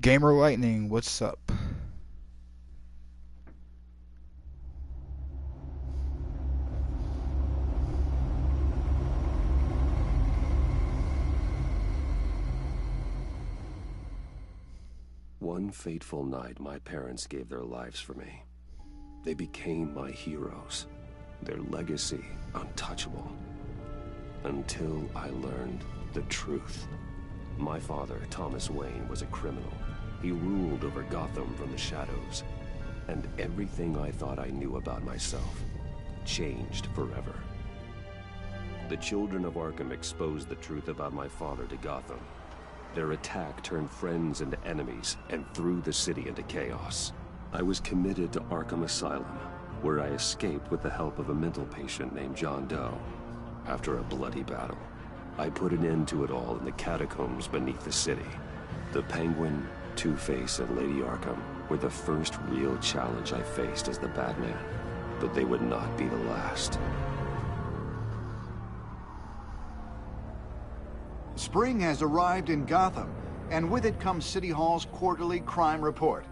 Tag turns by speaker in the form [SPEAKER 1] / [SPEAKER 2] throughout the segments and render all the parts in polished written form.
[SPEAKER 1] Gamer Lightning, what's up?
[SPEAKER 2] One fateful night, my parents gave their lives for me. They became my heroes, their legacy untouchable. Until I learned the truth. My father, Thomas Wayne, was a criminal. He ruled over Gotham from the shadows. And everything I thought I knew about myself changed forever. The children of Arkham exposed the truth about my father to Gotham. Their attack turned friends into enemies and threw the city into chaos. I was committed to Arkham Asylum, where I escaped with the help of a mental patient named John Doe. After a bloody battle, I put an end to it all in the catacombs beneath the city. The Penguin, Two-Face, and Lady Arkham were the first real challenge I faced as the Batman, but they would not be the last.
[SPEAKER 3] Spring has arrived in Gotham, and with it comes City Hall's quarterly crime report.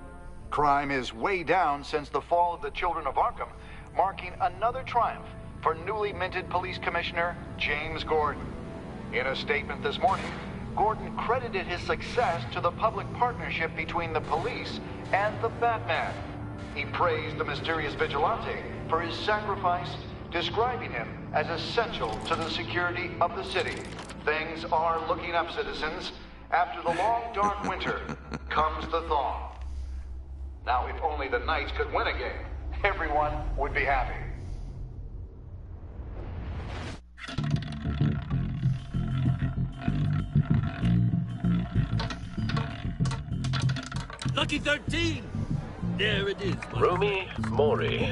[SPEAKER 3] Crime is way down since the fall of the Children of Arkham, marking another triumph for newly minted Police Commissioner James Gordon. In a statement this morning, Gordon credited his success to the public partnership between the police and the Batman. He praised the mysterious vigilante for his sacrifice, describing him as essential to the security of the city. Things are looking up, citizens. After the long, dark winter comes the thaw. Now, if only the Knights could win a game, everyone would be happy.
[SPEAKER 4] Lucky 13! There it is.
[SPEAKER 5] Rumi Mori,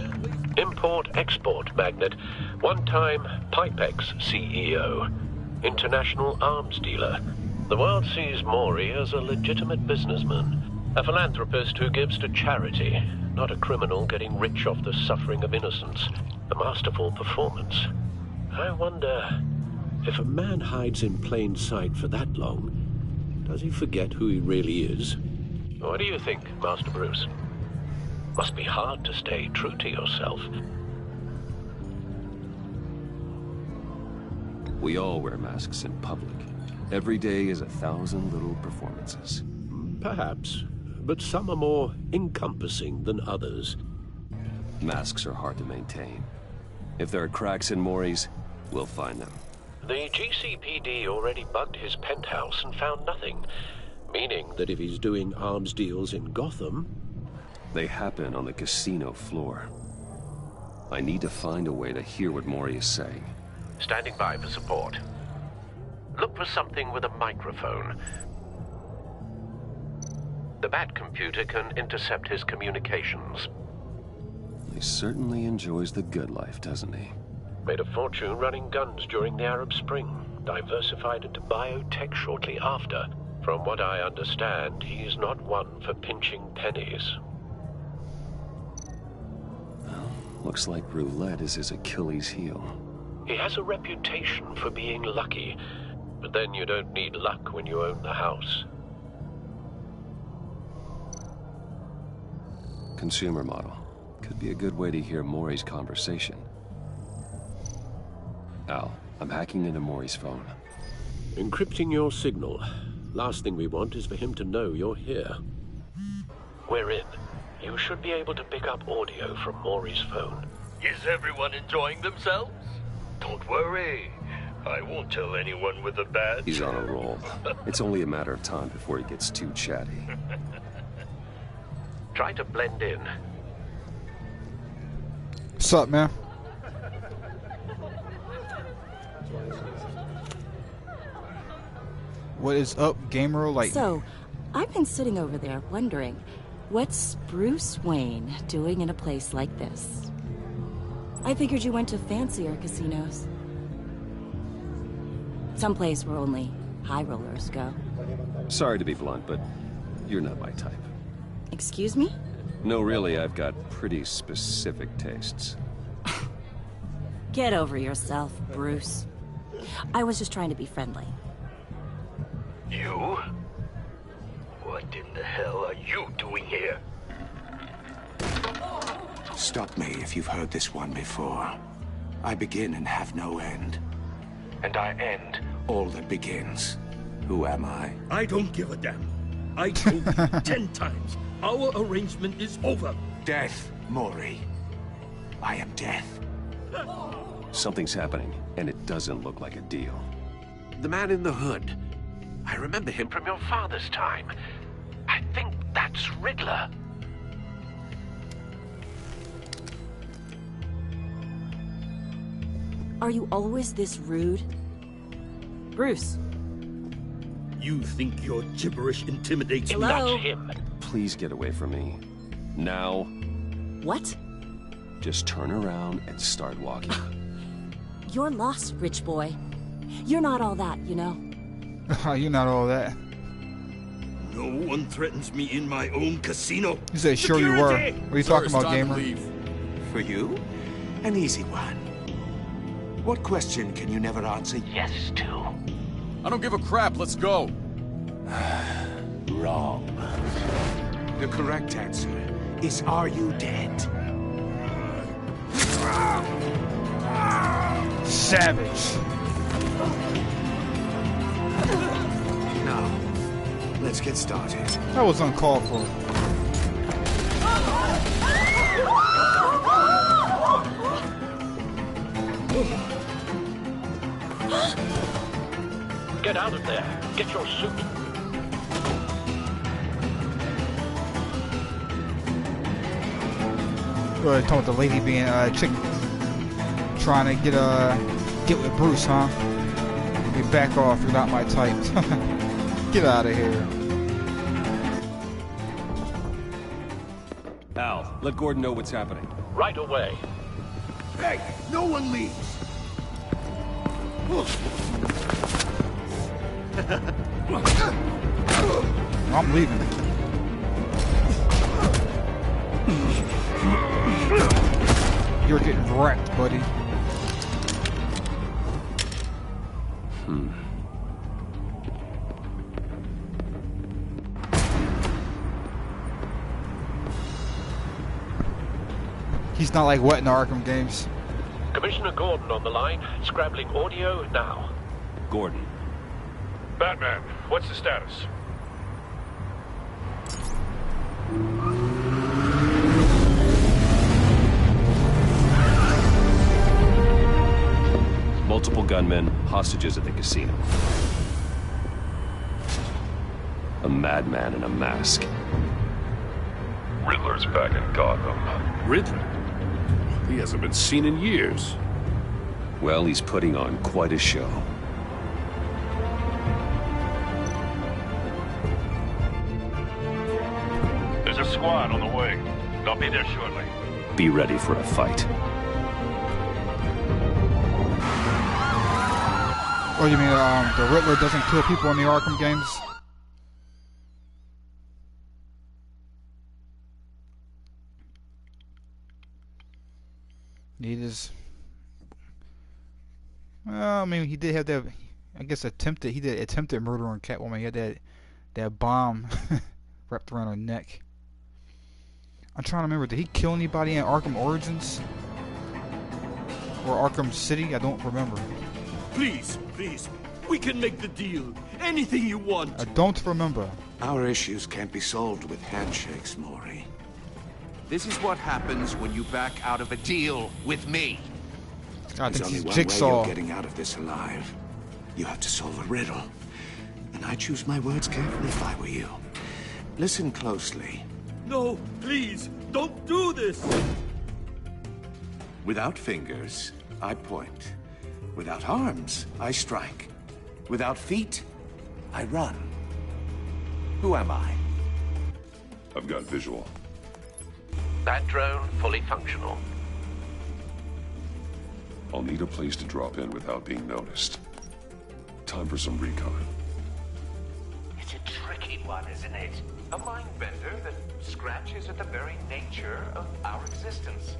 [SPEAKER 5] import-export magnate, one-time Pipex CEO, international arms dealer. The world sees Mori as a legitimate businessman, a philanthropist who gives to charity, not a criminal getting rich off the suffering of innocence. A masterful performance. I wonder, if a man hides in plain sight for that long, does he forget who he really is? What do you think, Master Bruce? Must be hard to stay true to yourself.
[SPEAKER 2] We all wear masks in public. Every day is 1,000 little performances.
[SPEAKER 5] Perhaps, but some are more encompassing than others.
[SPEAKER 2] Masks are hard to maintain. If there are cracks in Mori's, we'll find them.
[SPEAKER 5] The GCPD already bugged his penthouse and found nothing, meaning that if he's doing arms deals in Gotham...
[SPEAKER 2] They happen on the casino floor. I need to find a way to hear what Mori is saying.
[SPEAKER 5] Standing by for support. Look for something with a microphone. The Bat computer can intercept his communications.
[SPEAKER 2] He certainly enjoys the good life, doesn't he?
[SPEAKER 5] Made a fortune running guns during the Arab Spring. Diversified into biotech shortly after. From what I understand, he's not one for pinching pennies.
[SPEAKER 2] Well, looks like roulette is his Achilles heel.
[SPEAKER 5] He has a reputation for being lucky, but then you don't need luck when you own the house.
[SPEAKER 2] Consumer model. Could be a good way to hear Mori's conversation. Al, I'm hacking into Mori's phone.
[SPEAKER 5] Encrypting your signal. Last thing we want is for him to know you're here. We're in. You should be able to pick up audio from Mori's phone.
[SPEAKER 4] Is everyone enjoying themselves? Don't worry. I won't tell anyone with a badge.
[SPEAKER 2] He's on a roll. It's only a matter of time before he gets too chatty.
[SPEAKER 5] Try to blend in.
[SPEAKER 1] What's up, man? What is up, Gamer Lightning?
[SPEAKER 6] So, I've been sitting over there wondering, what's Bruce Wayne doing in a place like this? I figured you went to fancier casinos. Someplace where only high rollers go.
[SPEAKER 2] Sorry to be blunt, but you're not my type.
[SPEAKER 6] Excuse me?
[SPEAKER 2] No, really, I've got pretty specific tastes.
[SPEAKER 6] Get over yourself, Bruce. I was just trying to be friendly.
[SPEAKER 4] You? What What in the hell are you doing here?
[SPEAKER 7] Stop me if you've heard this one before. I begin and have no end. And I end all that begins. Who am I?
[SPEAKER 8] I don't give a damn. I told you 10 times. Our arrangement is over.
[SPEAKER 7] Death, Mori. I am death.
[SPEAKER 2] Something's happening, and it doesn't look like a deal.
[SPEAKER 5] The man in the hood. I remember him from your father's time. I think that's Riddler.
[SPEAKER 6] Are you always this rude? Bruce.
[SPEAKER 8] You think your gibberish intimidates me?
[SPEAKER 6] Hello?
[SPEAKER 5] Not him.
[SPEAKER 2] Please get away from me. Now,
[SPEAKER 6] What?
[SPEAKER 2] just turn around and start walking.
[SPEAKER 6] You're lost, rich boy. You're not all that, you know.
[SPEAKER 1] You're not all that.
[SPEAKER 8] No one threatens me in my own casino.
[SPEAKER 1] You said sure you were.
[SPEAKER 8] Security!
[SPEAKER 1] What are you talking about, gamer?
[SPEAKER 7] For you? An easy one. What question can you never answer
[SPEAKER 5] Yes, to.
[SPEAKER 9] I don't give a crap. Let's go.
[SPEAKER 7] wrong? The correct answer is, are you dead?
[SPEAKER 1] Savage.
[SPEAKER 7] Now, let's get started.
[SPEAKER 1] That was uncalled for.
[SPEAKER 5] Get out of there. Get your suit.
[SPEAKER 1] Talking about the lady being chick trying to get with Bruce, huh? You back off, you're not my type. Get out of here.
[SPEAKER 2] Al, let Gordon know what's happening.
[SPEAKER 5] Right away.
[SPEAKER 7] Hey, no one leaves.
[SPEAKER 1] I'm leaving. You're getting wrecked, buddy. He's not like what in the Arkham games.
[SPEAKER 5] Commissioner Gordon on the line. Scrabbling audio now.
[SPEAKER 2] Gordon.
[SPEAKER 10] Batman, what's the status?
[SPEAKER 2] Multiple gunmen, hostages at the casino. A madman in a mask.
[SPEAKER 10] Riddler's back in Gotham.
[SPEAKER 9] Riddler? He hasn't been seen in years.
[SPEAKER 2] Well, he's putting on quite a show.
[SPEAKER 10] There's a squad on the way. They'll be there shortly.
[SPEAKER 2] Be ready for a fight.
[SPEAKER 1] Oh, you mean the Riddler doesn't kill people in the Arkham games? He just... Well, I mean, he did have that... I guess attempted... He did attempted murder on Catwoman. He had that bomb wrapped around her neck. I'm trying to remember. Did he kill anybody in Arkham Origins? Or Arkham City? I don't remember.
[SPEAKER 8] Please, please. We can make the deal. Anything you want.
[SPEAKER 1] I don't remember.
[SPEAKER 7] Our issues can't be solved with handshakes, Maury.
[SPEAKER 11] This is what happens when you back out of a deal with me.
[SPEAKER 1] I
[SPEAKER 7] There's
[SPEAKER 1] think
[SPEAKER 7] only
[SPEAKER 1] he's
[SPEAKER 7] one
[SPEAKER 1] Jigsaw.
[SPEAKER 7] way you're getting out of this alive. You have to solve a riddle. And I choose my words carefully if I were you. Listen closely.
[SPEAKER 8] No, please, don't do this.
[SPEAKER 7] Without fingers, I point. Without arms, I strike. Without feet, I run. Who am I?
[SPEAKER 10] I've got visual.
[SPEAKER 5] That drone fully functional.
[SPEAKER 10] I'll need a place to drop in without being noticed. Time for some recon.
[SPEAKER 5] It's a tricky one, isn't it? A mind bender that scratches at the very nature of our existence.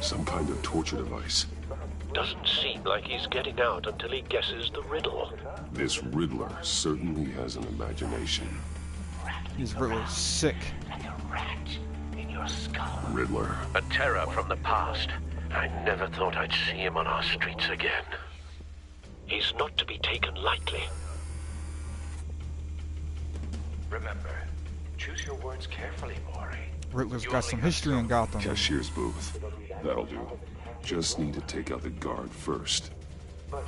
[SPEAKER 10] Some kind of torture device.
[SPEAKER 5] Doesn't seem like he's getting out until he guesses the riddle.
[SPEAKER 10] This Riddler certainly has an imagination.
[SPEAKER 1] He's Riddler sick.
[SPEAKER 5] Like a rat in your skull.
[SPEAKER 10] Riddler.
[SPEAKER 5] A terror from the past. I never thought I'd see him on our streets again. He's not to be taken lightly.
[SPEAKER 7] Remember, choose your words carefully, Maury.
[SPEAKER 1] Riddler's got some history in Gotham.
[SPEAKER 10] Cashier's booth. That'll do. Just need to take out the guard first.
[SPEAKER 7] But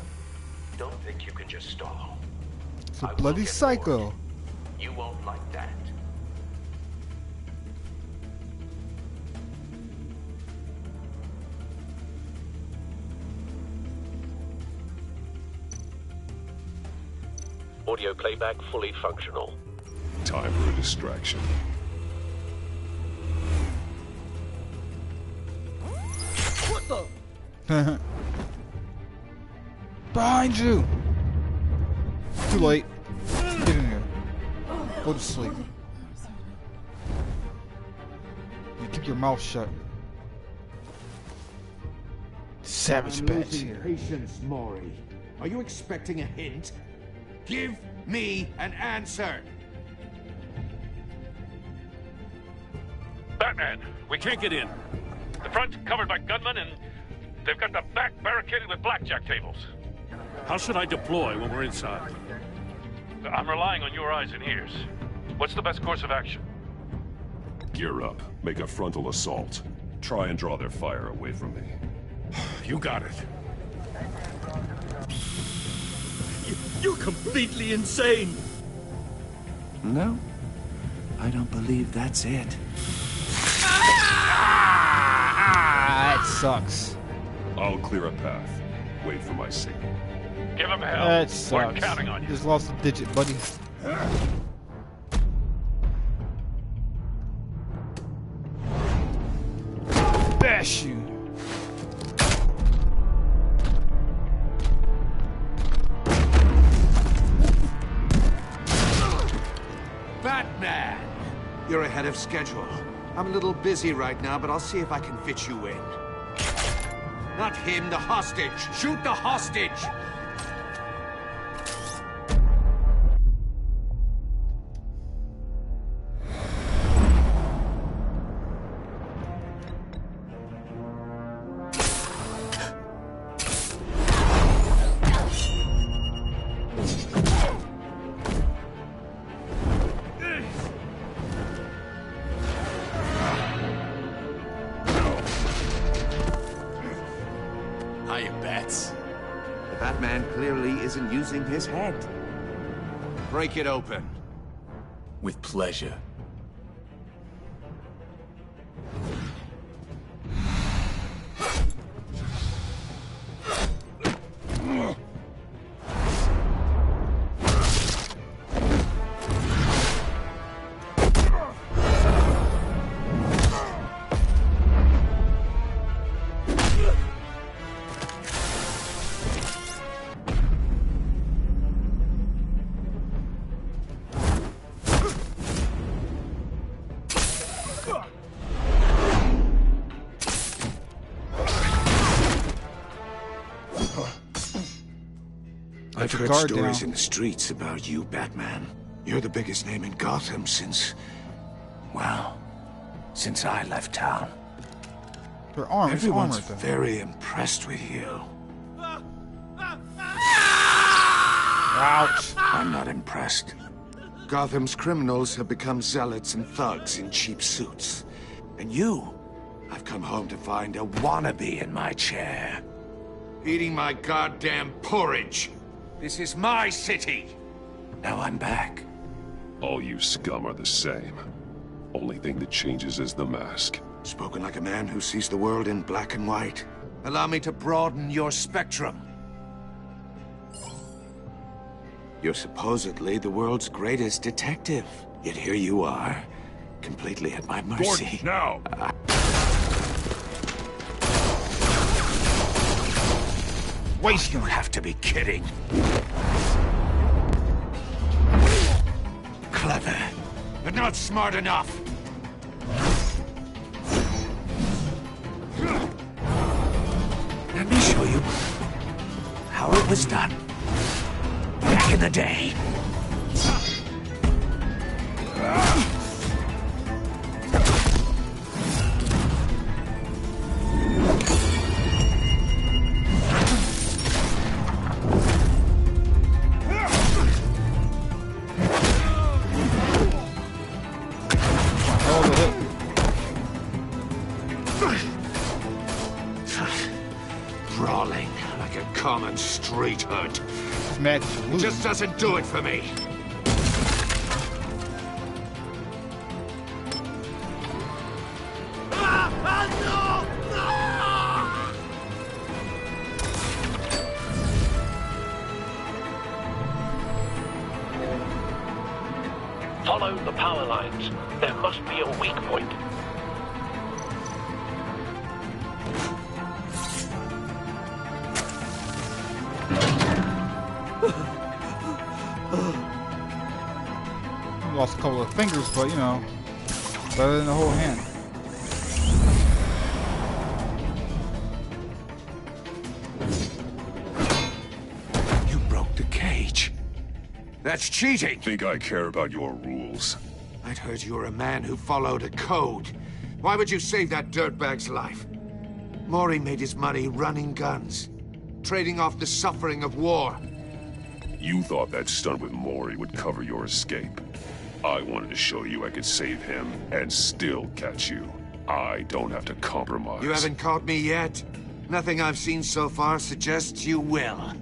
[SPEAKER 7] don't think you can just stall.
[SPEAKER 1] It's a bloody psycho.
[SPEAKER 7] You won't like that.
[SPEAKER 5] Audio playback fully functional.
[SPEAKER 10] Time for a distraction.
[SPEAKER 8] What the?
[SPEAKER 1] Behind you! Too late. Get in here. Go to sleep. You keep your mouth shut. Savage Bats here.
[SPEAKER 11] Patience, Maury. Are you expecting a hint? Give me an answer.
[SPEAKER 9] Batman, we can't get in. The front's covered by gunmen, and they've got the back barricaded with blackjack tables. How should I deploy when we're inside? I'm relying on your eyes and ears. What's the best course of action?
[SPEAKER 10] Gear up. Make a frontal assault. Try and draw their fire away from me.
[SPEAKER 9] You got it. You're completely insane!
[SPEAKER 11] No, I don't believe that's it.
[SPEAKER 1] That sucks.
[SPEAKER 10] I'll clear a path. Wait for my signal.
[SPEAKER 9] Give him hell.
[SPEAKER 1] That
[SPEAKER 9] We're
[SPEAKER 1] sucks.
[SPEAKER 9] counting on you.
[SPEAKER 1] Just lost a digit, buddy. Bash you.
[SPEAKER 11] Batman! You're ahead of schedule. I'm a little busy right now, but I'll see if I can fit you in. Not him, the hostage! Shoot the hostage!
[SPEAKER 7] Hiya, Bats.
[SPEAKER 11] The Batman clearly isn't using his head. Break it open.
[SPEAKER 7] With pleasure. I've
[SPEAKER 1] the
[SPEAKER 7] heard
[SPEAKER 1] guard
[SPEAKER 7] stories
[SPEAKER 1] down.
[SPEAKER 7] in the streets about you, Batman. You're the biggest name in Gotham since... well, since I left town.
[SPEAKER 1] Her arm, his arm
[SPEAKER 7] Everyone's
[SPEAKER 1] right there.
[SPEAKER 7] very impressed with you.
[SPEAKER 1] Ouch.
[SPEAKER 7] I'm not impressed. Gotham's criminals have become zealots and thugs in cheap suits. And you, I've come home to find a wannabe in my chair. Eating my goddamn porridge. This is my city. Now I'm back.
[SPEAKER 10] All you scum are the same. Only thing that changes is the mask.
[SPEAKER 7] Spoken like a man who sees the world in black and white. Allow me to broaden your spectrum. You're supposedly the world's greatest detective. Yet here you are, completely at my mercy.
[SPEAKER 10] Now!
[SPEAKER 7] You have to be kidding. Clever, but not smart enough. Let me show you how it was done back in the day.
[SPEAKER 11] Brawling like a common street hood.
[SPEAKER 1] Match.
[SPEAKER 11] It just doesn't do it for me.
[SPEAKER 5] Follow the power lines. There must be a weak point.
[SPEAKER 1] Lost a couple of fingers, but you know, better than the whole hand.
[SPEAKER 11] You broke the cage. That's cheating.
[SPEAKER 10] Think I care about your rules?
[SPEAKER 11] I'd heard you were a man who followed a code. Why would you save that dirtbag's life? Mori made his money running guns, trading off the suffering of war.
[SPEAKER 10] You thought that stunt with Mori would cover your escape. I wanted to show you I could save him and still catch you. I don't have to compromise.
[SPEAKER 11] You haven't caught me yet. Nothing I've seen so far suggests you will.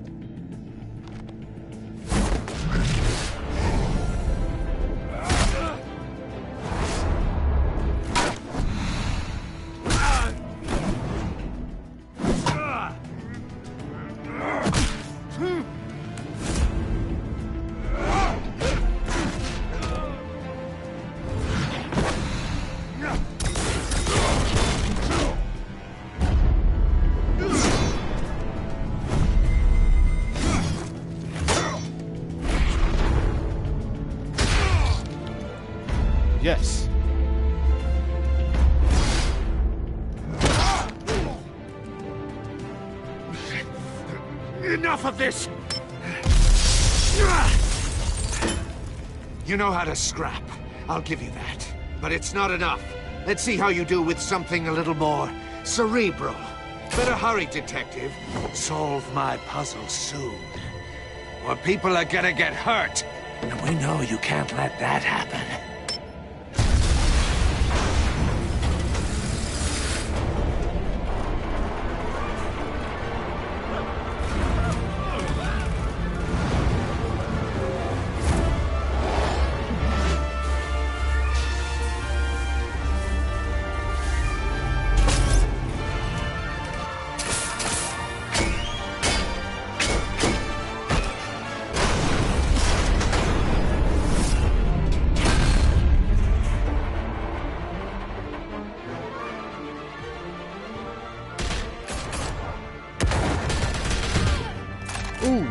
[SPEAKER 1] Yes.
[SPEAKER 11] Enough of this! You know how to scrap. I'll give you that. But it's not enough. Let's see how you do with something a little more cerebral. Better hurry, detective. Solve my puzzle soon. Or people are gonna get hurt. And we know you can't let that happen.
[SPEAKER 1] Ooh.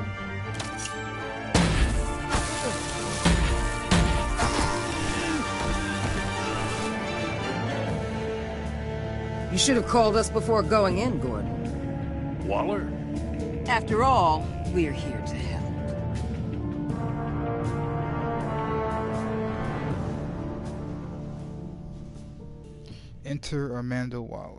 [SPEAKER 12] You should have called us before going in, Gordon.
[SPEAKER 9] Waller?
[SPEAKER 12] After all, we're here to help.
[SPEAKER 1] Enter Amanda Waller.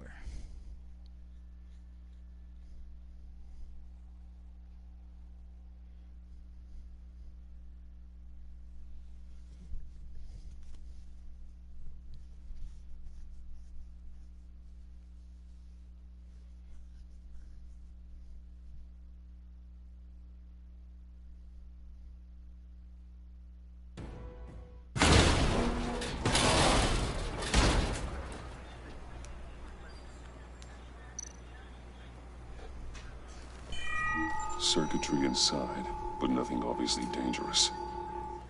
[SPEAKER 10] Circuitry inside, but nothing obviously dangerous.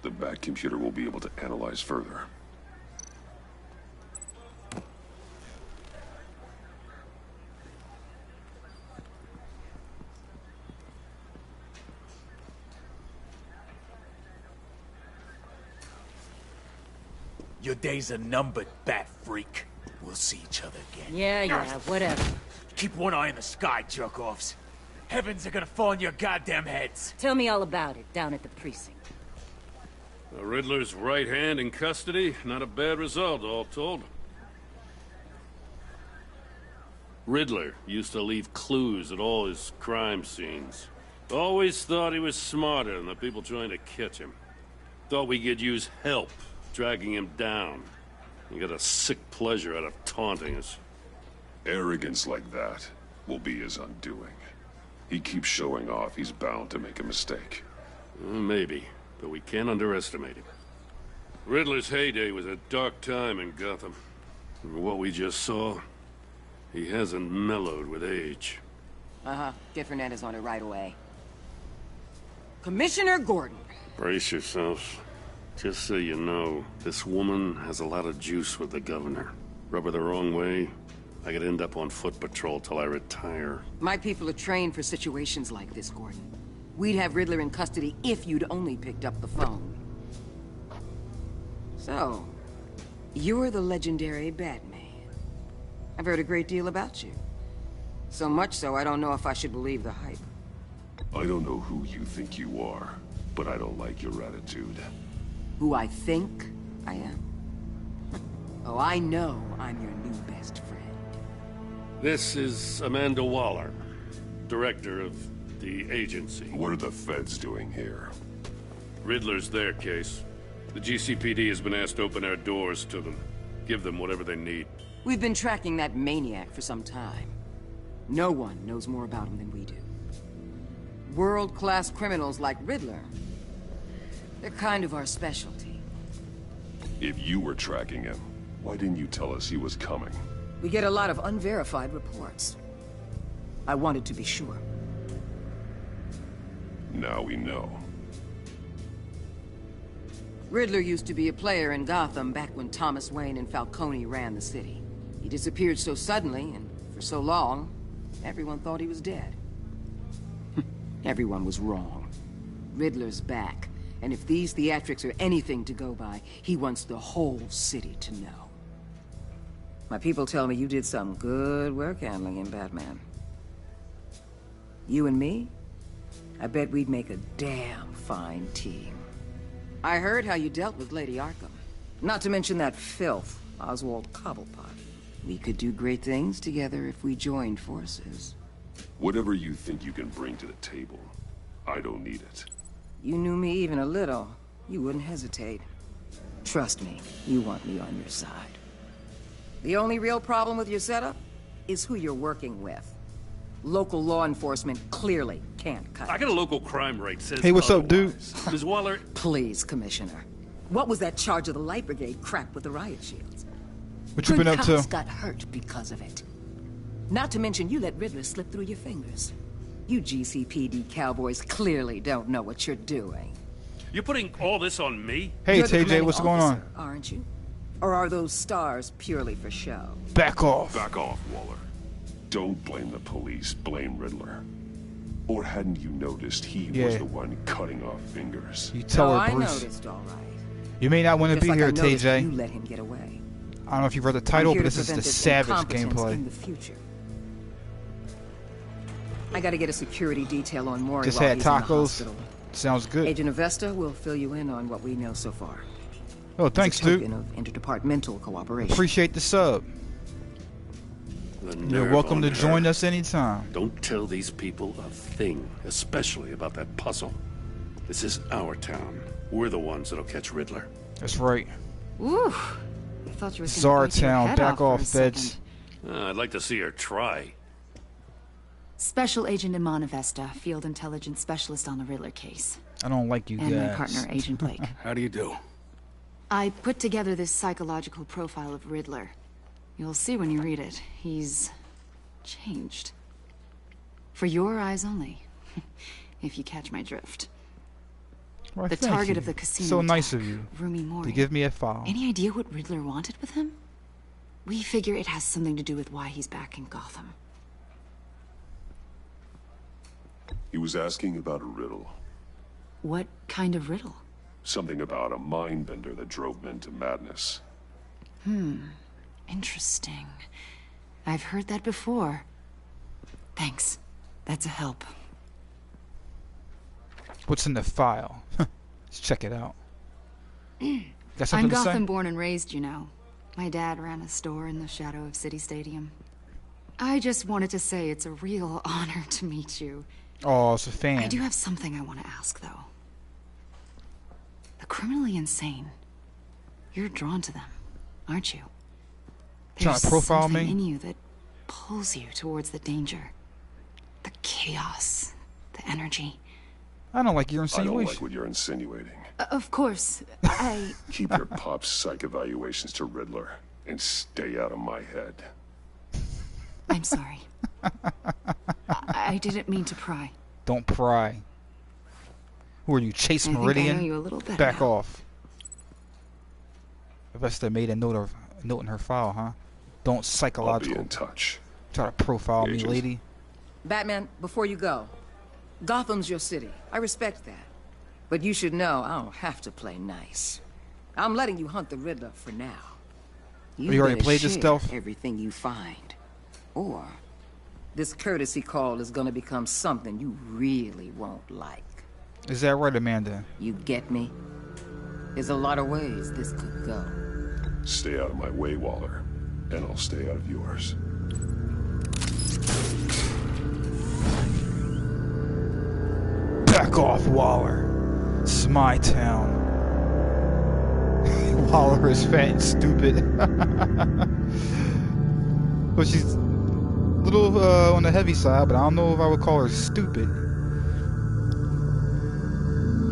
[SPEAKER 10] The Bat computer will be able to analyze further.
[SPEAKER 13] Your days are numbered, Bat Freak. We'll see each other again.
[SPEAKER 6] Yeah, whatever.
[SPEAKER 13] Keep one eye in the sky, jerk-offs. Heavens are gonna fall on your goddamn heads.
[SPEAKER 6] Tell me all about it down at the precinct.
[SPEAKER 9] The Riddler's right hand in custody. Not a bad result, all told. Riddler used to leave clues at all his crime scenes. Always thought he was smarter than the people trying to catch him. Thought we could use help dragging him down. He got a sick pleasure out of taunting us.
[SPEAKER 10] Arrogance like that will be his undoing. He keeps showing off, he's bound to make a mistake.
[SPEAKER 9] Maybe, but we can't underestimate him. Riddler's heyday was a dark time in Gotham. From what we just saw, he hasn't mellowed with age.
[SPEAKER 12] Get Fernandez on it right away. Commissioner Gordon.
[SPEAKER 9] Brace yourselves. Just so you know, this woman has a lot of juice with the governor. Rub her the wrong way, I could end up on foot patrol till I retire.
[SPEAKER 12] My people are trained for situations like this, Gordon. We'd have Riddler in custody if you'd only picked up the phone. So, you're the legendary Batman. I've heard a great deal about you. So much so, I don't know if I should believe the hype.
[SPEAKER 10] I don't know who you think you are, but I don't like your attitude.
[SPEAKER 12] Who I think I am? Oh, I know I'm your new best friend.
[SPEAKER 9] This is Amanda Waller, director of the agency.
[SPEAKER 10] What are the feds doing here?
[SPEAKER 9] Riddler's their case. The GCPD has been asked to open our doors to them. Give them whatever they need.
[SPEAKER 12] We've been tracking that maniac for some time. No one knows more about him than we do. World-class criminals like Riddler. They're kind of our specialty.
[SPEAKER 10] If you were tracking him, why didn't you tell us he was coming?
[SPEAKER 12] We get a lot of unverified reports. I wanted to be sure.
[SPEAKER 10] Now we know.
[SPEAKER 12] Riddler used to be a player in Gotham back when Thomas Wayne and Falcone ran the city. He disappeared so suddenly and for so long, everyone thought he was dead. Everyone was wrong. Riddler's back, and if these theatrics are anything to go by, he wants the whole city to know. My people tell me you did some good work handling him, Batman. You and me? I bet we'd make a damn fine team. I heard how you dealt with Lady Arkham. Not to mention that filth, Oswald Cobblepot. We could do great things together if we joined forces.
[SPEAKER 10] Whatever you think you can bring to the table, I don't need it.
[SPEAKER 12] You knew me even a little, you wouldn't hesitate. Trust me, you want me on your side. The only real problem with your setup is who you're working with. Local law enforcement clearly can't cut it.
[SPEAKER 9] I got a local crime rate says
[SPEAKER 1] Hey, what's up, dude?
[SPEAKER 9] Ms. Waller...
[SPEAKER 12] Please, Commissioner. What was that charge of the Light Brigade crap with the riot shields?
[SPEAKER 1] What you been up to?
[SPEAKER 12] Cops got hurt because of it. Not to mention you let Riddler slip through your fingers. You GCPD cowboys clearly don't know what you're doing.
[SPEAKER 9] You're putting all this on me?
[SPEAKER 1] Hey,
[SPEAKER 12] You're the
[SPEAKER 1] TJ,
[SPEAKER 12] commanding
[SPEAKER 1] what's going on?
[SPEAKER 12] officer, aren't you? Or are those stars purely for show?
[SPEAKER 1] Back off.
[SPEAKER 10] Back off, Waller. Don't blame the police, blame Riddler. Or hadn't you noticed he was the one cutting off fingers?
[SPEAKER 1] You tell her, Bruce.
[SPEAKER 12] I noticed, all right.
[SPEAKER 1] You may not want to
[SPEAKER 12] Just
[SPEAKER 1] be
[SPEAKER 12] like
[SPEAKER 1] here,
[SPEAKER 12] I noticed
[SPEAKER 1] TJ.
[SPEAKER 12] you let him get away.
[SPEAKER 1] I don't know if you've read the title,
[SPEAKER 12] I'm here
[SPEAKER 1] but
[SPEAKER 12] to
[SPEAKER 1] this is the
[SPEAKER 12] prevent
[SPEAKER 1] Savage
[SPEAKER 12] incompetence
[SPEAKER 1] gameplay.
[SPEAKER 12] in the future. I gotta get a security detail on Maury
[SPEAKER 1] Just
[SPEAKER 12] while
[SPEAKER 1] had
[SPEAKER 12] he's in the
[SPEAKER 1] tacos.
[SPEAKER 12] hospital.
[SPEAKER 1] Sounds good.
[SPEAKER 12] Agent Avesta will fill you in on what we know so far.
[SPEAKER 1] Oh, thanks,
[SPEAKER 12] It's a token
[SPEAKER 1] dude.
[SPEAKER 12] of interdepartmental cooperation.
[SPEAKER 1] Appreciate the sub.
[SPEAKER 9] The
[SPEAKER 1] You're
[SPEAKER 9] nerve
[SPEAKER 1] welcome
[SPEAKER 9] on
[SPEAKER 1] to
[SPEAKER 9] her.
[SPEAKER 1] join us anytime.
[SPEAKER 9] Don't tell these people a thing, especially about that puzzle. This is our town. We're the ones that'll catch Riddler.
[SPEAKER 1] That's right.
[SPEAKER 6] Ooh. I thought you were gonna bite your
[SPEAKER 1] Czartown,
[SPEAKER 6] head
[SPEAKER 1] back
[SPEAKER 6] for a
[SPEAKER 1] off, feds.
[SPEAKER 6] second.
[SPEAKER 9] I'd like to see her try.
[SPEAKER 14] Special Agent Iman Avesta, Field Intelligence Specialist on the Riddler case.
[SPEAKER 1] I don't like you
[SPEAKER 14] And
[SPEAKER 1] guys.
[SPEAKER 14] my partner, Agent Blake.
[SPEAKER 9] How do you do?
[SPEAKER 14] I put together this psychological profile of Riddler. You'll see when you read it. He's changed. For your eyes only. If you catch my drift.
[SPEAKER 1] Why,
[SPEAKER 14] The
[SPEAKER 1] thank
[SPEAKER 14] target
[SPEAKER 1] you.
[SPEAKER 14] of the casino
[SPEAKER 1] So nice
[SPEAKER 14] attack,
[SPEAKER 1] of you
[SPEAKER 14] Rumi Mori.
[SPEAKER 1] to give me a file.
[SPEAKER 14] Any idea what Riddler wanted with him? We figure it has something to do with why he's back in Gotham.
[SPEAKER 10] He was asking about a riddle.
[SPEAKER 14] What kind of riddle?
[SPEAKER 10] Something about a mind bender that drove men to madness.
[SPEAKER 14] Interesting. I've heard that before. Thanks. That's a help.
[SPEAKER 1] What's in the file? Let's check it out. Got
[SPEAKER 14] I'm
[SPEAKER 1] something to say?
[SPEAKER 14] Gotham born and raised, you know. My dad ran a store in the shadow of City Stadium. I just wanted to say it's a real honor to meet you.
[SPEAKER 1] Oh, it's a fan.
[SPEAKER 14] I do have something I want to ask, though. The criminally insane. You're drawn to them, aren't you?
[SPEAKER 1] Trying
[SPEAKER 14] There's
[SPEAKER 1] to profile
[SPEAKER 14] something
[SPEAKER 1] me?
[SPEAKER 14] in you that pulls you towards the danger. The chaos, the energy.
[SPEAKER 1] I don't like your
[SPEAKER 10] I
[SPEAKER 1] insinuation.
[SPEAKER 10] don't like what you're insinuating.
[SPEAKER 14] Of course, I...
[SPEAKER 10] Keep your pop's psych evaluations to Riddler and stay out of my head.
[SPEAKER 14] I'm sorry. I didn't mean to pry.
[SPEAKER 1] Don't pry. Who are you, Chase Meridian?
[SPEAKER 14] I know you a little better
[SPEAKER 1] Back
[SPEAKER 14] now.
[SPEAKER 1] off. Vesta made a note in her file, huh? Don't
[SPEAKER 10] I'll
[SPEAKER 1] psychological.
[SPEAKER 10] be in touch.
[SPEAKER 1] Try to profile me,
[SPEAKER 10] Agent.
[SPEAKER 1] lady.
[SPEAKER 12] Batman, before you go, Gotham's your city. I respect that. But you should know I don't have to play nice. I'm letting you hunt the Riddler for now.
[SPEAKER 1] You already
[SPEAKER 12] better
[SPEAKER 1] played this
[SPEAKER 12] share
[SPEAKER 1] stealth?
[SPEAKER 12] everything you find. Or this courtesy call is gonna become something you really won't like.
[SPEAKER 1] Is that right, Amanda?
[SPEAKER 12] You get me? There's a lot of ways this could go.
[SPEAKER 10] Stay out of my way, Waller, and I'll stay out of yours.
[SPEAKER 1] Back off, Waller. It's my town. Waller is fat and stupid. But she's a little on the heavy side, but I don't know if I would call her stupid.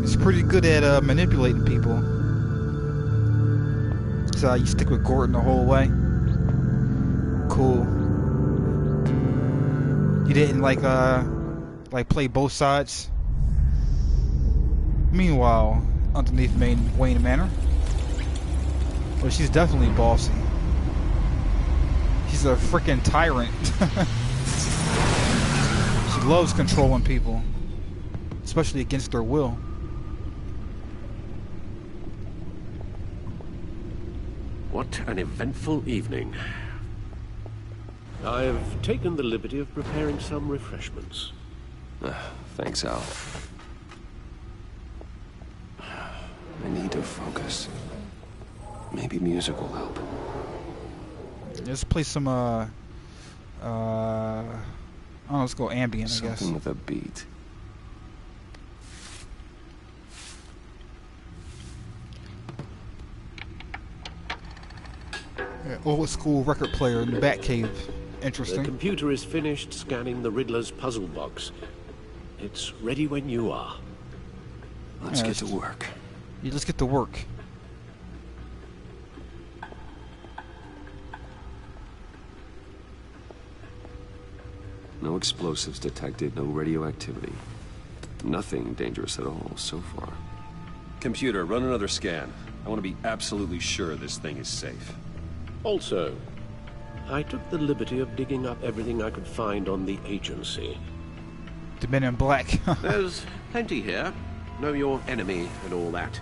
[SPEAKER 1] She's pretty good at manipulating people. So you stick with Gordon the whole way. Cool. You didn't like play both sides. Meanwhile, underneath Wayne Manor, well, she's definitely bossy. She's a freaking tyrant. She loves controlling people, especially against their will.
[SPEAKER 5] What an eventful evening. I've taken the liberty of preparing some refreshments.
[SPEAKER 2] Thanks, Al. I need to focus. Maybe music will help.
[SPEAKER 1] Let's play some oh, let's go ambient, I guess.
[SPEAKER 2] Something with a beat.
[SPEAKER 1] Yeah, old school record player in the Batcave. Interesting.
[SPEAKER 5] The computer is finished scanning the Riddler's puzzle box. It's ready when you are.
[SPEAKER 2] Let's get to work.
[SPEAKER 1] Yeah, let's get to work.
[SPEAKER 2] No explosives detected, no radioactivity. Nothing dangerous at all so far.
[SPEAKER 15] Computer, run another scan. I want to be absolutely sure this thing is safe.
[SPEAKER 5] Also, I took the liberty of digging up everything I could find on the agency.
[SPEAKER 1] The Men in Black.
[SPEAKER 5] There's plenty here. Know your enemy and all that.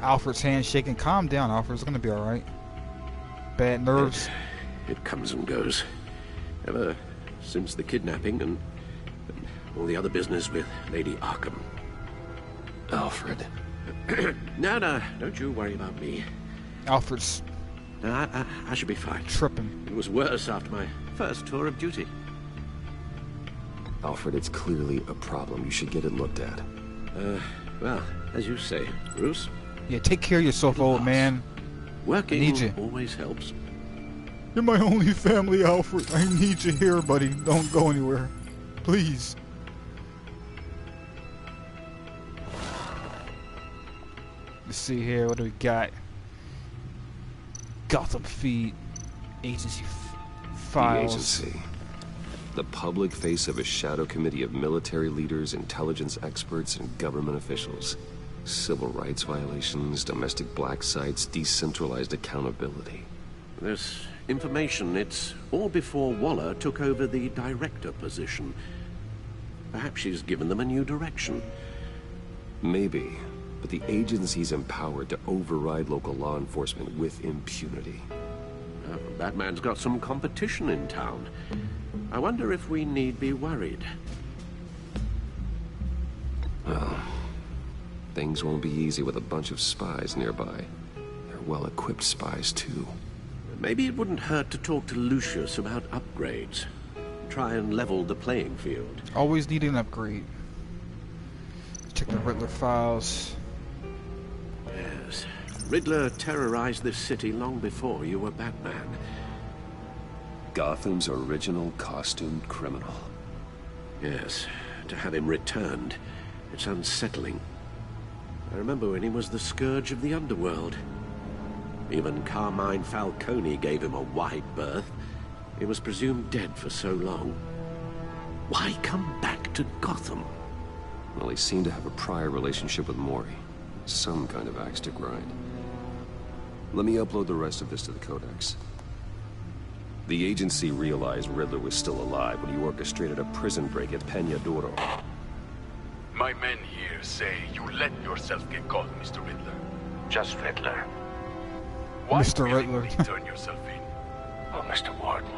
[SPEAKER 1] Alfred's hand shaking. Calm down, Alfred. It's gonna be alright. Bad nerves.
[SPEAKER 5] It comes and goes. Ever since the kidnapping and all the other business with Lady Arkham.
[SPEAKER 2] Alfred.
[SPEAKER 5] No, don't you worry about me.
[SPEAKER 1] Alfred's...
[SPEAKER 5] No, I should be fine.
[SPEAKER 1] Tripping.
[SPEAKER 5] It was worse after my first tour of duty.
[SPEAKER 2] Alfred, it's clearly a problem. You should get it looked at.
[SPEAKER 5] Well, as you say, Bruce.
[SPEAKER 1] Yeah, take care of yourself, old man.
[SPEAKER 5] Working
[SPEAKER 1] I need you.
[SPEAKER 5] Always helps.
[SPEAKER 1] You're my only family, Alfred. I need you here, buddy. Don't go anywhere. Please. Let's see here. What do we got? Gotham Feed. Agency files.
[SPEAKER 2] The agency. The public face of a shadow committee of military leaders, intelligence experts, and government officials. Civil rights violations, domestic black sites, decentralized accountability.
[SPEAKER 5] This information, it's all before Waller took over the director position. Perhaps she's given them a new direction.
[SPEAKER 2] Maybe, but the agency's empowered to override local law enforcement with impunity.
[SPEAKER 5] Batman's got some competition in town. I wonder if we need be worried.
[SPEAKER 2] Well, things won't be easy with a bunch of spies nearby. They're well-equipped spies, too.
[SPEAKER 5] Maybe it wouldn't hurt to talk to Lucius about upgrades. Try and level the playing field.
[SPEAKER 1] Always need an upgrade. Check the Riddler files.
[SPEAKER 5] Yes. Riddler terrorized this city long before you were Batman.
[SPEAKER 2] Gotham's original costumed criminal.
[SPEAKER 16] Yes, to have him returned, it's unsettling. I remember when he was the scourge of the underworld. Even Carmine Falcone gave him a wide berth. He was presumed dead for so long. Why come back to Gotham?
[SPEAKER 2] Well, he seemed to have a prior relationship with Mori. Some kind of axe to grind. Let me upload the rest of this to the Codex. The agency realized Riddler was still alive when he orchestrated a prison break at Peñadoro.
[SPEAKER 13] My men here say you let yourself get caught, Mr. Riddler. Just Riddler. Why
[SPEAKER 1] Mr. Riddler.
[SPEAKER 13] willingly turn yourself in?
[SPEAKER 17] Oh, Mr. Warden,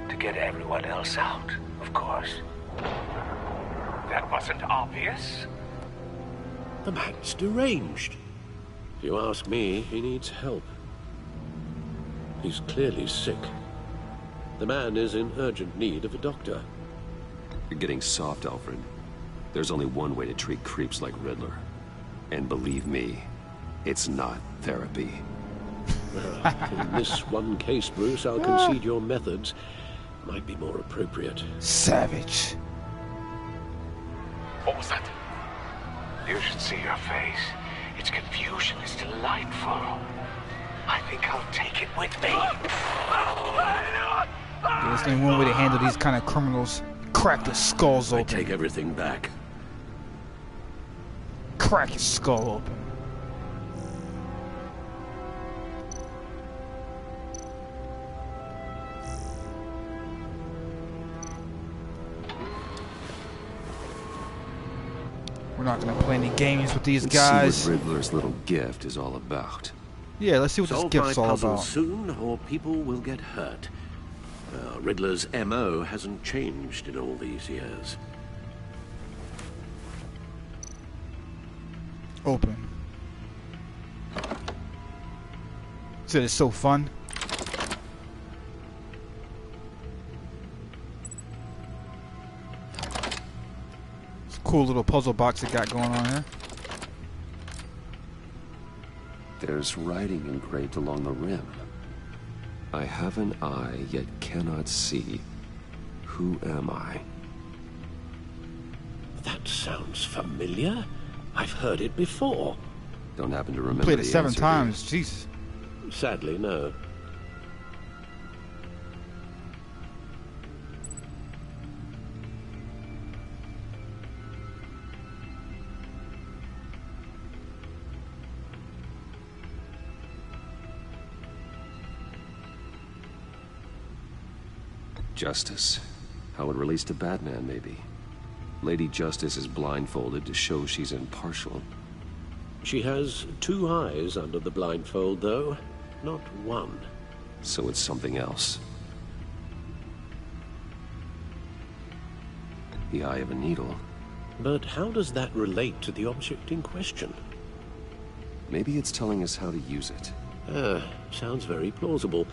[SPEAKER 17] to get everyone else out, of course. That wasn't obvious.
[SPEAKER 16] The man's deranged. If you ask me, he needs help. He's clearly sick. The man is in urgent need of a doctor.
[SPEAKER 2] You're getting soft, Alfred. There's only one way to treat creeps like Riddler. And believe me, it's not therapy.
[SPEAKER 16] In this one case, Bruce, I'll concede your methods might be more appropriate.
[SPEAKER 1] Savage.
[SPEAKER 13] What was that?
[SPEAKER 17] You should see your face. Its confusion is delightful. I think I'll take it with me.
[SPEAKER 1] There's only one way to handle these kind of criminals. Crack their skulls open.
[SPEAKER 16] I take everything back.
[SPEAKER 1] Crack his skull open. We're not gonna play any games with these guys.
[SPEAKER 2] Let's see what Riddler's little gift is all about.
[SPEAKER 1] Yeah, let's see what this gift's all about.
[SPEAKER 16] Soon, or people will get hurt. Riddler's MO hasn't changed in all these years.
[SPEAKER 1] Open. Said it's so fun. It's a cool little puzzle box it got going on here.
[SPEAKER 2] There's writing engraved along the rim. I have an eye, yet cannot see. Who am I?
[SPEAKER 16] That sounds familiar. I've heard it before.
[SPEAKER 2] Don't happen to remember
[SPEAKER 1] Played it
[SPEAKER 2] the
[SPEAKER 1] 7
[SPEAKER 2] answer,
[SPEAKER 1] times. Jesus.
[SPEAKER 16] Sadly, no.
[SPEAKER 2] Justice. How it relates to Batman, maybe. Lady Justice is blindfolded to show she's impartial.
[SPEAKER 16] She has 2 eyes under the blindfold, though. Not one.
[SPEAKER 2] So it's something else. The eye of a needle.
[SPEAKER 16] But how does that relate to the object in question?
[SPEAKER 2] Maybe it's telling us how to use it.
[SPEAKER 16] Sounds very plausible.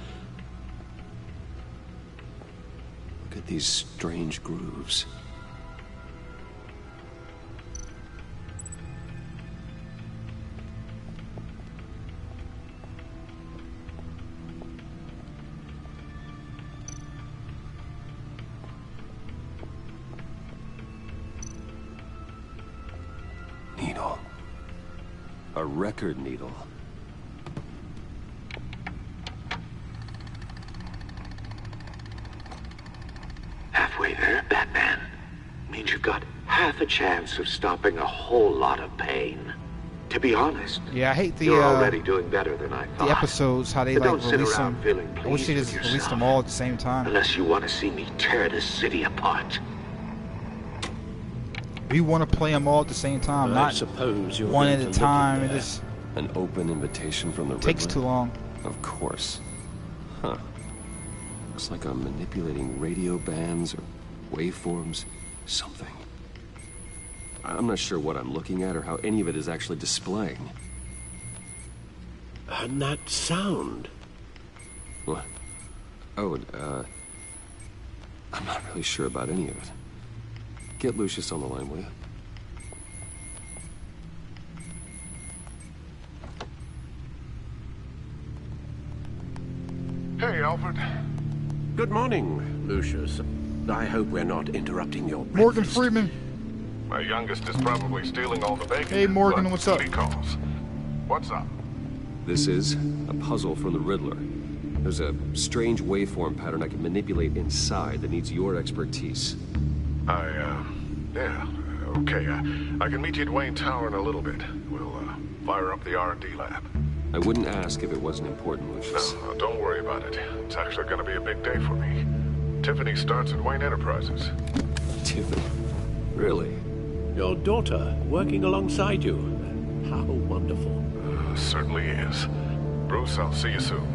[SPEAKER 2] Look at these strange grooves. Needle. A record needle.
[SPEAKER 17] Halfway there, Batman. Means you've got half a chance of stopping a whole lot of pain. To be honest,
[SPEAKER 1] yeah, I hate the
[SPEAKER 17] you're already doing better than I thought.
[SPEAKER 1] the episodes, how they
[SPEAKER 17] But
[SPEAKER 1] like
[SPEAKER 17] don't sit
[SPEAKER 1] release
[SPEAKER 17] around
[SPEAKER 1] them.
[SPEAKER 17] feeling
[SPEAKER 1] I wish they
[SPEAKER 17] pleased
[SPEAKER 1] just
[SPEAKER 17] with
[SPEAKER 1] released
[SPEAKER 17] yourself.
[SPEAKER 1] them all at the same time.
[SPEAKER 17] Unless you want to see me tear this city apart.
[SPEAKER 1] We want to play them all at the same time,
[SPEAKER 16] I
[SPEAKER 1] not
[SPEAKER 16] suppose you're
[SPEAKER 1] one
[SPEAKER 16] going
[SPEAKER 1] at
[SPEAKER 16] to
[SPEAKER 1] a
[SPEAKER 16] look
[SPEAKER 1] time.
[SPEAKER 16] at
[SPEAKER 1] It
[SPEAKER 16] that.
[SPEAKER 1] just
[SPEAKER 2] An open invitation from the
[SPEAKER 1] takes
[SPEAKER 2] Riddler?
[SPEAKER 1] too long.
[SPEAKER 2] Of course. Huh. Looks like I'm manipulating radio bands or waveforms. Something. I'm not sure what I'm looking at or how any of it is actually displaying.
[SPEAKER 16] And that sound.
[SPEAKER 2] What? Oh, I'm not really sure about any of it. Get Lucius on the line, will you?
[SPEAKER 7] Hey, Alfred.
[SPEAKER 16] Good morning, Lucius. I hope we're not interrupting your breakfast.
[SPEAKER 1] Morgan Freeman.
[SPEAKER 18] My youngest is probably stealing all the bacon.
[SPEAKER 1] Hey, Morgan, what's up?
[SPEAKER 18] He calls. What's up?
[SPEAKER 15] This is a puzzle from the Riddler. There's a strange waveform pattern I can manipulate inside that needs your expertise.
[SPEAKER 18] Yeah, okay. I can meet you at Wayne Tower in a little bit. We'll, fire up the R&D lab.
[SPEAKER 15] I wouldn't ask if it wasn't important, Lucius.
[SPEAKER 18] No, don't worry about it. It's actually gonna be a big day for me. Tiffany starts at Wayne Enterprises.
[SPEAKER 15] Tiffany? Really?
[SPEAKER 16] Your daughter working alongside you. How wonderful.
[SPEAKER 18] Certainly is. Bruce, I'll see you soon.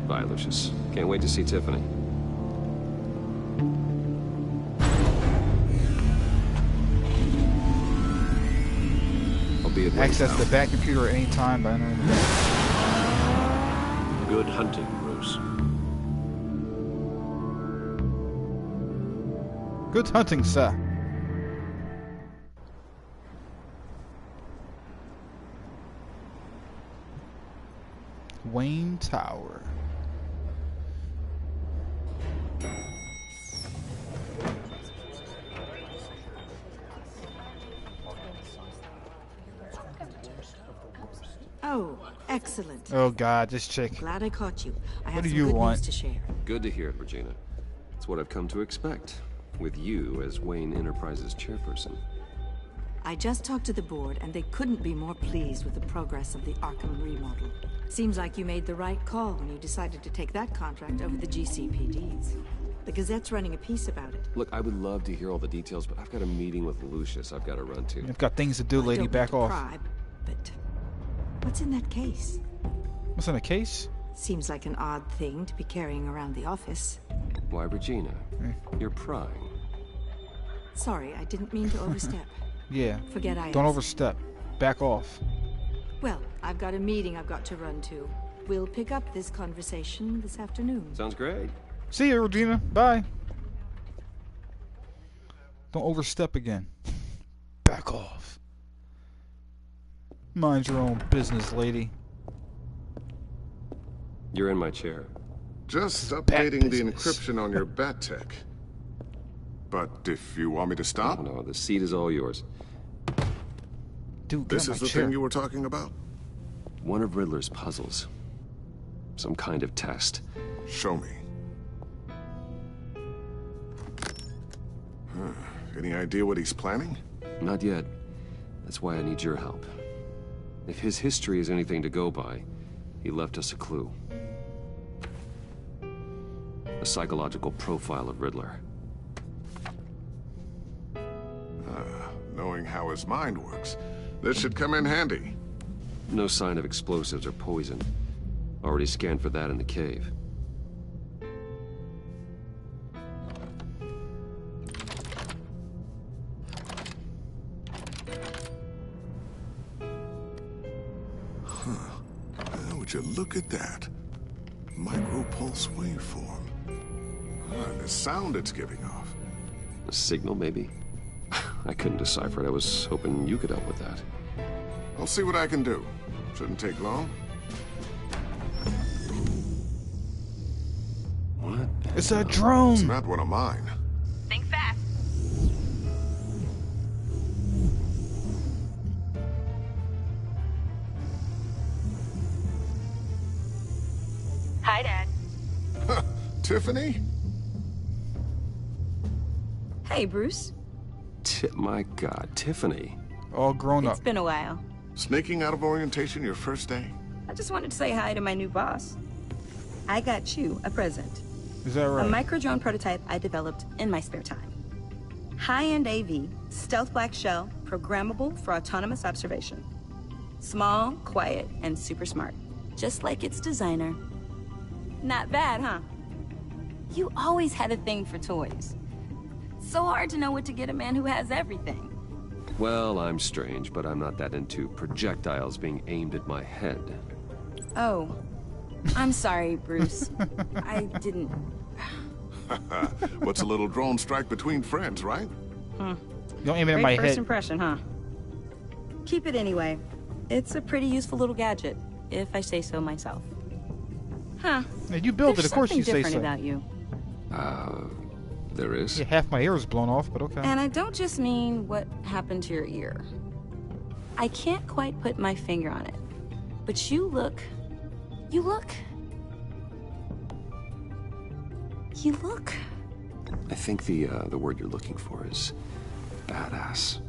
[SPEAKER 15] Bye, Lucius. Can't wait to see Tiffany. I'll be at Wayne
[SPEAKER 1] Access
[SPEAKER 15] Tower.
[SPEAKER 1] the back computer at any time by entering the back.
[SPEAKER 16] Good hunting, Bruce.
[SPEAKER 1] Good hunting, sir. Wayne Tower.
[SPEAKER 19] Oh, excellent.
[SPEAKER 1] Oh God, this chick.
[SPEAKER 19] Glad I caught you. I
[SPEAKER 1] What
[SPEAKER 19] have
[SPEAKER 1] do
[SPEAKER 19] some
[SPEAKER 1] you
[SPEAKER 19] good
[SPEAKER 1] want?
[SPEAKER 19] news to share.
[SPEAKER 15] Good to hear it, Regina. It's what I've come to expect, with you as Wayne Enterprises chairperson.
[SPEAKER 19] I just talked to the board, and they couldn't be more pleased with the progress of the Arkham remodel. Seems like you made the right call when you decided to take that contract over the GCPD's. The Gazette's running a piece about it.
[SPEAKER 15] Look, I would love to hear all the details, but I've got a meeting with Lucius I've got to run to.
[SPEAKER 1] I've got things to do, lady.
[SPEAKER 19] Don't
[SPEAKER 1] Back
[SPEAKER 19] mean to
[SPEAKER 1] off.
[SPEAKER 19] pry, but what's in that case?
[SPEAKER 1] What's in the case?
[SPEAKER 19] Seems like an odd thing to be carrying around the office.
[SPEAKER 15] Why, Regina? You're prying.
[SPEAKER 19] Sorry, I didn't mean to overstep.
[SPEAKER 1] Yeah.
[SPEAKER 19] Forget I
[SPEAKER 1] Don't
[SPEAKER 19] asked.
[SPEAKER 1] overstep. Back off.
[SPEAKER 19] Well, I've got a meeting I've got to run to. We'll pick up this conversation this afternoon.
[SPEAKER 15] Sounds great.
[SPEAKER 1] See you, Regina. Bye. Don't overstep again. Back off. Mind your own business, lady.
[SPEAKER 15] You're in my chair.
[SPEAKER 18] Just updating the encryption on your bat tech. But if you want me to stop?
[SPEAKER 15] No, the seat is all yours.
[SPEAKER 1] Dude,
[SPEAKER 18] this is the thing you were talking about?
[SPEAKER 15] One of Riddler's puzzles. Some kind of test.
[SPEAKER 18] Show me. Any idea what he's planning?
[SPEAKER 15] Not yet. That's why I need your help. If his history is anything to go by, he left us a clue. A psychological profile of Riddler.
[SPEAKER 18] Knowing how his mind works, this should come in handy.
[SPEAKER 15] No sign of explosives or poison. Already scanned for that in the cave.
[SPEAKER 18] Would you look at that? Micropulse waveform. And the sound it's giving off.
[SPEAKER 15] A signal, maybe? I couldn't decipher it. I was hoping you could help with that.
[SPEAKER 18] I'll see what I can do. Shouldn't take long.
[SPEAKER 15] What?
[SPEAKER 1] It's a drone!
[SPEAKER 18] It's not one of mine.
[SPEAKER 20] Think fast. Hi, Dad.
[SPEAKER 18] Tiffany?
[SPEAKER 20] Hey, Bruce.
[SPEAKER 15] My God, Tiffany.
[SPEAKER 1] All grown up.
[SPEAKER 20] It's been a while.
[SPEAKER 18] Sneaking out of orientation your first day?
[SPEAKER 20] I just wanted to say hi to my new boss. I got you a present.
[SPEAKER 1] Is that right?
[SPEAKER 20] A micro-drone prototype I developed in my spare time. High-end AV, stealth black shell, programmable for autonomous observation. Small, quiet, and super smart. Just like its designer. Not bad, huh? You always had a thing for toys. So hard to know what to get a man who has everything.
[SPEAKER 15] Well, I'm strange, but I'm not that into projectiles being aimed at my head.
[SPEAKER 20] Oh. I'm sorry, Bruce. I didn't...
[SPEAKER 18] What's a little drone strike between friends, right?
[SPEAKER 1] Don't aim it at
[SPEAKER 20] Great
[SPEAKER 1] my
[SPEAKER 20] first
[SPEAKER 1] head.
[SPEAKER 20] impression, huh? Keep it anyway. It's a pretty useful little gadget, if I say so myself. Huh.
[SPEAKER 1] Yeah, you built
[SPEAKER 20] There's
[SPEAKER 1] it, of course you
[SPEAKER 20] something
[SPEAKER 1] say
[SPEAKER 20] different
[SPEAKER 1] so.
[SPEAKER 20] about you.
[SPEAKER 15] There is?
[SPEAKER 1] Yeah, half my ear is blown off, but okay.
[SPEAKER 20] And I don't just mean what happened to your ear. I can't quite put my finger on it, but you look...
[SPEAKER 15] I think the word you're looking for is badass.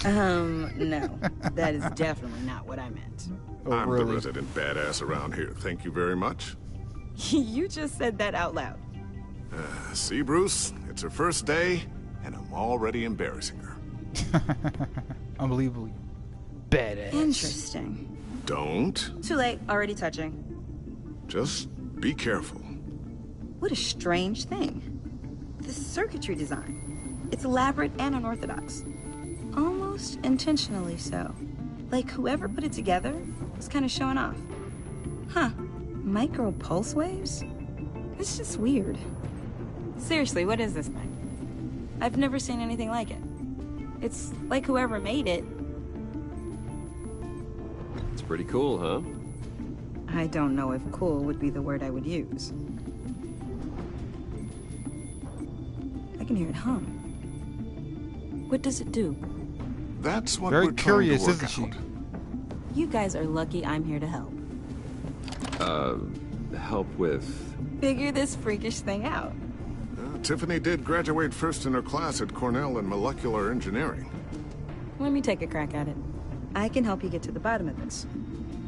[SPEAKER 20] No. That is definitely not what I meant.
[SPEAKER 1] Oh,
[SPEAKER 18] I'm
[SPEAKER 1] really?
[SPEAKER 18] the resident badass around here. Thank you very much.
[SPEAKER 20] You just said that out loud.
[SPEAKER 18] See, Bruce? It's her first day, and I'm already embarrassing her.
[SPEAKER 1] Unbelievably badass.
[SPEAKER 20] Interesting.
[SPEAKER 18] Don't.
[SPEAKER 20] Too late, already touching.
[SPEAKER 18] Just be careful.
[SPEAKER 20] What a strange thing. The circuitry design. It's elaborate and unorthodox. Almost intentionally so. Like whoever put it together was kind of showing off. Huh. Micro pulse waves? It's just weird. Seriously, what is this thing? I've never seen anything like it. It's like whoever made it.
[SPEAKER 15] It's pretty cool, huh?
[SPEAKER 20] I don't know if cool would be the word I would use. I can hear it hum. What does it do?
[SPEAKER 18] That's what
[SPEAKER 1] Very
[SPEAKER 18] we're trying
[SPEAKER 1] curious,
[SPEAKER 18] to work
[SPEAKER 1] isn't she?
[SPEAKER 18] out.
[SPEAKER 20] You guys are lucky I'm here to help.
[SPEAKER 15] Help with...
[SPEAKER 20] Figure this freakish thing out.
[SPEAKER 18] Tiffany did graduate first in her class at Cornell in molecular engineering.
[SPEAKER 20] Let me take a crack at it. I can help you get to the bottom of this.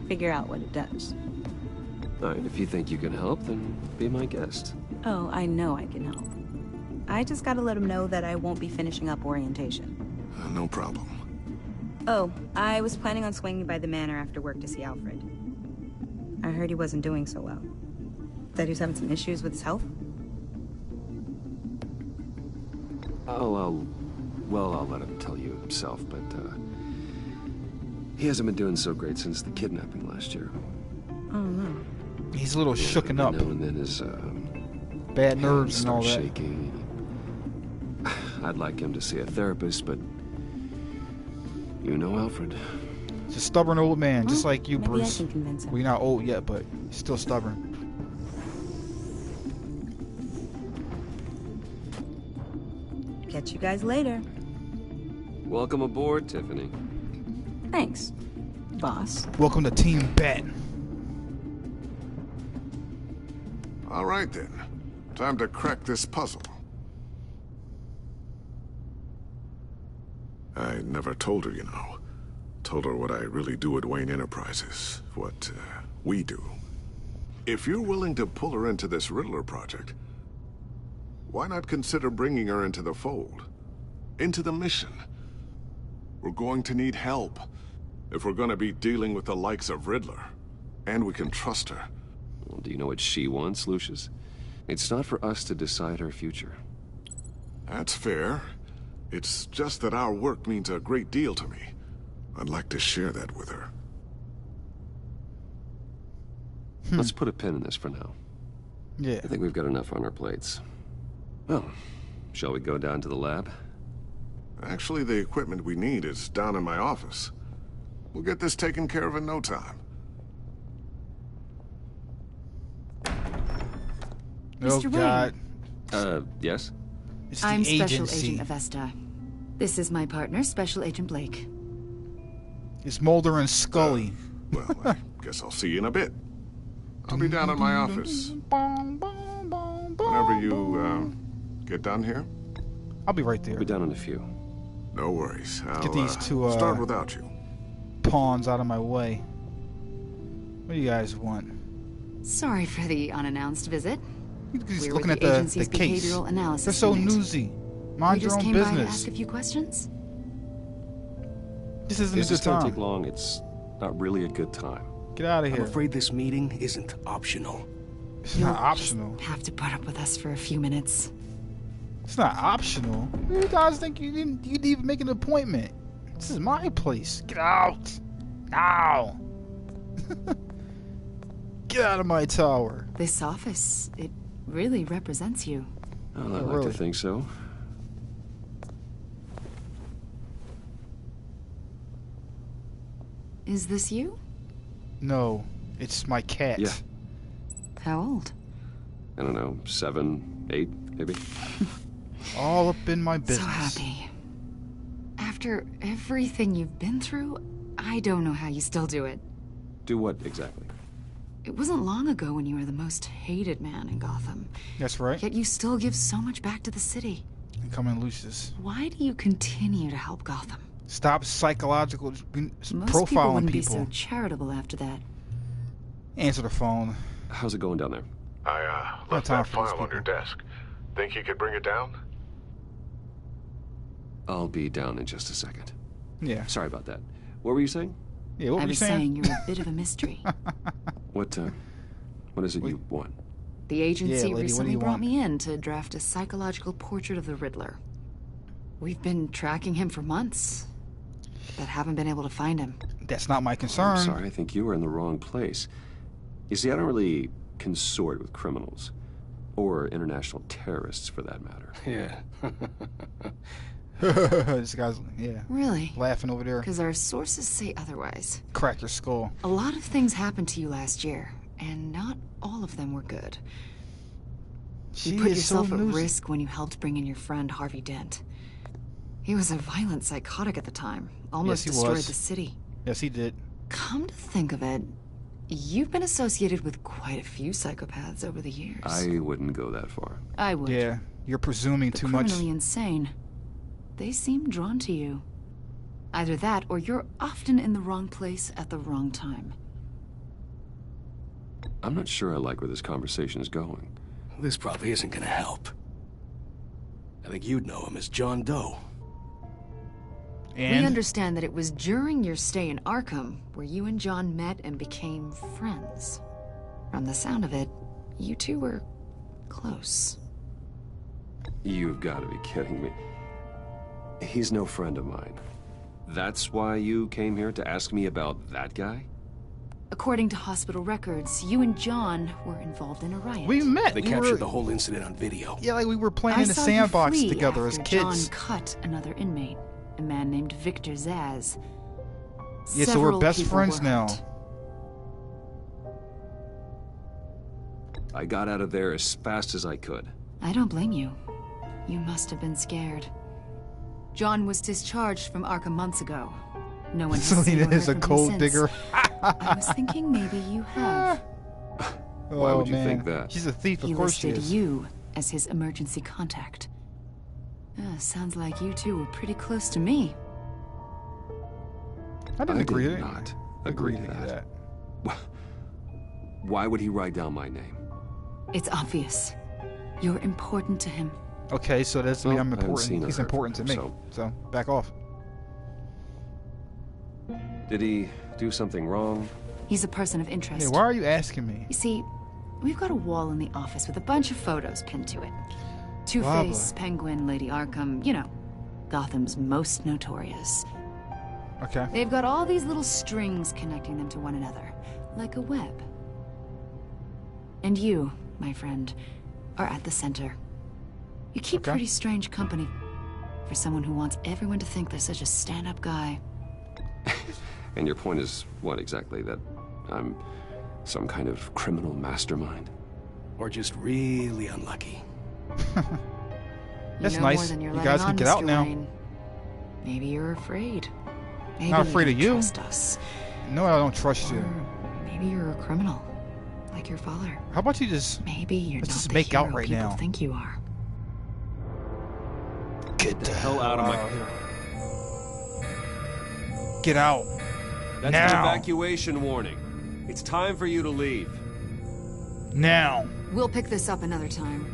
[SPEAKER 20] Figure out what it does.
[SPEAKER 15] All right, if you think you can help, then be my guest.
[SPEAKER 20] Oh, I know I can help. I just gotta let him know that I won't be finishing up orientation.
[SPEAKER 18] No problem.
[SPEAKER 20] Oh, I was planning on swinging by the manor after work to see Alfred. I heard he wasn't doing so well. That he was having some issues with his health?
[SPEAKER 15] I'll let him tell you himself, but, he hasn't been doing so great since the kidnapping last year.
[SPEAKER 20] Oh, no.
[SPEAKER 1] He's a little shooken up.
[SPEAKER 15] Now and then his,
[SPEAKER 1] bad nerves and all
[SPEAKER 15] starts
[SPEAKER 1] that.
[SPEAKER 15] shaking. I'd like him to see a therapist, but... You know Alfred.
[SPEAKER 1] He's a stubborn old man, just like you,
[SPEAKER 20] Maybe
[SPEAKER 1] Bruce.
[SPEAKER 20] I can convince him.
[SPEAKER 1] Well, you're not old yet, but he's still stubborn.
[SPEAKER 20] Catch you guys later.
[SPEAKER 15] Welcome aboard, Tiffany.
[SPEAKER 20] Thanks, boss.
[SPEAKER 1] Welcome to Team Bat.
[SPEAKER 18] All right, then. Time to crack this puzzle. I never told her, you know. Told her what I really do at Wayne Enterprises. What, we do. If you're willing to pull her into this Riddler project, why not consider bringing her into the fold? Into the mission? We're going to need help if we're going to be dealing with the likes of Riddler. And we can trust her.
[SPEAKER 15] Well, do you know what she wants, Lucius? It's not for us to decide her future.
[SPEAKER 18] That's fair. It's just that our work means a great deal to me. I'd like to share that with her.
[SPEAKER 15] Let's put a pin in this for now.
[SPEAKER 1] Yeah.
[SPEAKER 15] I think we've got enough on our plates. Well, shall we go down to the lab?
[SPEAKER 18] Actually, the equipment we need is down in my office. We'll get this taken care of in no time.
[SPEAKER 1] Oh,
[SPEAKER 14] Mr.
[SPEAKER 1] God.
[SPEAKER 15] Yes?
[SPEAKER 1] It's the
[SPEAKER 14] I'm Special
[SPEAKER 1] agency.
[SPEAKER 14] Agent Avesta. This is my partner, Special Agent Blake.
[SPEAKER 1] It's Mulder and Scully.
[SPEAKER 18] Well, I guess I'll see you in a bit. I'll be down in my office. Whenever you, get done here.
[SPEAKER 1] I'll be right there.
[SPEAKER 15] We'll be down in a few.
[SPEAKER 18] No worries. I'll
[SPEAKER 1] Get these two,
[SPEAKER 18] start without you.
[SPEAKER 1] pawns out of my way. What do you guys want?
[SPEAKER 14] Sorry for the unannounced visit.
[SPEAKER 1] Just
[SPEAKER 14] We're
[SPEAKER 1] looking
[SPEAKER 14] with
[SPEAKER 1] at
[SPEAKER 14] the
[SPEAKER 1] the
[SPEAKER 14] agency's
[SPEAKER 1] case.
[SPEAKER 14] behavioral analysis
[SPEAKER 1] They're so
[SPEAKER 14] unit.
[SPEAKER 1] newsy.
[SPEAKER 14] We
[SPEAKER 1] Mind your
[SPEAKER 14] just
[SPEAKER 1] own
[SPEAKER 14] came by to
[SPEAKER 1] business.
[SPEAKER 14] ask a few questions.
[SPEAKER 1] This isn't a
[SPEAKER 15] If
[SPEAKER 1] good
[SPEAKER 15] this don't
[SPEAKER 1] time.
[SPEAKER 15] take long, it's not really a good time.
[SPEAKER 1] Get out of
[SPEAKER 8] I'm
[SPEAKER 1] here.
[SPEAKER 8] afraid this meeting isn't optional.
[SPEAKER 1] It's not optional.
[SPEAKER 14] Have to put up with us for a few minutes.
[SPEAKER 1] It's not optional. You guys think you didn't even make an appointment? This is my place. Get out. Now. Get out of my tower.
[SPEAKER 14] This office, it really represents you.
[SPEAKER 15] Well, I'd like
[SPEAKER 1] really?
[SPEAKER 15] to think so.
[SPEAKER 14] Is this you?
[SPEAKER 1] No, it's my cat.
[SPEAKER 15] Yeah.
[SPEAKER 14] How old?
[SPEAKER 15] I don't know, 7, 8, maybe?
[SPEAKER 1] All up in my business.
[SPEAKER 14] So happy. After everything you've been through, I don't know how you still do it.
[SPEAKER 15] Do what exactly?
[SPEAKER 14] It wasn't long ago when you were the most hated man in Gotham.
[SPEAKER 1] That's right.
[SPEAKER 14] Yet you still give so much back to the city.
[SPEAKER 1] And come and Lucius.
[SPEAKER 14] Why do you continue to help Gotham?
[SPEAKER 1] Stop psychological
[SPEAKER 14] Most
[SPEAKER 1] profiling
[SPEAKER 14] people wouldn't be
[SPEAKER 1] people.
[SPEAKER 14] so charitable after that.
[SPEAKER 1] Answer the phone.
[SPEAKER 15] How's it going down there?
[SPEAKER 18] I left
[SPEAKER 1] time
[SPEAKER 18] that
[SPEAKER 1] for these
[SPEAKER 18] file on your desk. Think you could bring it down?
[SPEAKER 15] I'll be down in just a second.
[SPEAKER 1] Yeah.
[SPEAKER 15] Sorry about that. What were you saying?
[SPEAKER 1] Yeah, what
[SPEAKER 14] I
[SPEAKER 1] were you
[SPEAKER 14] was
[SPEAKER 1] saying?
[SPEAKER 14] saying you're a bit of a mystery.
[SPEAKER 15] What is it you want?
[SPEAKER 14] The agency
[SPEAKER 1] lady, what do
[SPEAKER 14] recently
[SPEAKER 1] you
[SPEAKER 14] brought
[SPEAKER 1] want?
[SPEAKER 14] me in to draft a psychological portrait of the Riddler. We've been tracking him for months, but haven't been able to find him.
[SPEAKER 1] That's not my concern.
[SPEAKER 15] I'm sorry, I think you were in the wrong place. You see, I don't really consort with criminals. Or international terrorists, for that matter.
[SPEAKER 2] Yeah.
[SPEAKER 1] This guy's, yeah.
[SPEAKER 14] Really?
[SPEAKER 1] Laughing over there.
[SPEAKER 14] Because our sources say otherwise.
[SPEAKER 1] Crack your skull.
[SPEAKER 14] A lot of things happened to you last year, and not all of them were good.
[SPEAKER 1] She
[SPEAKER 14] You put
[SPEAKER 1] is so
[SPEAKER 14] yourself at
[SPEAKER 1] newsy.
[SPEAKER 14] risk when you helped bring in your friend Harvey Dent. He was a violent psychotic at the time, almost
[SPEAKER 1] Yes, he
[SPEAKER 14] destroyed
[SPEAKER 1] was.
[SPEAKER 14] the city.
[SPEAKER 1] Yes, he did.
[SPEAKER 14] Come to think of it, you've been associated with quite a few psychopaths over the years.
[SPEAKER 15] I wouldn't go that far.
[SPEAKER 14] I would.
[SPEAKER 1] Yeah, you're presuming too much.
[SPEAKER 14] Criminally insane. They seem drawn to you. Either that, or you're often in the wrong place at the wrong time.
[SPEAKER 15] I'm not sure I like where this conversation is going.
[SPEAKER 2] This probably isn't gonna help. I think you'd know him as John Doe.
[SPEAKER 14] We
[SPEAKER 1] And
[SPEAKER 14] understand that it was during your stay in Arkham where you and John met and became friends. From the sound of it, you two were close.
[SPEAKER 15] You've got to be kidding me. He's no friend of mine. That's why you came here to ask me about that guy?
[SPEAKER 14] According to hospital records, you and John were involved in a riot.
[SPEAKER 1] we met.
[SPEAKER 2] They
[SPEAKER 1] we
[SPEAKER 2] captured
[SPEAKER 1] were,
[SPEAKER 2] the whole incident on video.
[SPEAKER 1] Yeah, like we were playing
[SPEAKER 14] I
[SPEAKER 1] in the
[SPEAKER 14] saw you
[SPEAKER 1] sandbox
[SPEAKER 14] flee
[SPEAKER 1] together as
[SPEAKER 14] after
[SPEAKER 1] kids.
[SPEAKER 14] John cut another inmate, a man named Victor Zaz.
[SPEAKER 1] Yeah, so we're
[SPEAKER 14] Several
[SPEAKER 1] best
[SPEAKER 14] people
[SPEAKER 1] friends
[SPEAKER 14] were
[SPEAKER 1] now.
[SPEAKER 14] hurt.
[SPEAKER 15] I got out of there as fast as I could.
[SPEAKER 14] I don't blame you. You must have been scared. John was discharged from Arkham months ago. No one has seen
[SPEAKER 1] Selena
[SPEAKER 14] or heard
[SPEAKER 1] is a
[SPEAKER 14] from him
[SPEAKER 1] gold
[SPEAKER 14] since.
[SPEAKER 1] digger.
[SPEAKER 14] I was thinking maybe you have.
[SPEAKER 15] Why would you
[SPEAKER 1] man.
[SPEAKER 15] think that?
[SPEAKER 1] She's a thief,
[SPEAKER 14] He
[SPEAKER 1] of course she
[SPEAKER 14] listed
[SPEAKER 1] is.
[SPEAKER 14] you as his emergency contact. Sounds like you two were pretty close to me.
[SPEAKER 1] I didn't agree
[SPEAKER 15] did
[SPEAKER 1] to
[SPEAKER 15] not
[SPEAKER 1] agree
[SPEAKER 15] agree
[SPEAKER 1] to
[SPEAKER 15] to
[SPEAKER 1] that.
[SPEAKER 15] Why would he write down my name?
[SPEAKER 14] It's obvious. You're important to him.
[SPEAKER 1] Okay, so that's me.
[SPEAKER 15] Well,
[SPEAKER 1] I'm
[SPEAKER 15] I haven't
[SPEAKER 1] important.
[SPEAKER 15] seen or
[SPEAKER 1] He's
[SPEAKER 15] heard
[SPEAKER 1] important to
[SPEAKER 15] from
[SPEAKER 1] me.
[SPEAKER 15] him,
[SPEAKER 1] So back off.
[SPEAKER 15] Did he do something wrong?
[SPEAKER 14] He's a person of interest.
[SPEAKER 1] Hey, why are you asking me?
[SPEAKER 14] You see, we've got a wall in the office with a bunch of photos pinned to it. Two-Face, Penguin, Lady Arkham, you know, Gotham's most notorious.
[SPEAKER 1] Okay.
[SPEAKER 14] They've got all these little strings connecting them to one another, like a web. And you, my friend, are at the center. You keep pretty strange company for someone who wants everyone to think they're such a stand-up guy.
[SPEAKER 15] And your point is what exactly? That I'm some kind of criminal mastermind?
[SPEAKER 2] Or just really unlucky.
[SPEAKER 1] That's
[SPEAKER 14] you know
[SPEAKER 1] nice.
[SPEAKER 14] More than you're
[SPEAKER 1] You
[SPEAKER 14] letting
[SPEAKER 1] guys can
[SPEAKER 14] on,
[SPEAKER 1] get
[SPEAKER 14] Mr.
[SPEAKER 1] out now.
[SPEAKER 14] Wayne. Maybe you're afraid. Maybe
[SPEAKER 1] Not afraid
[SPEAKER 14] you
[SPEAKER 1] of
[SPEAKER 14] don't
[SPEAKER 1] you.
[SPEAKER 14] Trust us.
[SPEAKER 1] No, I don't trust you.
[SPEAKER 14] Maybe you're a criminal, like your father.
[SPEAKER 1] How about you just
[SPEAKER 14] Maybe you're
[SPEAKER 1] let's
[SPEAKER 14] not
[SPEAKER 1] just
[SPEAKER 14] the
[SPEAKER 1] make
[SPEAKER 14] hero
[SPEAKER 1] out right
[SPEAKER 14] people
[SPEAKER 1] now?
[SPEAKER 14] think you are.
[SPEAKER 15] Get the hell out of my...
[SPEAKER 1] Get out.
[SPEAKER 15] That's
[SPEAKER 1] now.
[SPEAKER 15] an evacuation warning. It's time for you to leave.
[SPEAKER 1] Now.
[SPEAKER 14] We'll pick this up another time.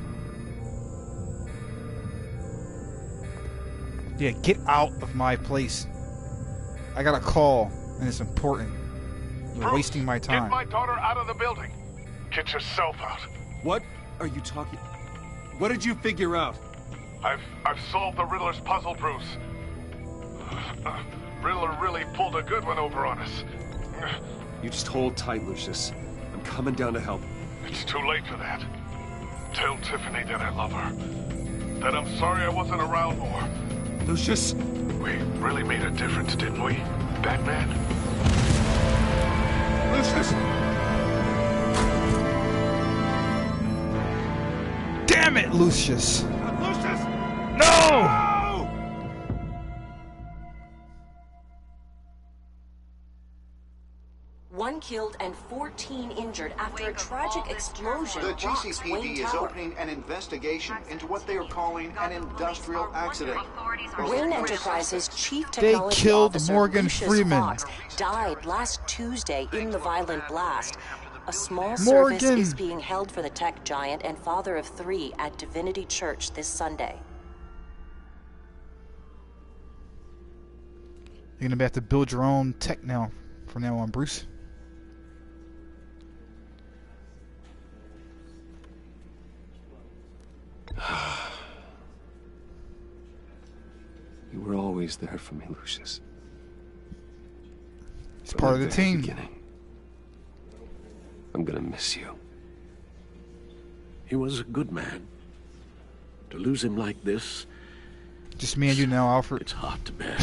[SPEAKER 1] Yeah, get out of my place. I got a call, and it's important. You're wasting my time.
[SPEAKER 18] Get my daughter out of the building. Get yourself out.
[SPEAKER 15] What are you talking... What did you figure out?
[SPEAKER 18] I've solved the Riddler's puzzle, Bruce. Riddler really pulled a good one over on us.
[SPEAKER 15] You just hold tight, Lucius. I'm coming down to help.
[SPEAKER 18] It's too late for that. Tell Tiffany that I love her. That I'm sorry I wasn't around more.
[SPEAKER 15] Lucius!
[SPEAKER 18] We really made a difference, didn't we, Batman?
[SPEAKER 15] Lucius!
[SPEAKER 1] Damn it, Lucius!
[SPEAKER 11] Lucius!
[SPEAKER 1] No!
[SPEAKER 6] One killed and 14 injured after a tragic explosion.
[SPEAKER 3] The
[SPEAKER 6] rocks
[SPEAKER 3] GCPD
[SPEAKER 6] Wayne
[SPEAKER 3] is
[SPEAKER 6] Tower.
[SPEAKER 3] opening an investigation into what they are calling an industrial accident.
[SPEAKER 6] Wayne Enterprises chief
[SPEAKER 1] They
[SPEAKER 6] technology
[SPEAKER 1] killed
[SPEAKER 6] officer
[SPEAKER 1] Morgan
[SPEAKER 6] Lucius
[SPEAKER 1] Freeman.
[SPEAKER 6] Fox died last Tuesday in the violent blast. A small
[SPEAKER 1] Morgan.
[SPEAKER 6] service is being held for the tech giant and father of 3 at Divinity Church this Sunday.
[SPEAKER 1] You're gonna have to build your own tech now, from now on, Bruce.
[SPEAKER 15] You were always there for me, Lucius.
[SPEAKER 1] He's part of the team.
[SPEAKER 15] Beginning. I'm gonna miss you.
[SPEAKER 16] He was a good man. To lose him like this,
[SPEAKER 1] Just me and you now, Alfred.
[SPEAKER 16] it's hard to bear.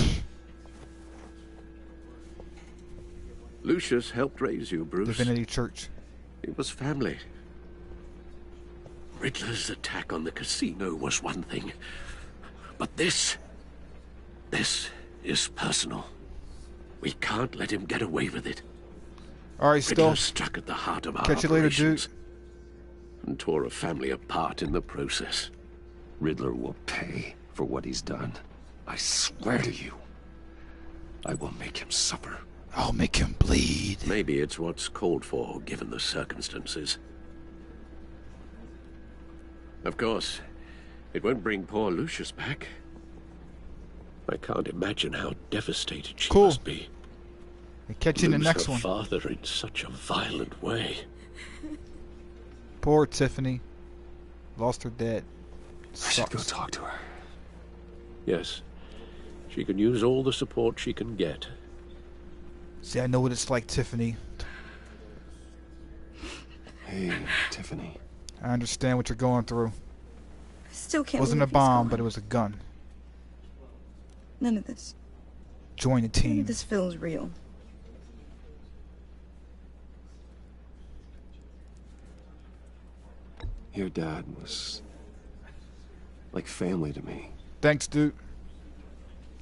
[SPEAKER 16] Lucius helped raise you, Bruce.
[SPEAKER 1] Divinity Church.
[SPEAKER 16] It was family. Riddler's attack on the casino was one thing. But this is personal. We can't let him get away with it.
[SPEAKER 1] Alright,
[SPEAKER 16] Riddler
[SPEAKER 1] Stealth.
[SPEAKER 16] struck at the heart of our
[SPEAKER 1] Catch you later,
[SPEAKER 16] operations and tore a family apart in the process.
[SPEAKER 15] Riddler will pay for what he's done. I swear to you, I will make him suffer.
[SPEAKER 1] I'll make him bleed.
[SPEAKER 16] Maybe it's what's called for, given the circumstances. Of course, it won't bring poor Lucius back. I can't imagine how devastated she must be.
[SPEAKER 1] I'll catch you in the
[SPEAKER 16] Lose
[SPEAKER 1] next
[SPEAKER 16] her
[SPEAKER 1] one.
[SPEAKER 16] father in such a violent way.
[SPEAKER 1] Poor Tiffany. Lost her dad.
[SPEAKER 15] I should go talk to her.
[SPEAKER 16] Yes, she can use all the support she can get.
[SPEAKER 1] See, I know what it's like, Tiffany.
[SPEAKER 15] Hey, Tiffany.
[SPEAKER 1] I understand what you're going through.
[SPEAKER 19] I still can't
[SPEAKER 1] It wasn't a
[SPEAKER 19] believe he's
[SPEAKER 1] bomb,
[SPEAKER 19] gone.
[SPEAKER 1] but it was a gun.
[SPEAKER 19] None of this.
[SPEAKER 1] Join the
[SPEAKER 19] None
[SPEAKER 1] team.
[SPEAKER 19] of this feels real.
[SPEAKER 15] Your dad was like family to me.
[SPEAKER 1] Thanks, dude.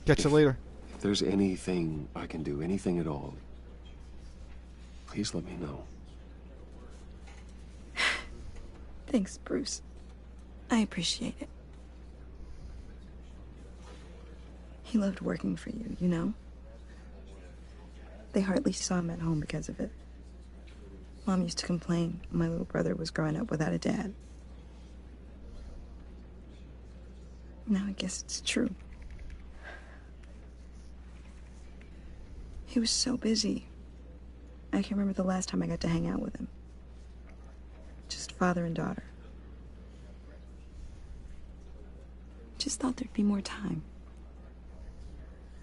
[SPEAKER 1] Catch you later.
[SPEAKER 15] If there's anything I can do, anything at all, please let me know.
[SPEAKER 19] Thanks, Bruce. I appreciate it. He loved working for you, you know? They hardly saw him at home because of it. Mom used to complain my little brother was growing up without a dad. Now I guess it's true. He was so busy. I can't remember the last time I got to hang out with him. Just father and daughter. Just thought there'd be more time.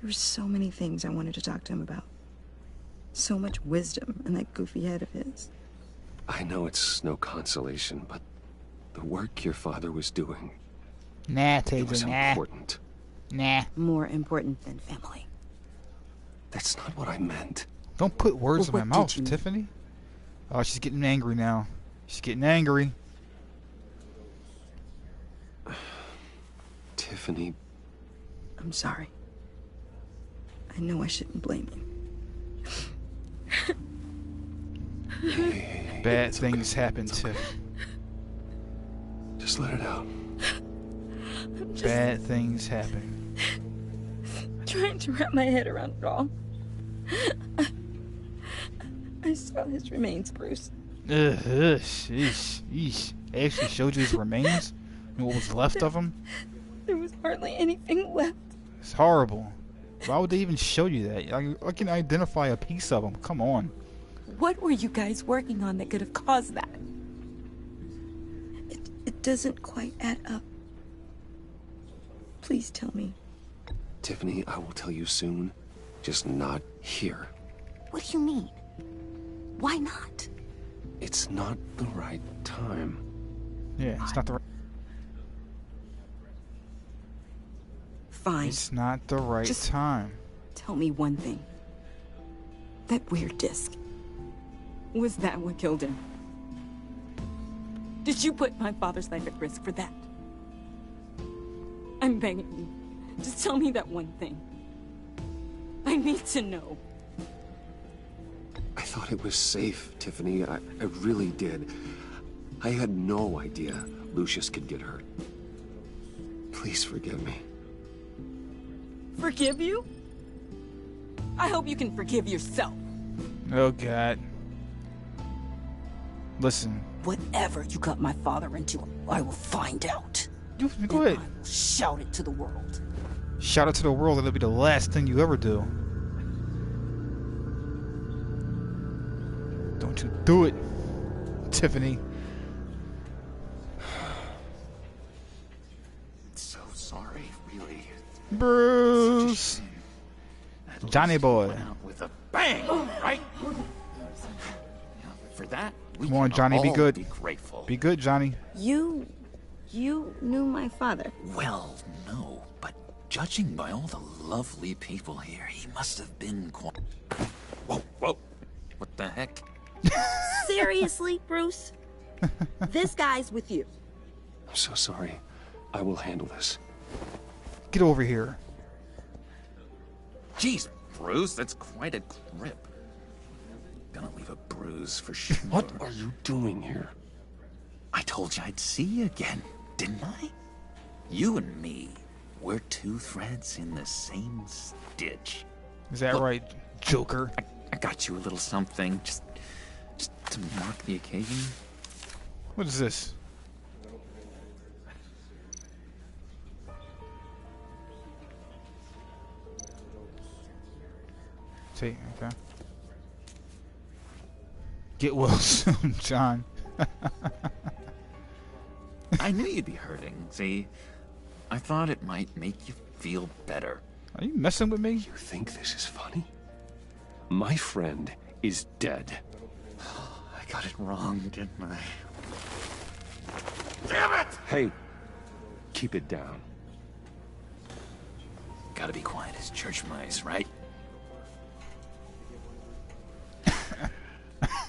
[SPEAKER 19] There were so many things I wanted to talk to him about. So much wisdom in that goofy head of his.
[SPEAKER 15] I know it's no consolation, but the work your father was doing,
[SPEAKER 1] Nah,
[SPEAKER 15] it was
[SPEAKER 1] Taser, nah.
[SPEAKER 15] important.
[SPEAKER 1] Nah.
[SPEAKER 19] More important than family.
[SPEAKER 15] That's not what I meant.
[SPEAKER 1] Don't put words
[SPEAKER 19] Well,
[SPEAKER 1] in my
[SPEAKER 19] what
[SPEAKER 1] mouth,
[SPEAKER 19] did you mean?
[SPEAKER 1] Tiffany. Oh, she's getting angry now. She's getting angry.
[SPEAKER 15] Tiffany,
[SPEAKER 19] I'm sorry. I know I shouldn't blame you.
[SPEAKER 1] Bad things happen, Tiff.
[SPEAKER 15] just let it out.
[SPEAKER 19] I'm just
[SPEAKER 1] Bad things happen.
[SPEAKER 19] trying to wrap my head around it all. I saw his remains, Bruce.
[SPEAKER 1] Sheesh, sheesh. They actually showed you his remains? And what was left of him?
[SPEAKER 19] There was hardly anything left.
[SPEAKER 1] It's horrible. Why would they even show you that? I can identify a piece of him. Come on.
[SPEAKER 19] What were you guys working on that could have caused that? It doesn't quite add up. Please tell me.
[SPEAKER 15] Tiffany, I will tell you soon. Just not here.
[SPEAKER 6] What do you mean? Why not?
[SPEAKER 15] It's not the right time.
[SPEAKER 1] Yeah, it's not the right...
[SPEAKER 19] Fine.
[SPEAKER 1] It's not the right
[SPEAKER 19] Just
[SPEAKER 1] time.
[SPEAKER 19] Tell me one thing. That weird disc. Was that what killed him?
[SPEAKER 20] Did you put my father's life at risk for that? I'm begging you. Just tell me that one thing. I need to know.
[SPEAKER 15] I thought it was safe, Tiffany. I really did. I had no idea Lucius could get hurt. Please forgive me.
[SPEAKER 20] Forgive you? I hope you can forgive yourself.
[SPEAKER 1] Oh, God. Listen.
[SPEAKER 20] Whatever you got my father into, I will find out.
[SPEAKER 1] Go ahead.
[SPEAKER 20] I will shout it to the world.
[SPEAKER 1] Shout it to the world. That'll be the last thing you ever do. Don't you do it, Tiffany.
[SPEAKER 13] So sorry, really.
[SPEAKER 1] Bruce. Johnny boy.
[SPEAKER 13] With a bang, right? For that, we
[SPEAKER 1] Come on, Johnny, be good.
[SPEAKER 13] Be grateful.
[SPEAKER 1] Be good, Johnny.
[SPEAKER 20] You knew my father?
[SPEAKER 13] Well, no, but judging by all the lovely people here, he must have been quite... Whoa, whoa. What the heck?
[SPEAKER 20] Seriously, Bruce? This guy's with you.
[SPEAKER 15] I'm so sorry. I will handle this.
[SPEAKER 1] Get over here.
[SPEAKER 13] Jeez, Bruce, that's quite a grip. Gonna leave a bruise for sure.
[SPEAKER 15] What are you doing here?
[SPEAKER 13] I told you I'd see you again, didn't I? You and me, we're two threads in the same stitch.
[SPEAKER 1] Is that right, Joker?
[SPEAKER 13] I got you a little something, just to mark the occasion.
[SPEAKER 1] What is this? See, okay. Get well soon, John.
[SPEAKER 13] I knew you'd be hurting. See, I thought it might make you feel better.
[SPEAKER 1] Are you messing with me?
[SPEAKER 15] You think this is funny? My friend is dead.
[SPEAKER 13] I got it wrong, didn't I?
[SPEAKER 15] Damn it! Hey, keep it down.
[SPEAKER 13] Gotta be quiet as church mice, right?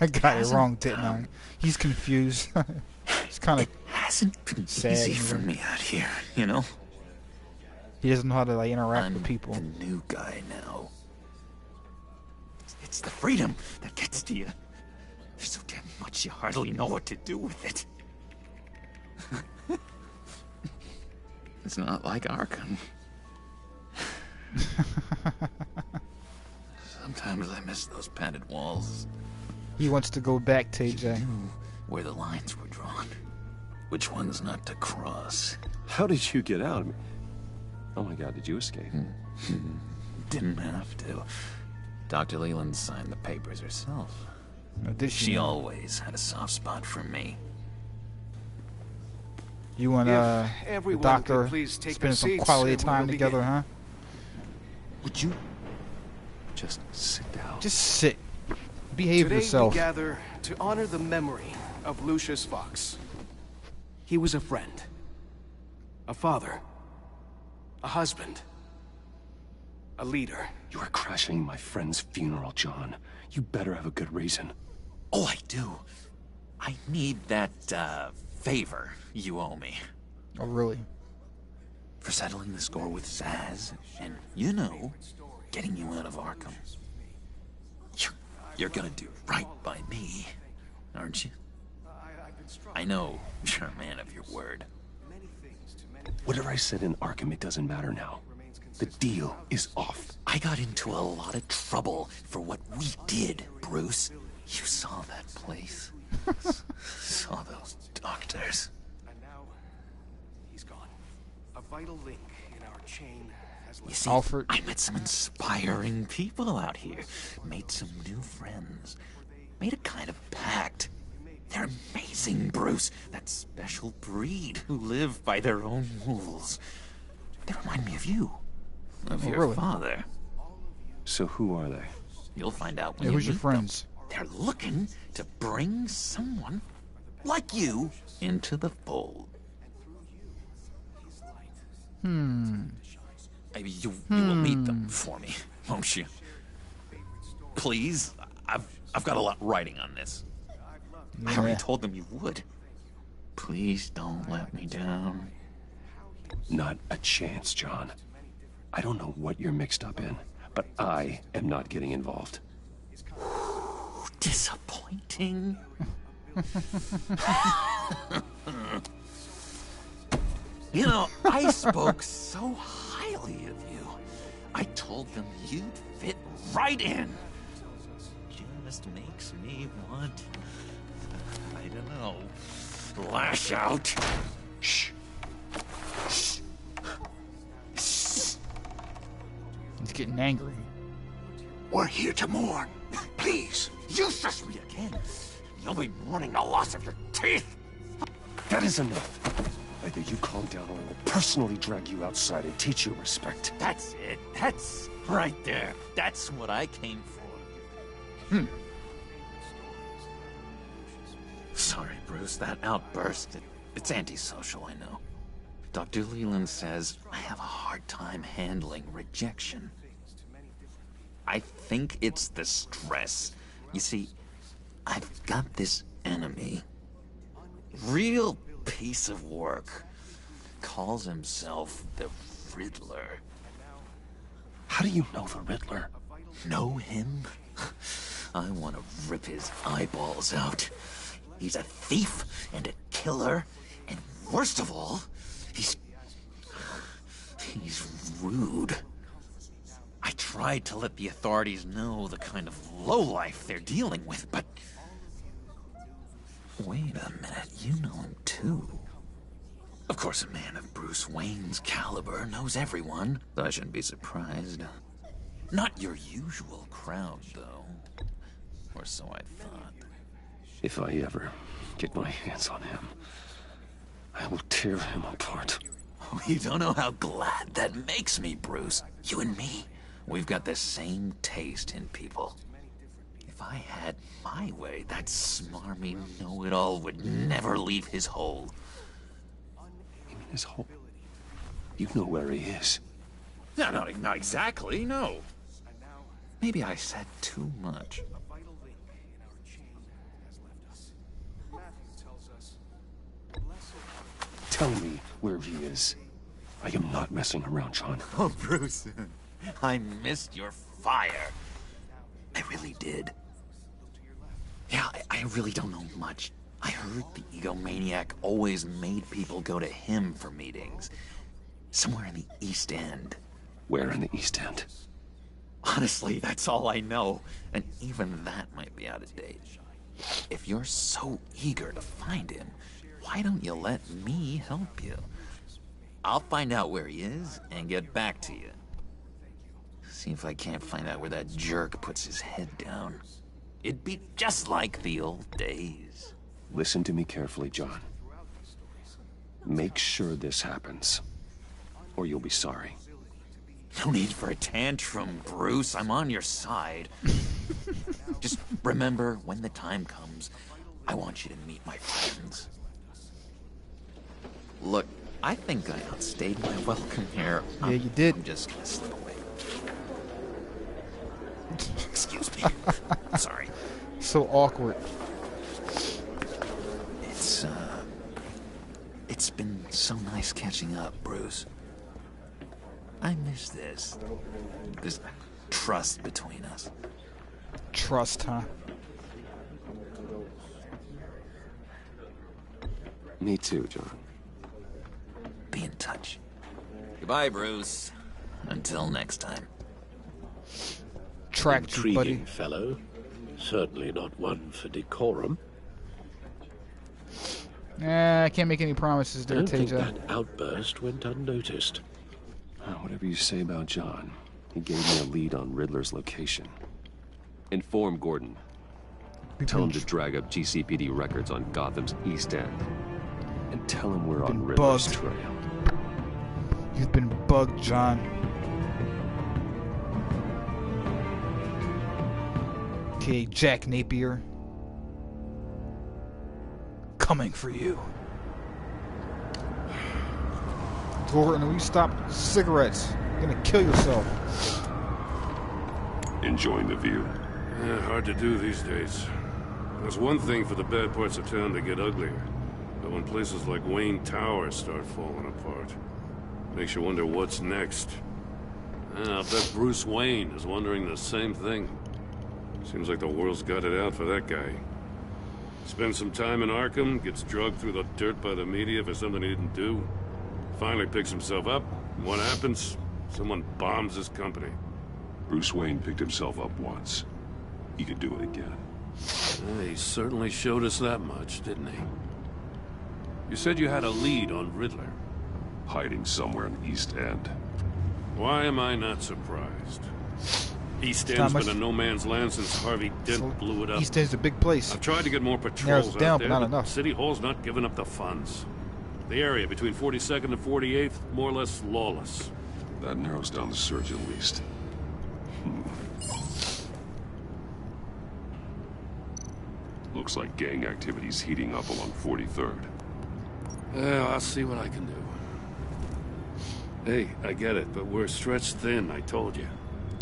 [SPEAKER 1] I got it wrong, didn't I? He's confused. It's kind of
[SPEAKER 13] hasn't been
[SPEAKER 1] sad
[SPEAKER 13] easy for me out here, you know?
[SPEAKER 1] He doesn't know how to like interact with people.
[SPEAKER 13] I'm the new guy now. It's the freedom that gets to you. There's so damn much you hardly know what to do with it. It's not like Arkham. Sometimes I miss those padded walls.
[SPEAKER 1] He wants to go back, TJ.
[SPEAKER 13] Where the lines were drawn. Which ones not to cross.
[SPEAKER 15] How did you get out? Oh my God, did you escape?
[SPEAKER 13] Didn't have to. Dr. Leland signed the papers herself.
[SPEAKER 1] Did
[SPEAKER 13] she always had a soft spot for me.
[SPEAKER 1] You and the doctor spend some quality time together, huh?
[SPEAKER 15] Would you just sit down?
[SPEAKER 1] Just sit. Behave yourself.
[SPEAKER 21] Today we gather to honor the memory of Lucius Fox. He was a friend, a father, a husband, a leader.
[SPEAKER 15] You are crashing my friend's funeral, John. You better have a good reason.
[SPEAKER 13] Oh, I do. I need that, favor you owe me.
[SPEAKER 1] Oh, really?
[SPEAKER 13] For settling the score with Zaz, and, you know, getting you out of Arkham. You're gonna do right by me, aren't you? I know you're a man of your word.
[SPEAKER 15] Whatever I said in Arkham, it doesn't matter now. The deal is off.
[SPEAKER 13] I got into a lot of trouble for what we did, Bruce. You saw that place. Saw those doctors.
[SPEAKER 21] And now, he's gone. A vital link in our chain has left.
[SPEAKER 13] You see,
[SPEAKER 1] Alfred.
[SPEAKER 13] I met some inspiring people out here. Made some new friends. Made a kind of pact. They're amazing, Bruce. That special breed who live by their own rules. They remind me of you. Of your
[SPEAKER 1] really?
[SPEAKER 13] father.
[SPEAKER 15] So who are they?
[SPEAKER 13] You'll find out when
[SPEAKER 1] Yeah,
[SPEAKER 13] you
[SPEAKER 1] who's your
[SPEAKER 13] meet
[SPEAKER 1] friends?
[SPEAKER 13] them. They're looking to bring someone like you into the fold. I mean, you will meet them for me, won't you? Please? I've got a lot riding on this. I already told them you would. Please don't let me down.
[SPEAKER 2] Not a chance, John. I don't know what you're mixed up in, but I am not getting involved.
[SPEAKER 13] Disappointing. You know, I spoke so highly of you. I told them you'd fit right in. Just makes me want, I don't know, lash out.
[SPEAKER 2] Shh.
[SPEAKER 13] Shh.
[SPEAKER 1] He's getting angry.
[SPEAKER 11] We're here to mourn. Please.
[SPEAKER 13] You shush me again. You'll be mourning the loss of your teeth.
[SPEAKER 2] That is enough. Either you calm down or I will personally drag you outside and teach you respect.
[SPEAKER 13] That's it. That's right there. That's what I came for. Sorry, Bruce. That outburst, it's antisocial, I know. Dr. Leland says I have a hard time handling rejection. I think it's the stress. You see, I've got this enemy. Real piece of work. Calls himself the Riddler.
[SPEAKER 2] How do you know the Riddler?
[SPEAKER 13] Know him? I want to rip his eyeballs out. He's a thief and a killer, and worst of all, he's rude. I tried to let the authorities know the kind of lowlife they're dealing with, but... Wait a minute, you know him too. Of course, a man of Bruce Wayne's caliber knows everyone, so I shouldn't be surprised. Not your usual crowd, though. Or so I thought.
[SPEAKER 2] If I ever get my hands on him, I will tear him apart.
[SPEAKER 13] Oh, you don't know how glad that makes me, Bruce. You and me, we've got the same taste in people. If I had my way, that smarmy know-it-all would never leave his hole.
[SPEAKER 2] You mean his hole? You know where he is.
[SPEAKER 13] No, not exactly, no. Maybe I said too much.
[SPEAKER 2] Tell me where he is. I am not messing around, John.
[SPEAKER 13] Oh, Bruce, I missed your fire. I really did. Yeah, I really don't know much. I heard the egomaniac always made people go to him for meetings. Somewhere in the East End.
[SPEAKER 2] Where in the East End?
[SPEAKER 13] Honestly, that's all I know. And even that might be out of date. If you're so eager to find him, why don't you let me help you? I'll find out where he is and get back to you. See if I can't find out where that jerk puts his head down. It'd be just like the old days.
[SPEAKER 2] Listen to me carefully, John. Make sure this happens, or you'll be sorry.
[SPEAKER 13] No need for a tantrum, Bruce. I'm on your side. Just remember, when the time comes, I want you to meet my friends. Look, I think I outstayed my welcome here.
[SPEAKER 1] Yeah, you did.
[SPEAKER 13] I'm just gonna slip away. Excuse me. Sorry.
[SPEAKER 1] So awkward.
[SPEAKER 13] It's been so nice catching up, Bruce. I miss this trust between us.
[SPEAKER 1] Trust, huh?
[SPEAKER 2] Me too, John.
[SPEAKER 13] Be in touch. Goodbye, Bruce. Until next time.
[SPEAKER 1] Tracked you, buddy.
[SPEAKER 5] Intriguing fellow. Certainly not one for decorum.
[SPEAKER 1] I can't make any promises
[SPEAKER 5] I
[SPEAKER 1] there,
[SPEAKER 5] don't think
[SPEAKER 1] Taja.
[SPEAKER 5] that outburst went unnoticed.
[SPEAKER 2] Whatever you say about John, he gave me a lead on Riddler's location. Inform Gordon. Tell him to drag up GCPD records on Gotham's East End. And tell him we're on Riddler's trail.
[SPEAKER 1] You've been bugged, John. Okay, Jack Napier. Coming for you. Gordon, will you stop cigarettes? You're gonna kill yourself.
[SPEAKER 10] Enjoying the view?
[SPEAKER 9] Yeah, hard to do these days. There's one thing for the bad parts of town to get uglier. But when places like Wayne Tower start falling apart, makes you wonder what's next. I bet Bruce Wayne is wondering the same thing. Seems like the world's got it out for that guy. Spends some time in Arkham, gets drugged through the dirt by the media for something he didn't do. Finally picks himself up, and what happens? Someone bombs his company.
[SPEAKER 10] Bruce Wayne picked himself up once. He could do it again.
[SPEAKER 9] He certainly showed us that much, didn't he? You said you had a lead on Riddler.
[SPEAKER 10] Hiding somewhere in the East End.
[SPEAKER 9] Why am I not surprised? East End's been a no-man's land since Harvey Dent blew it up.
[SPEAKER 1] East End's a big place.
[SPEAKER 9] I've tried to get more patrols
[SPEAKER 1] down,
[SPEAKER 9] out there,
[SPEAKER 1] but not
[SPEAKER 9] but
[SPEAKER 1] enough.
[SPEAKER 9] City Hall's not giving up the funds. The area between 42nd and 48th, more or less lawless.
[SPEAKER 10] That narrows down the search at least. Looks like gang activity's heating up along 43rd.
[SPEAKER 9] Well, I'll see what I can do. Hey, I get it, but we're stretched thin, I told you.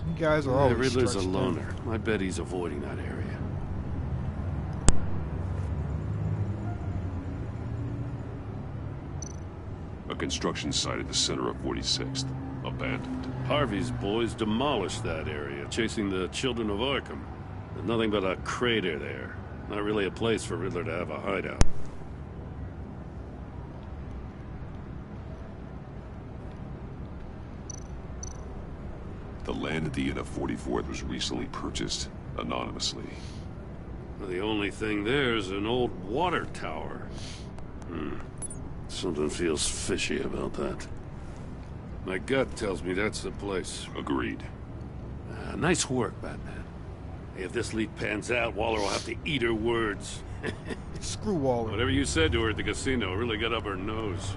[SPEAKER 1] You guys are always
[SPEAKER 9] Riddler's a
[SPEAKER 1] stretched thin.
[SPEAKER 9] loner. I bet he's avoiding that area.
[SPEAKER 10] A construction site at the center of 46th. Abandoned.
[SPEAKER 9] Harvey's boys demolished that area, chasing the children of Arkham. There's nothing but a crater there. Not really a place for Riddler to have a hideout.
[SPEAKER 10] The land at the end of 44th was recently purchased anonymously.
[SPEAKER 9] Well, the only thing there is an old water tower. Something feels fishy about that. My gut tells me that's the place.
[SPEAKER 10] Agreed.
[SPEAKER 9] Nice work, Batman. If this lead pans out, Waller will have to eat her words.
[SPEAKER 1] Screw Waller.
[SPEAKER 9] Whatever you said to her at the casino really got up her nose.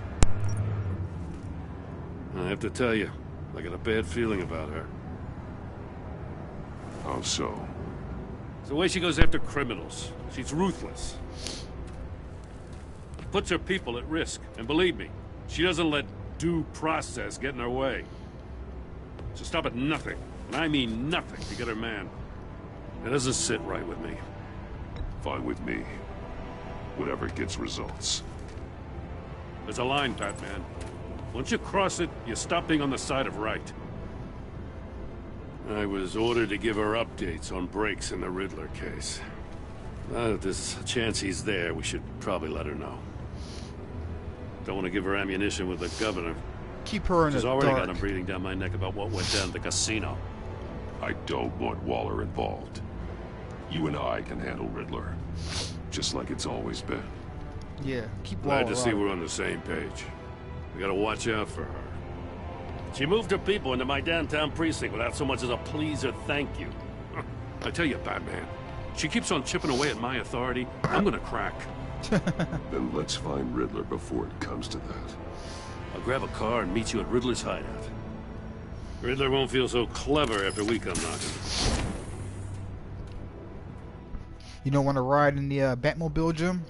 [SPEAKER 9] I have to tell you, I got a bad feeling about her.
[SPEAKER 10] How so?
[SPEAKER 9] It's the way she goes after criminals. She's ruthless. Puts her people at risk. And believe me, she doesn't let due process get in her way. She'll stop at nothing, and I mean nothing, to get her man. It doesn't sit right with me.
[SPEAKER 10] Fine with me. Whatever gets results.
[SPEAKER 9] There's a line, Batman. Once you cross it, you stop being on the side of right. I was ordered to give her updates on breaks in the Riddler case. If there's a chance he's there, we should probably let her know. Don't want to give her ammunition with the governor.
[SPEAKER 1] Keep her in the
[SPEAKER 9] She's already
[SPEAKER 1] dark.
[SPEAKER 9] got him breathing down my neck about what went down at the casino.
[SPEAKER 10] I don't want Waller involved. You and I can handle Riddler. Just like it's always been.
[SPEAKER 1] Yeah, keep Waller
[SPEAKER 9] Glad to see
[SPEAKER 1] out.
[SPEAKER 9] we're on the same page. We gotta watch out for her. She moved her people into my downtown precinct without so much as a please or thank you. I tell you, Batman, she keeps on chipping away at my authority, I'm gonna crack.
[SPEAKER 10] Then let's find Riddler before it comes to that.
[SPEAKER 9] I'll grab a car and meet you at Riddler's hideout. Riddler won't feel so clever after we come knocking.
[SPEAKER 1] You don't want to ride in the Batmobile, Jim?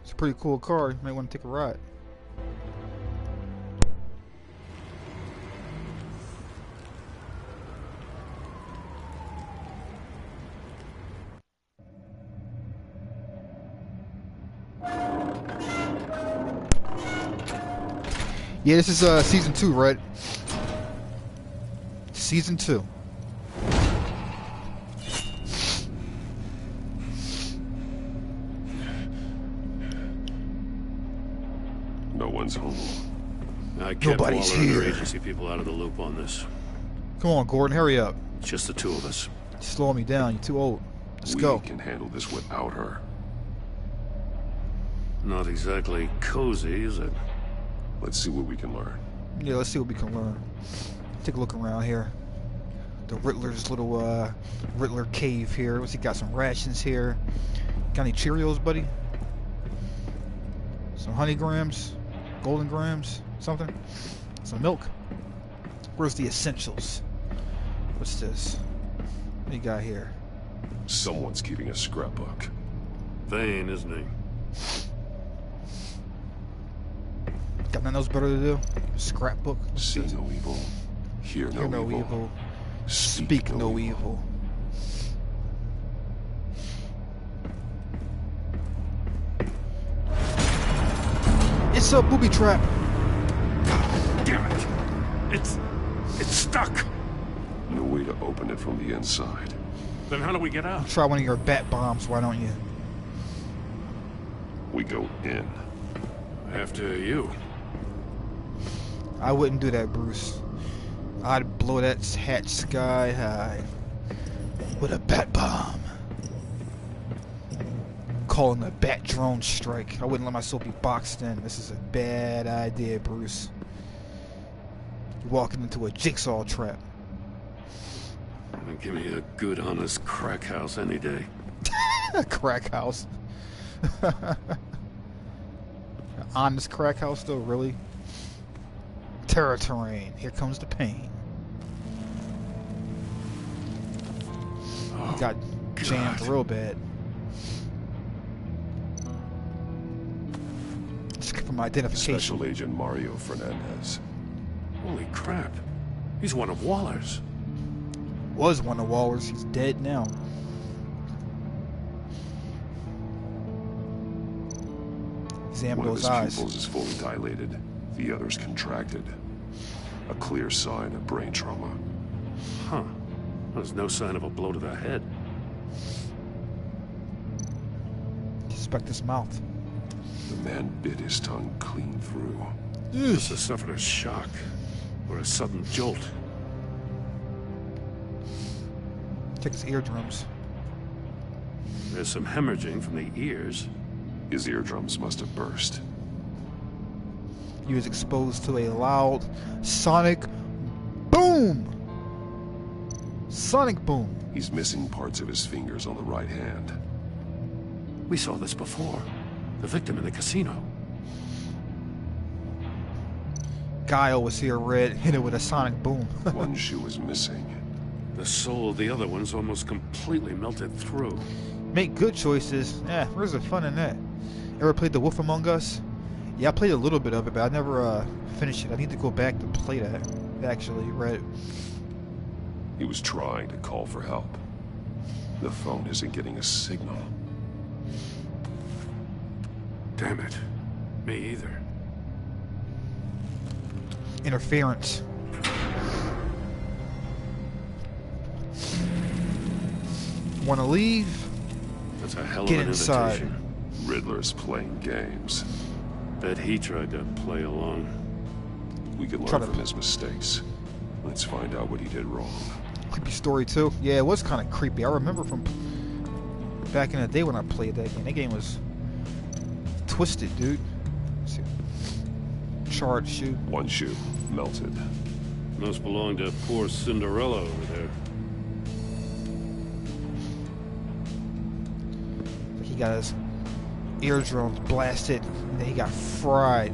[SPEAKER 1] It's a pretty cool car. You might want to take a ride. Yeah, this is season 2, right? Season 2.
[SPEAKER 10] No one's home.
[SPEAKER 9] I kept
[SPEAKER 1] Nobody's
[SPEAKER 9] Waller and her
[SPEAKER 1] here.
[SPEAKER 9] agency people out of the loop on this.
[SPEAKER 1] Come on, Gordon, hurry up.
[SPEAKER 9] Just the two of us.
[SPEAKER 1] You're slowing me down. You're too old. Let's
[SPEAKER 10] We
[SPEAKER 1] go.
[SPEAKER 10] can handle this without her.
[SPEAKER 9] Not exactly cozy, is it?
[SPEAKER 10] Let's see what we can learn.
[SPEAKER 1] Yeah, let's see what we can learn. Take a look around here. The Riddler's little Riddler cave here. What's he got? Some rations here. Got any Cheerios, buddy? Some honey grams, golden grams, something. Some milk. Where's the essentials? What's this? What do you got here?
[SPEAKER 10] Someone's keeping a scrapbook.
[SPEAKER 9] Vain, isn't he?
[SPEAKER 1] Got nothing else better to do? Scrapbook.
[SPEAKER 10] See no evil. Hear
[SPEAKER 1] Hear
[SPEAKER 10] no evil.
[SPEAKER 1] Speak no evil. It's a booby trap.
[SPEAKER 8] Damn it! It's stuck.
[SPEAKER 10] No way to open it from the inside.
[SPEAKER 8] Then how do we get out?
[SPEAKER 1] Try one of your bat bombs, why don't you?
[SPEAKER 10] We go in.
[SPEAKER 8] After you.
[SPEAKER 1] I wouldn't do that, Bruce. I'd blow that hatch sky high with a bat bomb. Calling a bat drone strike. I wouldn't let myself be boxed in. This is a bad idea, Bruce. You're walking into a jigsaw trap.
[SPEAKER 8] Give me a good, honest crack house any day.
[SPEAKER 1] A crack house. Honest crack house, though, really? Terror terrain. Here comes the pain.
[SPEAKER 8] Oh,
[SPEAKER 1] got jammed real bad. Just from identification.
[SPEAKER 10] Special Agent Mario Fernandez.
[SPEAKER 8] Holy crap. He's one of Waller's.
[SPEAKER 1] Was one of Waller's. He's dead now. Examine
[SPEAKER 10] One of
[SPEAKER 1] those
[SPEAKER 10] his
[SPEAKER 1] eyes.
[SPEAKER 10] pupils is fully dilated. The other's contracted. A clear sign of brain trauma.
[SPEAKER 8] Huh. There's no sign of a blow to the head.
[SPEAKER 1] Suspect his mouth.
[SPEAKER 10] The man bit his tongue clean through.
[SPEAKER 8] Must have suffered a shock or a sudden jolt.
[SPEAKER 1] Check his eardrums.
[SPEAKER 8] There's some hemorrhaging from the ears.
[SPEAKER 10] His eardrums must have burst.
[SPEAKER 1] He was exposed to a loud sonic boom. Sonic boom.
[SPEAKER 10] He's missing parts of his fingers on the right hand.
[SPEAKER 8] We saw this before. The victim in the casino.
[SPEAKER 1] Guile was here, Red. Hit it with a sonic boom.
[SPEAKER 10] One shoe is missing.
[SPEAKER 8] The soul of the other one's almost completely melted through.
[SPEAKER 1] Make good choices. Yeah, where's the fun in that? Ever played The Wolf Among Us? Yeah, I played a little bit of it, but I never finished it. I need to go back to play that, actually, Red.
[SPEAKER 10] He was trying to call for help. The phone isn't getting a signal.
[SPEAKER 8] Damn it. Me either.
[SPEAKER 1] Interference. Want to leave?
[SPEAKER 8] That's a hell of
[SPEAKER 1] Get
[SPEAKER 8] an
[SPEAKER 1] inside.
[SPEAKER 8] invitation.
[SPEAKER 10] Riddler's playing games.
[SPEAKER 8] Bet he tried to play along.
[SPEAKER 10] We could
[SPEAKER 1] Try
[SPEAKER 10] learn
[SPEAKER 1] to-
[SPEAKER 10] from his mistakes. Let's find out what he did wrong.
[SPEAKER 1] Creepy story too. Yeah, it was kind of creepy. I remember from back in the day when I played that game. That game was twisted, dude. Let's see. Charred shoe.
[SPEAKER 10] One shoe, melted.
[SPEAKER 8] Must belong to poor Cinderella over there.
[SPEAKER 1] He got his eardrums blasted, and then he got fried.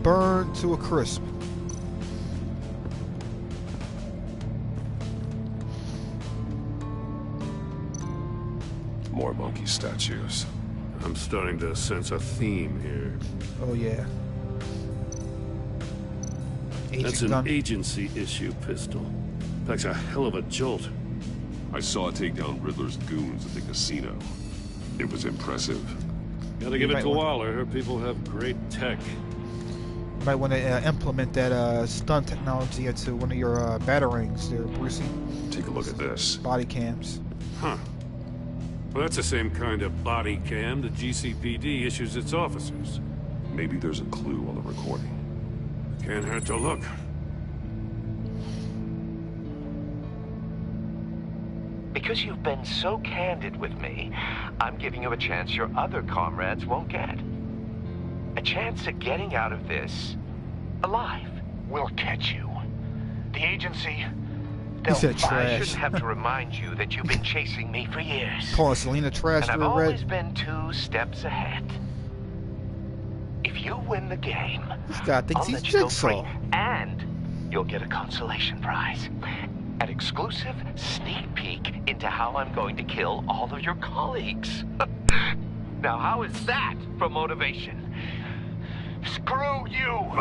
[SPEAKER 1] Burned to a crisp.
[SPEAKER 10] More monkey statues.
[SPEAKER 8] I'm starting to sense a theme here.
[SPEAKER 1] Oh yeah.
[SPEAKER 8] That's
[SPEAKER 1] Agent
[SPEAKER 8] an
[SPEAKER 1] gun.
[SPEAKER 8] agency issue pistol. Packs a hell of a jolt.
[SPEAKER 10] I saw it take down Riddler's goons at the casino. It was impressive.
[SPEAKER 8] Gotta give
[SPEAKER 1] You
[SPEAKER 8] it
[SPEAKER 1] might
[SPEAKER 8] to
[SPEAKER 1] want-
[SPEAKER 8] Waller. Her people have great tech.
[SPEAKER 1] You might want to implement that stun technology into one of your batarangs there, Brucey.
[SPEAKER 10] Take a look at this.
[SPEAKER 1] Body cams.
[SPEAKER 8] Huh. Well, that's the same kind of body cam the GCPD issues its officers.
[SPEAKER 10] Maybe there's a clue on the recording.
[SPEAKER 8] Can't hurt to look.
[SPEAKER 4] Because you've been so candid with me, I'm giving you a chance your other comrades won't get. A chance at getting out of this alive.
[SPEAKER 3] We'll catch you. The agency...
[SPEAKER 1] He said
[SPEAKER 4] I
[SPEAKER 1] trash.
[SPEAKER 4] shouldn't have to remind you that you've been chasing me for years.
[SPEAKER 1] Calling Selena trash
[SPEAKER 4] And I've
[SPEAKER 1] there,
[SPEAKER 4] always
[SPEAKER 1] Red.
[SPEAKER 4] been 2 steps ahead. If you win the game,
[SPEAKER 1] This guy thinks
[SPEAKER 4] I'll
[SPEAKER 1] he's
[SPEAKER 4] let you go
[SPEAKER 1] Jigsaw.
[SPEAKER 4] free, and you'll get a consolation prize. An exclusive sneak peek into how I'm going to kill all of your colleagues. Now, how is that for motivation? Screw you!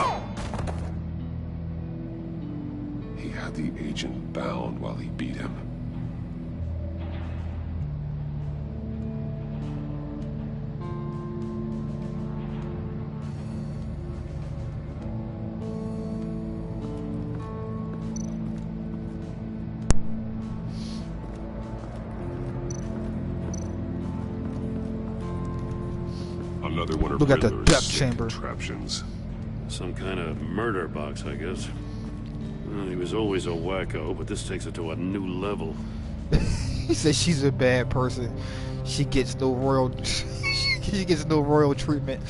[SPEAKER 10] He had the agent bound while he beat him. Another one of
[SPEAKER 1] Look at the
[SPEAKER 10] Riddler's
[SPEAKER 1] death
[SPEAKER 10] sick
[SPEAKER 1] chamber.
[SPEAKER 10] contraptions.
[SPEAKER 9] Some kind of murder box, I guess. Well, he was always a wacko, but this takes it to a new level.
[SPEAKER 1] He said she's a bad person. She gets no royal. She gets no royal treatment.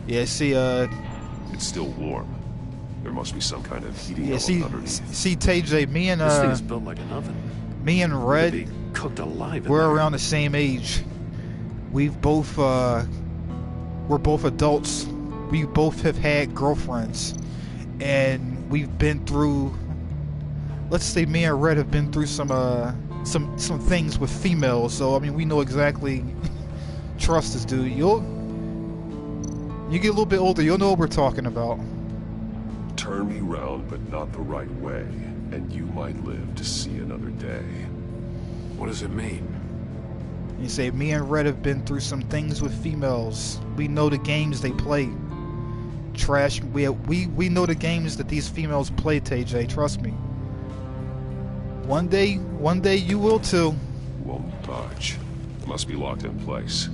[SPEAKER 1] Yeah, see,
[SPEAKER 10] It's still warm. There must be some kind of heating
[SPEAKER 1] yeah,
[SPEAKER 10] element underneath.
[SPEAKER 1] see, TJ, me and
[SPEAKER 9] This thing is built like an oven.
[SPEAKER 1] me and Red,
[SPEAKER 9] Could be cooked alive.
[SPEAKER 1] we're around the same age. We've both, we're both adults. We both have had girlfriends, and we've been through. Let's say me and Red have been through some things with females. So I mean, we know exactly. Trust us, dude. You get a little bit older, you'll know what we're talking about.
[SPEAKER 10] Turn me round, but not the right way, and you might live to see another day.
[SPEAKER 9] What does it mean?
[SPEAKER 1] You say, me and Red have been through some things with females. We know the games they play. Trash. We know the games that these females play, TJ. Trust me. One day you will too.
[SPEAKER 10] Won't budge. Must be locked in place.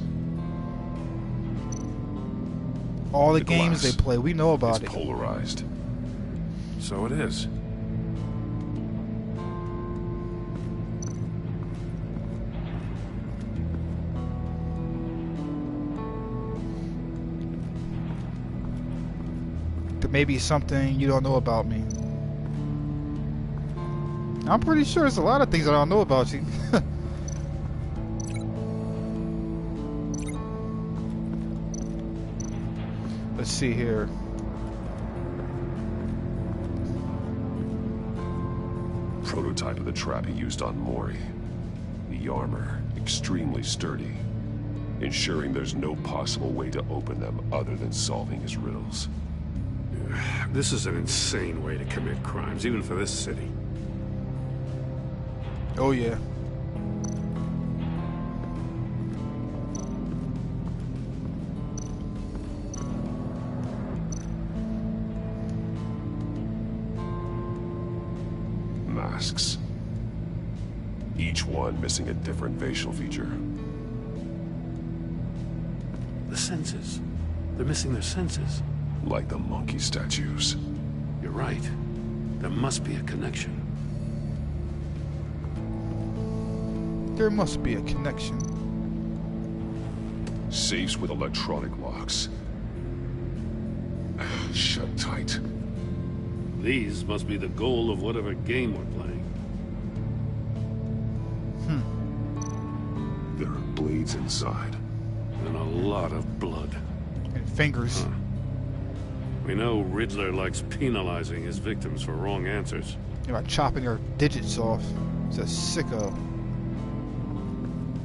[SPEAKER 1] All the games they play, we know about it.
[SPEAKER 10] It's polarized.
[SPEAKER 9] So it is.
[SPEAKER 1] There may be something you don't know about me. I'm pretty sure there's a lot of things I don't know about you. Let's see here.
[SPEAKER 10] Prototype of the trap he used on Mori. The armor, extremely sturdy, ensuring there's no possible way to open them other than solving his riddles.
[SPEAKER 9] This is an insane way to commit crimes, even for this city.
[SPEAKER 1] Oh yeah.
[SPEAKER 10] Masks. Each one missing a different facial feature.
[SPEAKER 9] The senses. They're missing their senses.
[SPEAKER 10] Like the monkey statues.
[SPEAKER 9] You're right. There must be a connection.
[SPEAKER 1] There must be a connection.
[SPEAKER 10] Safes with electronic locks. Shut tight.
[SPEAKER 9] These must be the goal of whatever game we're playing.
[SPEAKER 10] There are blades inside.
[SPEAKER 9] And a lot of blood.
[SPEAKER 1] And fingers.
[SPEAKER 9] Huh. We know Riddler likes penalizing his victims for wrong answers.
[SPEAKER 1] You're about chopping your digits off. It's a sicko.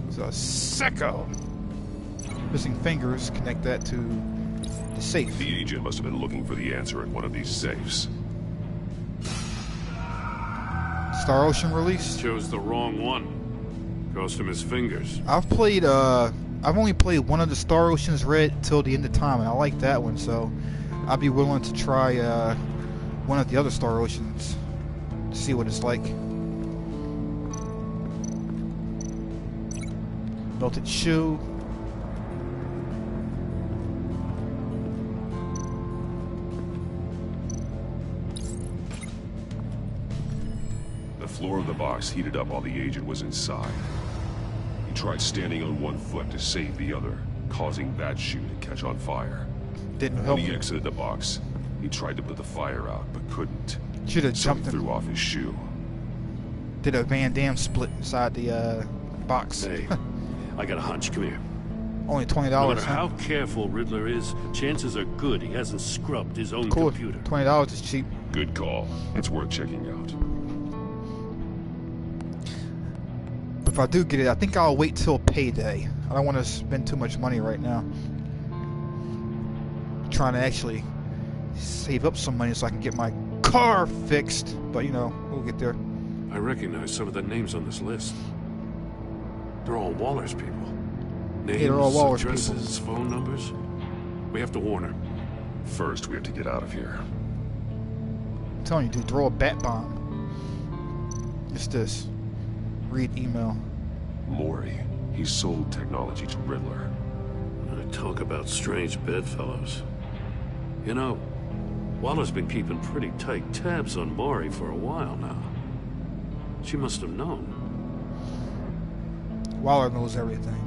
[SPEAKER 1] It's a sicko. Missing fingers, connect that to the safe.
[SPEAKER 10] The agent must have been looking for the answer in one of these safes.
[SPEAKER 1] Star Ocean release?
[SPEAKER 9] Chose the wrong one. Cost him his fingers.
[SPEAKER 1] I've only played one of the Star Oceans Red till the end of time, and I like that one, so I'd be willing to try one of the other Star Oceans to see what it's like. Melted shoe.
[SPEAKER 10] The floor of the box heated up while the agent was inside. He tried standing on one foot to save the other, causing that shoe to catch on fire.
[SPEAKER 1] Didn't help
[SPEAKER 10] When he
[SPEAKER 1] him.
[SPEAKER 10] exited the box, he tried to put the fire out, but couldn't.
[SPEAKER 1] Should have
[SPEAKER 10] So
[SPEAKER 1] jumped
[SPEAKER 10] he
[SPEAKER 1] him.
[SPEAKER 10] threw off his shoe.
[SPEAKER 1] Did a Van Damme split inside the box.
[SPEAKER 9] Hey, I got a hunch. Come here.
[SPEAKER 1] Only $20.
[SPEAKER 9] No matter
[SPEAKER 1] huh?
[SPEAKER 9] how careful Riddler is, chances are good he hasn't scrubbed his own
[SPEAKER 1] Cool.
[SPEAKER 9] computer.
[SPEAKER 1] $20 is cheap.
[SPEAKER 10] Good call. It's worth checking out.
[SPEAKER 1] But if I do get it, I think I'll wait till payday. I don't want to spend too much money right now. Trying to actually save up some money so I can get my car fixed. But you know, we'll get there.
[SPEAKER 9] I recognize some of the names on this list. They're all Waller's people. Names,
[SPEAKER 1] Yeah, they're all Waller's
[SPEAKER 9] addresses, phone numbers. We have to warn her.
[SPEAKER 10] First, we have to get out of here.
[SPEAKER 1] I'm telling you, dude, throw a bat bomb. It's this. Read email.
[SPEAKER 10] Mori, He sold technology to Riddler.
[SPEAKER 8] Talk about strange bedfellows. You know, Waller's been keeping pretty tight tabs on Maury for a while now. She must have known.
[SPEAKER 1] Waller knows everything.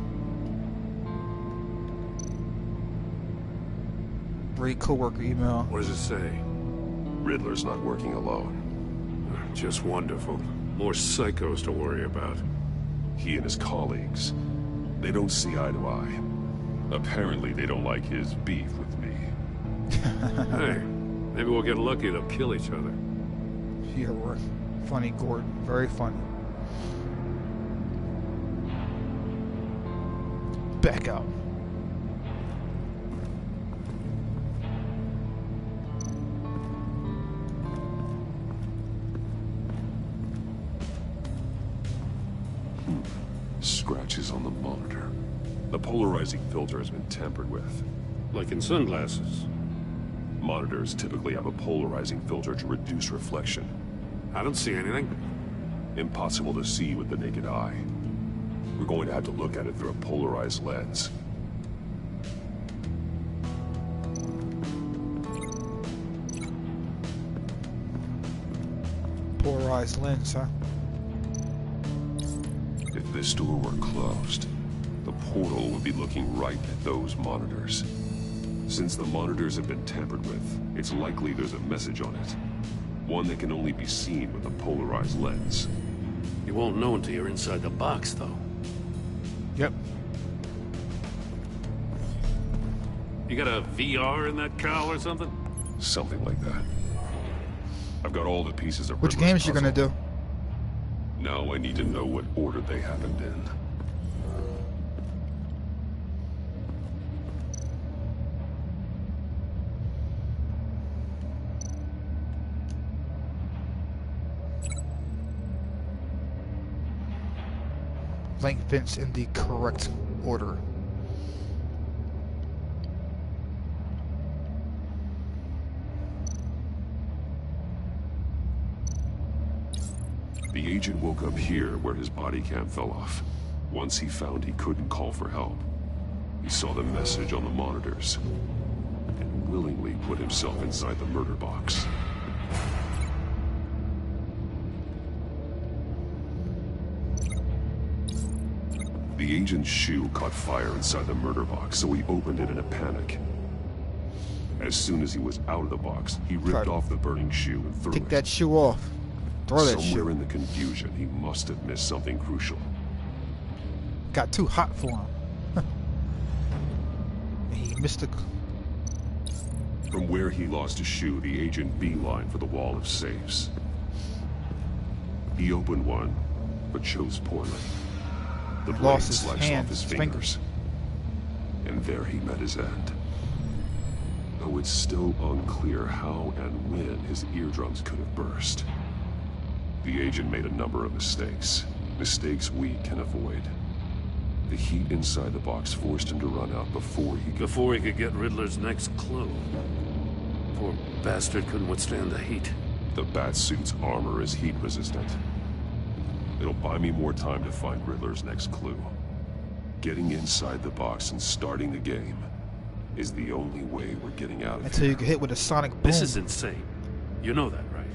[SPEAKER 1] Read coworker email.
[SPEAKER 8] What does it say?
[SPEAKER 10] Riddler's not working alone.
[SPEAKER 8] Just wonderful. More psychos to worry about.
[SPEAKER 10] He and his colleagues, they don't see eye to eye. Apparently they don't like his beef with me.
[SPEAKER 8] Hey, maybe we'll get lucky to kill each other.
[SPEAKER 1] Yeah, right. Funny, Gordon. Very funny. Back out.
[SPEAKER 10] Scratches on the monitor. The polarizing filter has been tampered with.
[SPEAKER 8] Like in sunglasses.
[SPEAKER 10] Monitors typically have a polarizing filter to reduce reflection.
[SPEAKER 8] I don't see anything.
[SPEAKER 10] Impossible to see with the naked eye. We're going to have to look at it through a polarized lens.
[SPEAKER 1] Polarized lens, huh?
[SPEAKER 10] If this door were closed, the portal would be looking right at those monitors. Since the monitors have been tampered with, it's likely there's a message on it. One that can only be seen with a polarized lens.
[SPEAKER 8] You won't know until you're inside the box, though.
[SPEAKER 1] Yep.
[SPEAKER 8] You got a VR in that cowl or something?
[SPEAKER 10] Something like that. I've got all the pieces of
[SPEAKER 1] Which
[SPEAKER 10] Riddler's
[SPEAKER 1] games you gonna do?
[SPEAKER 10] Now I need to know what order they happened in.
[SPEAKER 1] Link Vince in the correct order.
[SPEAKER 10] The agent woke up here where his body cam fell off. Once he found he couldn't call for help, he saw the message on the monitors and willingly put himself inside the murder box. The agent's shoe caught fire inside the murder box, so he opened it in a panic. As soon as he was out of the box, he ripped off the burning shoe and threw it.
[SPEAKER 1] Take that shoe off. Throw that
[SPEAKER 10] Somewhere
[SPEAKER 1] shoe.
[SPEAKER 10] in the confusion, he must have missed something crucial.
[SPEAKER 1] Got too hot for him. He missed the...
[SPEAKER 10] From where he lost his shoe, the agent beelined for the wall of safes. He opened one, but chose poorly. The blade
[SPEAKER 1] Lost his
[SPEAKER 10] sliced
[SPEAKER 1] hand,
[SPEAKER 10] off his
[SPEAKER 1] his
[SPEAKER 10] fingers. And there he met his end. Though it's still unclear how and when his eardrums could have burst. The agent made a number of mistakes. Mistakes we can avoid. The heat inside the box forced him to run out before he could
[SPEAKER 8] get Riddler's next clue. Poor bastard couldn't withstand the heat.
[SPEAKER 10] The Batsuit's armor is heat resistant. It'll buy me more time to find Riddler's next clue. Getting inside the box and starting the game is the only way we're getting out of
[SPEAKER 1] Until
[SPEAKER 10] here.
[SPEAKER 1] you get hit with a sonic boom.
[SPEAKER 8] This is insane. You know that, right?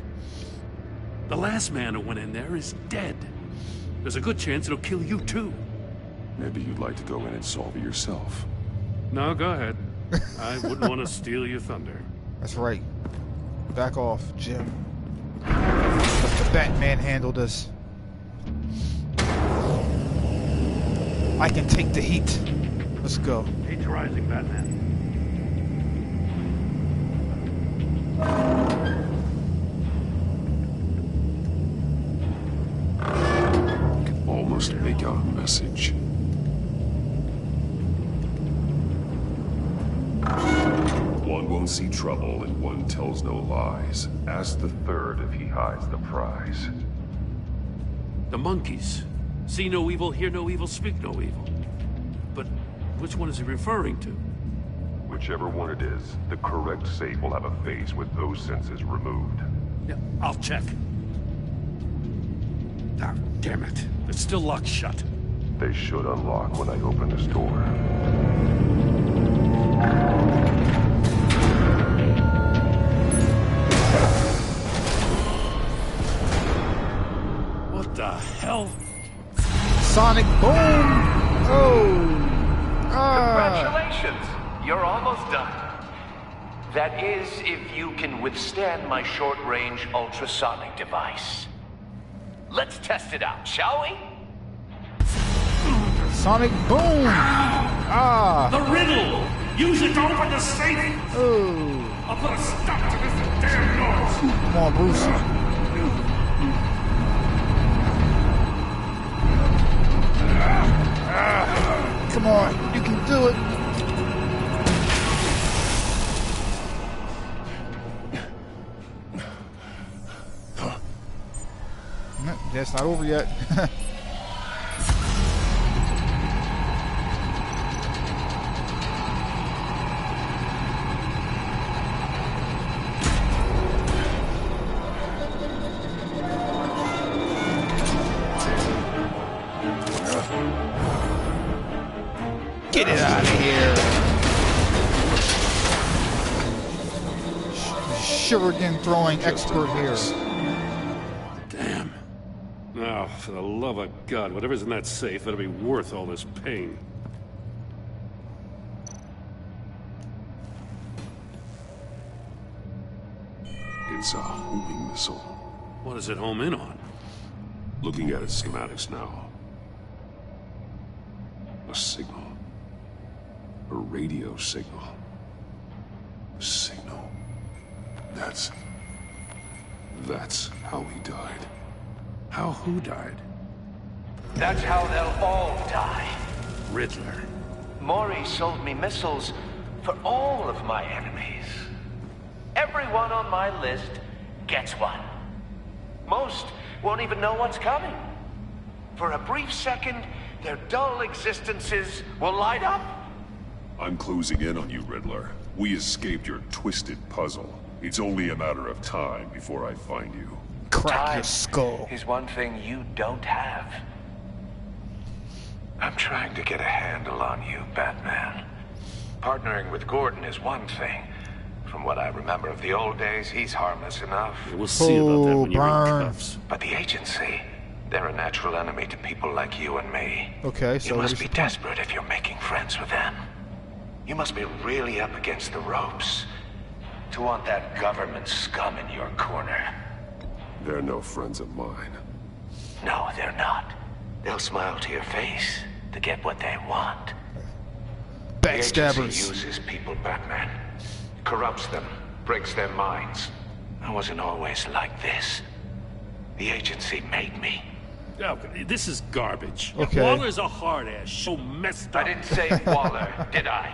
[SPEAKER 8] The last man who went in there is dead. There's a good chance it'll kill you too.
[SPEAKER 10] Maybe you'd like to go in and solve it yourself.
[SPEAKER 8] No, go ahead. I wouldn't want to steal your thunder.
[SPEAKER 1] That's right. Back off, Jim. Let the Batman handle this. I can take the heat. Let's go.
[SPEAKER 8] Heat's rising, Batman.
[SPEAKER 10] I can almost make out a message. One won't see trouble and one tells no lies. Ask the third if he hides the prize.
[SPEAKER 8] The monkeys. See no evil, hear no evil, speak no evil. But which one is he referring to?
[SPEAKER 10] Whichever one it is, the correct safe will have a face with those senses removed.
[SPEAKER 8] Yeah, I'll check. Ah, damn it. It's still locked shut.
[SPEAKER 10] They should unlock when I open this door.
[SPEAKER 8] What the hell?
[SPEAKER 1] Sonic boom! Oh!
[SPEAKER 4] Congratulations! You're almost done. That is, if you can withstand my short-range ultrasonic device. Let's test it out, shall we?
[SPEAKER 1] Sonic boom!
[SPEAKER 9] The riddle! Use it to open the safe!
[SPEAKER 1] Oh!
[SPEAKER 9] I'll put a stop to this damn noise!
[SPEAKER 1] Come on, Bruce. Come on, you can do it. No, that's not over yet. Get it out of here. Shuriken throwing expert here.
[SPEAKER 8] Damn. Oh, for the love of God, whatever's in that safe, it'll be worth all this pain.
[SPEAKER 10] It's a homing missile.
[SPEAKER 8] What does it home in on?
[SPEAKER 10] Looking at its schematics now. A signal. A radio signal. A signal. That's how he died.
[SPEAKER 8] How who died?
[SPEAKER 4] That's how they'll all die.
[SPEAKER 8] Riddler.
[SPEAKER 4] Maury sold me missiles for all of my enemies. Everyone on my list gets one. Most won't even know what's coming. For a brief second, their dull existences will light up.
[SPEAKER 10] I'm closing in on you, Riddler. We escaped your twisted puzzle. It's only a matter of time before I find you.
[SPEAKER 1] Crack your skull.
[SPEAKER 4] Is one thing you don't have. I'm trying to get a handle on you, Batman. Partnering with Gordon is one thing. From what I remember of the old days, he's harmless enough.
[SPEAKER 8] We'll see about that when you're in cuffs.
[SPEAKER 4] But the agency, they're a natural enemy to people like you and me.
[SPEAKER 1] Okay, so
[SPEAKER 4] you must be desperate if you're making friends with them. You must be really up against the ropes to want that government scum in your corner.
[SPEAKER 10] They're no friends of mine.
[SPEAKER 4] No, they're not. They'll smile to your face to get what they want.
[SPEAKER 1] Backstabbers.
[SPEAKER 4] The agency uses people, Batman. Corrupts them, breaks their minds. I wasn't always like this. The agency made me.
[SPEAKER 8] Oh, this is garbage.
[SPEAKER 1] Okay.
[SPEAKER 8] Waller's a hard ass, so messed up.
[SPEAKER 4] I didn't say Waller, did I?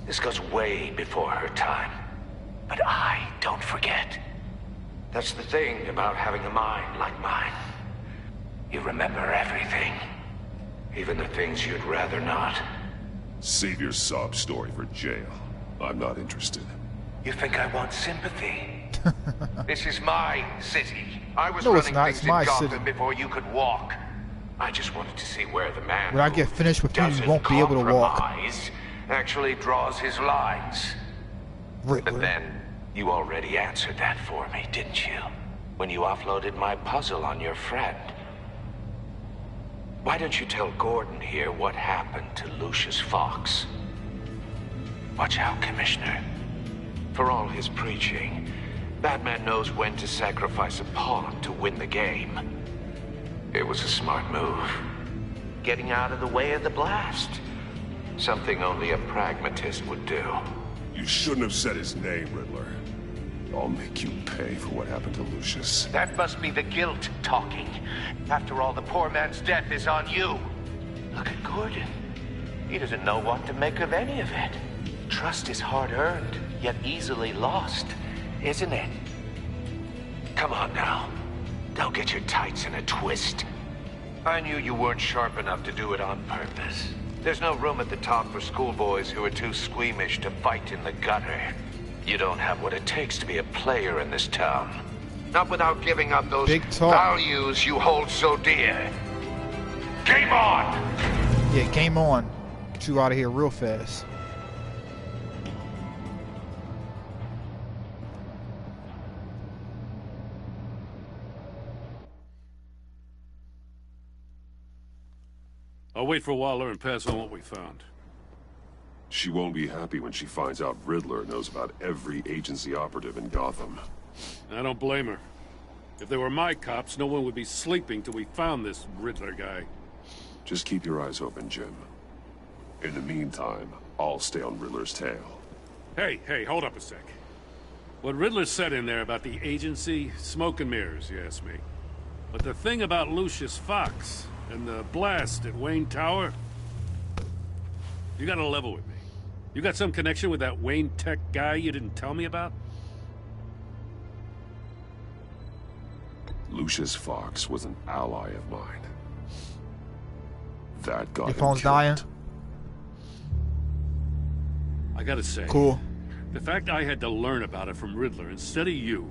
[SPEAKER 4] This goes way before her time. But I don't forget. That's the thing about having a mind like mine. You remember everything. Even the things you'd rather not.
[SPEAKER 10] Save your sob story for jail. I'm not interested.
[SPEAKER 4] You think I want sympathy? This is my city. I was
[SPEAKER 1] No, it's
[SPEAKER 4] running
[SPEAKER 1] not.
[SPEAKER 4] things
[SPEAKER 1] It's
[SPEAKER 4] in
[SPEAKER 1] my
[SPEAKER 4] Gotham
[SPEAKER 1] city.
[SPEAKER 4] before you could walk. I just wanted to see where the man
[SPEAKER 1] When I get finished with you, you
[SPEAKER 4] doesn't
[SPEAKER 1] won't be able to walk.
[SPEAKER 4] compromise actually draws his lines.
[SPEAKER 1] Riddler.
[SPEAKER 4] But then, you already answered that for me, didn't you? When you offloaded my puzzle on your friend. Why don't you tell Gordon here what happened to Lucius Fox? Watch out, Commissioner. For all his preaching, Batman knows when to sacrifice a pawn to win the game. It was a smart move. Getting out of the way of the blast. Something only a pragmatist would do.
[SPEAKER 10] You shouldn't have said his name, Riddler. I'll make you pay for what happened to Lucius.
[SPEAKER 4] That must be the guilt talking. After all, the poor man's death is on you. Look at Gordon. He doesn't know what to make of any of it. Trust is hard-earned, yet easily lost, isn't it? Come on now. Don't get your tights in a twist. I knew you weren't sharp enough to do it on purpose. There's no room at the top for schoolboys who are too squeamish to fight in the gutter. You don't have what it takes to be a player in this town. Not without giving up those values you hold so dear.
[SPEAKER 17] Game on!
[SPEAKER 1] Yeah, game on. Get you out of here real fast.
[SPEAKER 9] I'll wait for Waller and pass on what we found.
[SPEAKER 10] She won't be happy when she finds out Riddler knows about every agency operative in Gotham.
[SPEAKER 9] I don't blame her. If they were my cops, no one would be sleeping till we found this Riddler guy.
[SPEAKER 10] Just keep your eyes open, Jim. In the meantime, I'll stay on Riddler's tail.
[SPEAKER 9] Hey, hold up a sec. What Riddler said in there about the agency, smoke and mirrors, you ask me. But the thing about Lucius Fox and the blast at Wayne Tower, you gotta level with me. You got some connection with that Wayne Tech guy you didn't tell me about?
[SPEAKER 10] Lucius Fox was an ally of mine. That got
[SPEAKER 1] Your
[SPEAKER 10] him
[SPEAKER 1] phone's
[SPEAKER 10] killed.
[SPEAKER 1] dying?
[SPEAKER 9] I gotta say,
[SPEAKER 1] Cool.
[SPEAKER 9] the fact I had to learn about it from Riddler instead of you,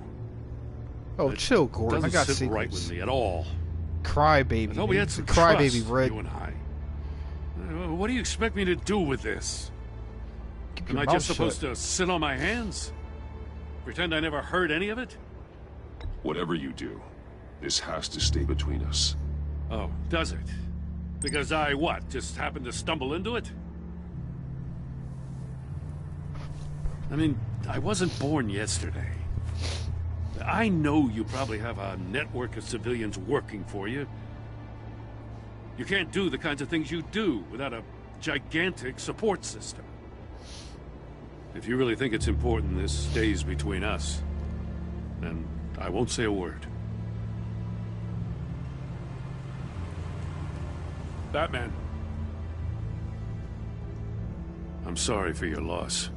[SPEAKER 1] Oh, chill, Gordon. I
[SPEAKER 9] doesn't
[SPEAKER 1] got
[SPEAKER 9] sit
[SPEAKER 1] secrets.
[SPEAKER 9] right with me at all.
[SPEAKER 1] Crybaby.
[SPEAKER 9] I thought we had some
[SPEAKER 1] Crybaby,
[SPEAKER 9] trust,
[SPEAKER 1] Red.
[SPEAKER 9] you and I. What do you expect me to do with this?
[SPEAKER 1] Keep
[SPEAKER 9] Am
[SPEAKER 1] your
[SPEAKER 9] I
[SPEAKER 1] mouth
[SPEAKER 9] just supposed
[SPEAKER 1] shut.
[SPEAKER 9] to sit on my hands? Pretend I never heard any of it?
[SPEAKER 10] Whatever you do, this has to stay between us.
[SPEAKER 9] Oh, does it? Because I, what, just happened to stumble into it? I mean, I wasn't born yesterday. I know you probably have a network of civilians working for you. You can't do the kinds of things you do without a gigantic support system. If you really think it's important this stays between us, then I won't say a word. Batman. I'm sorry for your loss.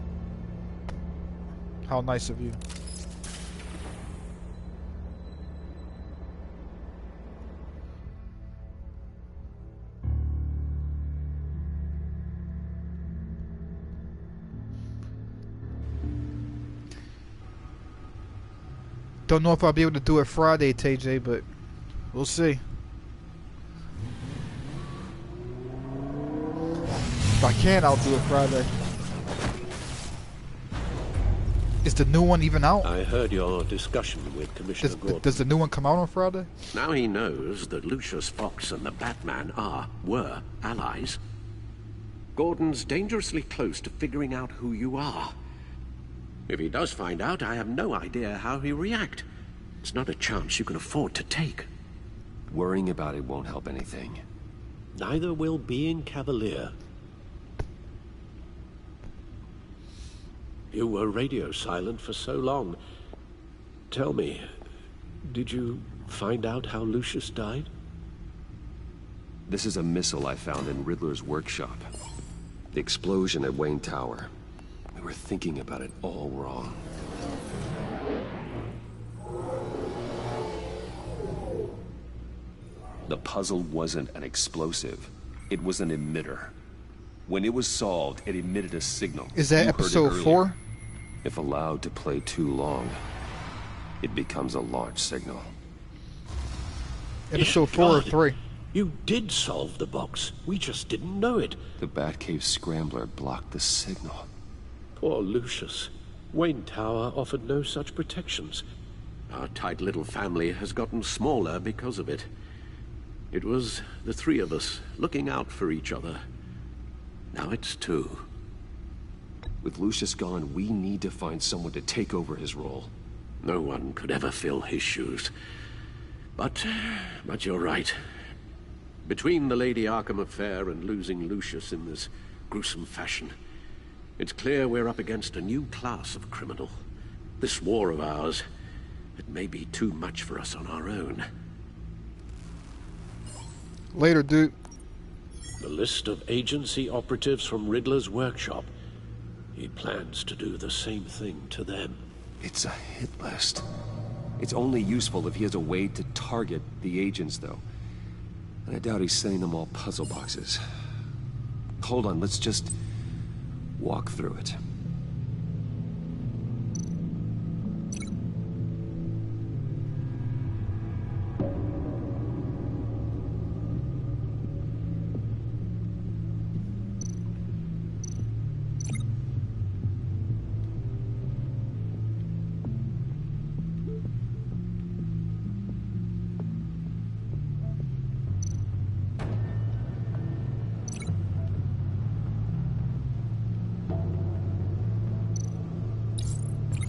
[SPEAKER 1] How nice of you. Don't know if I'll be able to do it Friday, TJ, but we'll see. If I can, I'll do it Friday. Is the new one even out?
[SPEAKER 16] I heard your discussion with Commissioner Gordon.
[SPEAKER 1] Does the new one come out on Friday?
[SPEAKER 16] Now he knows that Lucius Fox and the Batman were allies. Gordon's dangerously close to figuring out who you are. If he does find out, I have no idea how he'll react. It's not a chance you can afford to take.
[SPEAKER 2] Worrying about it won't help anything.
[SPEAKER 16] Neither will being cavalier. You were radio silent for so long. Tell me, did you find out how Lucius died?
[SPEAKER 2] This is a missile I found in Riddler's workshop. The explosion at Wayne Tower. We were thinking about it all wrong. The puzzle wasn't an explosive. It was an emitter. When it was solved, it emitted a signal.
[SPEAKER 1] Is that
[SPEAKER 2] You heard it
[SPEAKER 1] episode
[SPEAKER 2] earlier.
[SPEAKER 1] 4?
[SPEAKER 2] If allowed to play too long, it becomes a launch signal.
[SPEAKER 1] Episode 4 or 3?
[SPEAKER 16] You did solve the box. We just didn't know it.
[SPEAKER 2] The Batcave scrambler blocked the signal.
[SPEAKER 16] Poor Lucius. Wayne Tower offered no such protections. Our tight little family has gotten smaller because of it. It was the three of us looking out for each other. Now it's two.
[SPEAKER 2] With Lucius gone, we need to find someone to take over his role.
[SPEAKER 16] No one could ever fill his shoes. But you're right. Between the Lady Arkham affair and losing Lucius in this gruesome fashion, it's clear we're up against a new class of criminal. This war of ours, it may be too much for us on our own.
[SPEAKER 1] Later, dude.
[SPEAKER 16] The list of agency operatives from Riddler's workshop. He plans to do the same thing to them.
[SPEAKER 2] It's a hit list. It's only useful if he has a way to target the agents, though. And I doubt he's sending them all puzzle boxes. Hold on, let's just walk through it.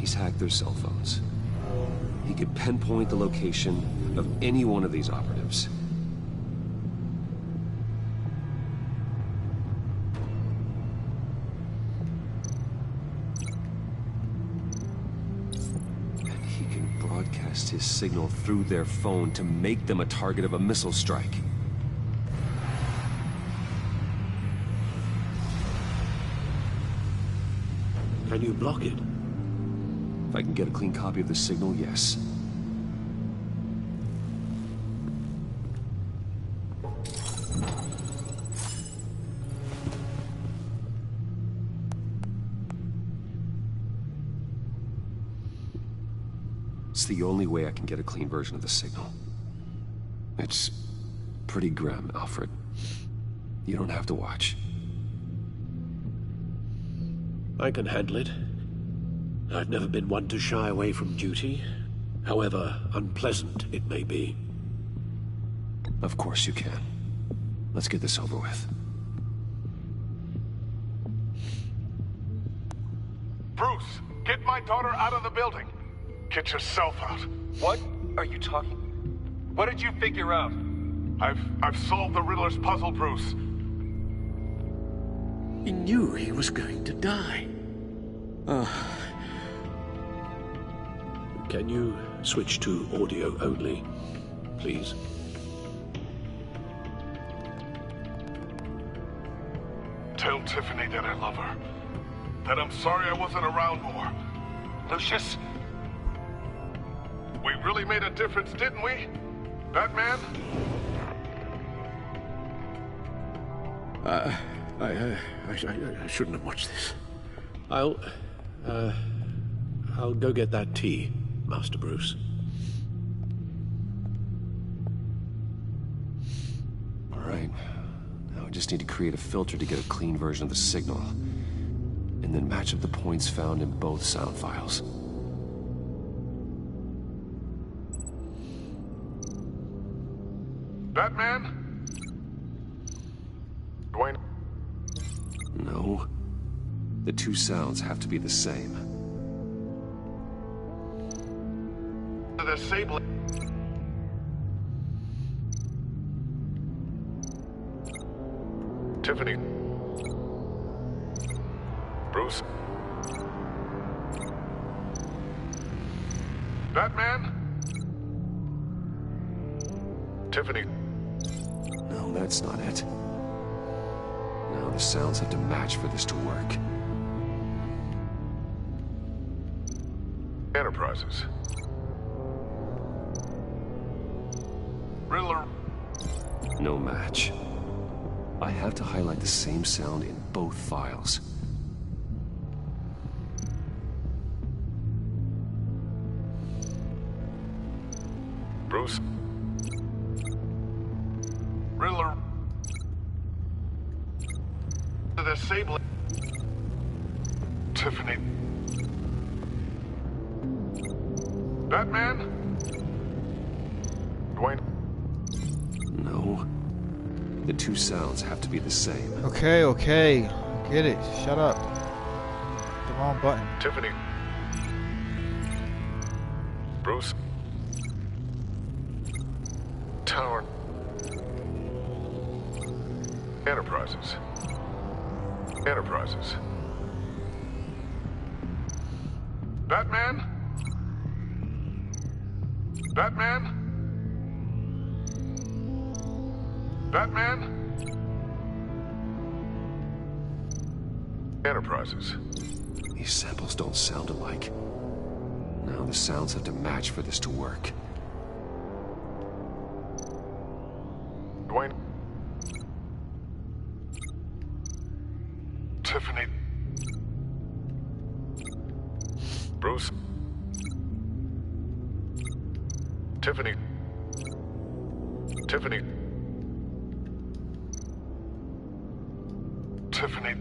[SPEAKER 2] He's hacked their cell phones. He could pinpoint the location of any one of these operatives. And he can broadcast his signal through their phone to make them a target of a missile strike.
[SPEAKER 16] Can you block it?
[SPEAKER 2] If I can get a clean copy of the signal, yes. It's the only way I can get a clean version of the signal. It's pretty grim, Alfred. You don't have to watch.
[SPEAKER 16] I can handle it. I've never been one to shy away from duty, however unpleasant it may be.
[SPEAKER 2] Of course you can. Let's get this over with.
[SPEAKER 18] Bruce, get my daughter out of the building. Get yourself out.
[SPEAKER 12] What are you talking? What did you figure out?
[SPEAKER 18] I've solved the Riddler's puzzle, Bruce.
[SPEAKER 16] He knew he was going to die. Can you switch to audio only, please?
[SPEAKER 18] Tell Tiffany that I love her. That I'm sorry I wasn't around more. Lucius, we really made a difference, didn't we? Batman?
[SPEAKER 16] I shouldn't have watched this. I'll go get that tea, Master Bruce.
[SPEAKER 2] All right. Now I just need to create a filter to get a clean version of the signal, and then match up the points found in both sound files.
[SPEAKER 18] Batman? Dwayne?
[SPEAKER 2] No. The two sounds have to be the same.
[SPEAKER 18] The sable. Tiffany. Bruce. Batman? Tiffany.
[SPEAKER 2] No, that's not it. Now the sounds have to match for this to work.
[SPEAKER 18] Enterprises. Riddler.
[SPEAKER 2] No match. I have to highlight the same sound in both files.
[SPEAKER 18] Bruce. Riddler. The sable. Tiffany. Batman? Dwayne?
[SPEAKER 2] No. The two sounds have to be the same.
[SPEAKER 1] Okay, okay. Get it. Shut up. The wrong button.
[SPEAKER 18] Tiffany. Bruce. Tower. Enterprises. Enterprises. Batman? Batman? Batman? Enterprises.
[SPEAKER 2] These samples don't sound alike. Now the sounds have to match for this to work.
[SPEAKER 18] Dwayne. Tiffany. Bruce. Tiffany. Tiffany. Tiffany.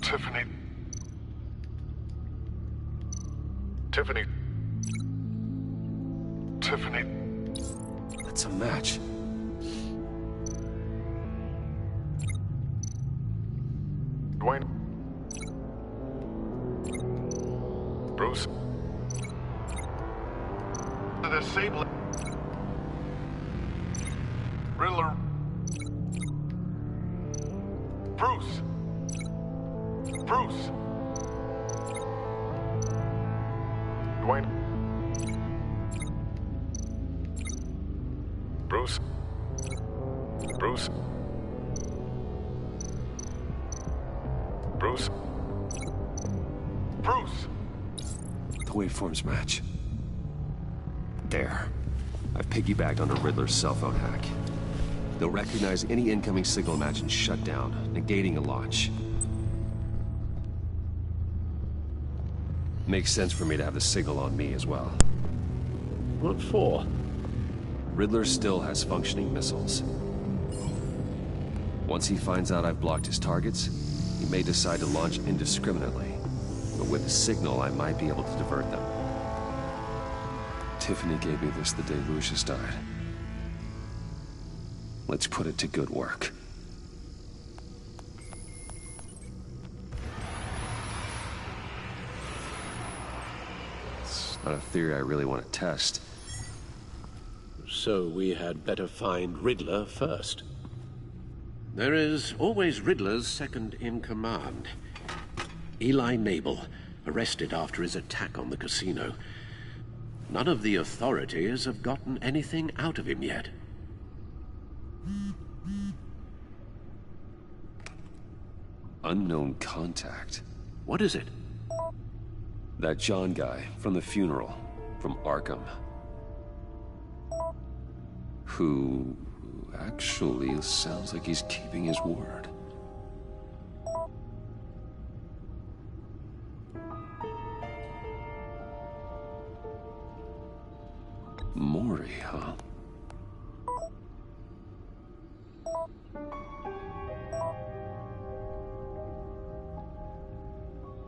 [SPEAKER 18] Tiffany. Tiffany. Tiffany.
[SPEAKER 2] That's a match.
[SPEAKER 18] Dwayne.
[SPEAKER 10] Bruce?
[SPEAKER 3] The same... Riddler... Bruce! Bruce! Dwayne...
[SPEAKER 10] Bruce? Bruce? Bruce?
[SPEAKER 3] Bruce!
[SPEAKER 15] The waveforms match. There. I've piggybacked on a Riddler's cell phone hack. They'll recognize any incoming signal match and shut down, negating a launch. Makes sense for me to have the signal on me as well.
[SPEAKER 16] What for?
[SPEAKER 15] Riddler still has functioning missiles. Once he finds out I've blocked his targets, he may decide to launch indiscriminately. But with a signal, I might be able to divert them. Tiffany gave me this the day Lucius died. Let's put it to good work. It's not a theory I really want to test.
[SPEAKER 16] So we had better find Riddler first. There is always Riddler's second in command. Eli Nabel, arrested after his attack on the casino. None of the authorities have gotten anything out of him yet.
[SPEAKER 15] Unknown contact.
[SPEAKER 16] What is it?
[SPEAKER 15] That John guy from the funeral, from Arkham. Who actually sounds like he's keeping his word. Mori, huh?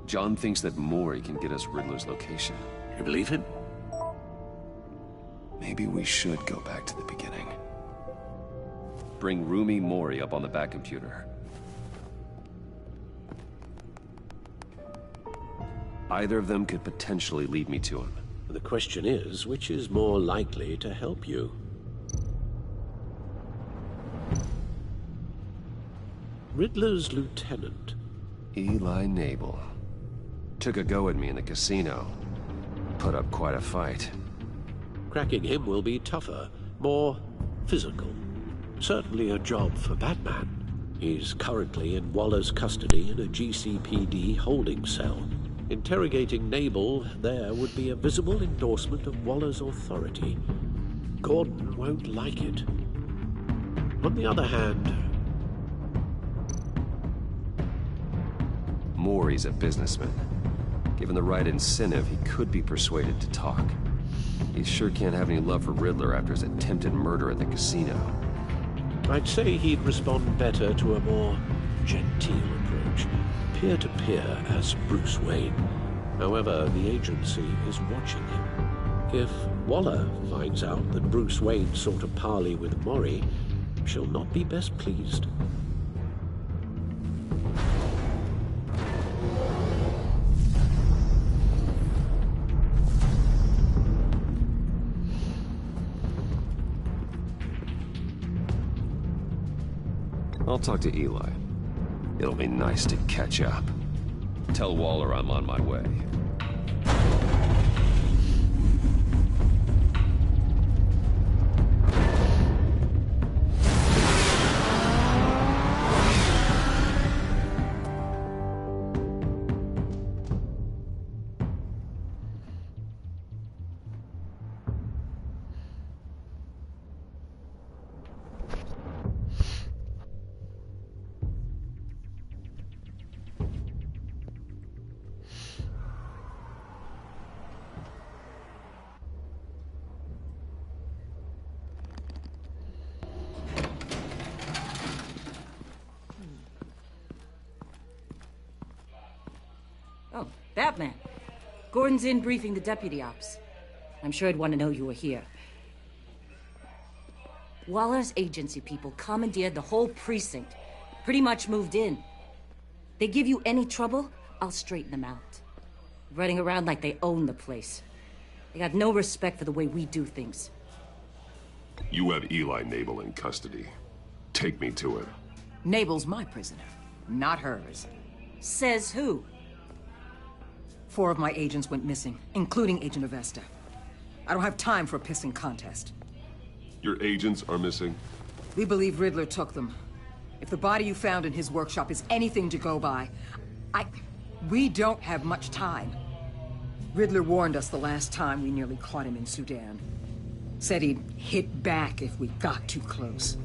[SPEAKER 15] John thinks that Mori can get us Riddler's location.
[SPEAKER 16] You believe him?
[SPEAKER 15] Maybe we should go back to the beginning. Bring Rumi Mori up on the back computer. Either of them could potentially lead me to him.
[SPEAKER 16] The question is, which is more likely to help you? Riddler's lieutenant.
[SPEAKER 15] Eli Nabel. Took a go at me in the casino. Put up quite a fight.
[SPEAKER 16] Cracking him will be tougher, more physical. Certainly a job for Batman. He's currently in Waller's custody in a GCPD holding cell. Interrogating Nabel there would be a visible endorsement of Waller's authority. Gordon won't like it. On the other hand...
[SPEAKER 15] Mori's a businessman. Given the right incentive, he could be persuaded to talk. He sure can't have any love for Riddler after his attempted murder at the casino.
[SPEAKER 16] I'd say he'd respond better to a more genteel approach. Peer-to-peer as Bruce Wayne. However, the agency is watching him. If Waller finds out that Bruce Wayne sought a parley with Mori, she'll not be best pleased.
[SPEAKER 15] I'll talk to Eli. It'll be nice to catch up. Tell Waller I'm on my way.
[SPEAKER 6] Batman. Gordon's in briefing the deputy ops. I'm sure he'd want to know you were here. Waller's agency people commandeered the whole precinct. Pretty much moved in. They give you any trouble, I'll straighten them out. running around like they own the place. They got no respect for the way we do things.
[SPEAKER 10] You have Eli Nabel in custody. Take me to him.
[SPEAKER 7] Nabel's my prisoner, not hers.
[SPEAKER 6] Says who?
[SPEAKER 7] 4 of my agents went missing, including Agent Avesta. I don't have time for a pissing contest.
[SPEAKER 10] Your agents are missing?
[SPEAKER 7] We believe Riddler took them. If the body you found in his workshop is anything to go by, we don't have much time. Riddler warned us the last time we nearly caught him in Sudan. Said he'd hit back if we got too close.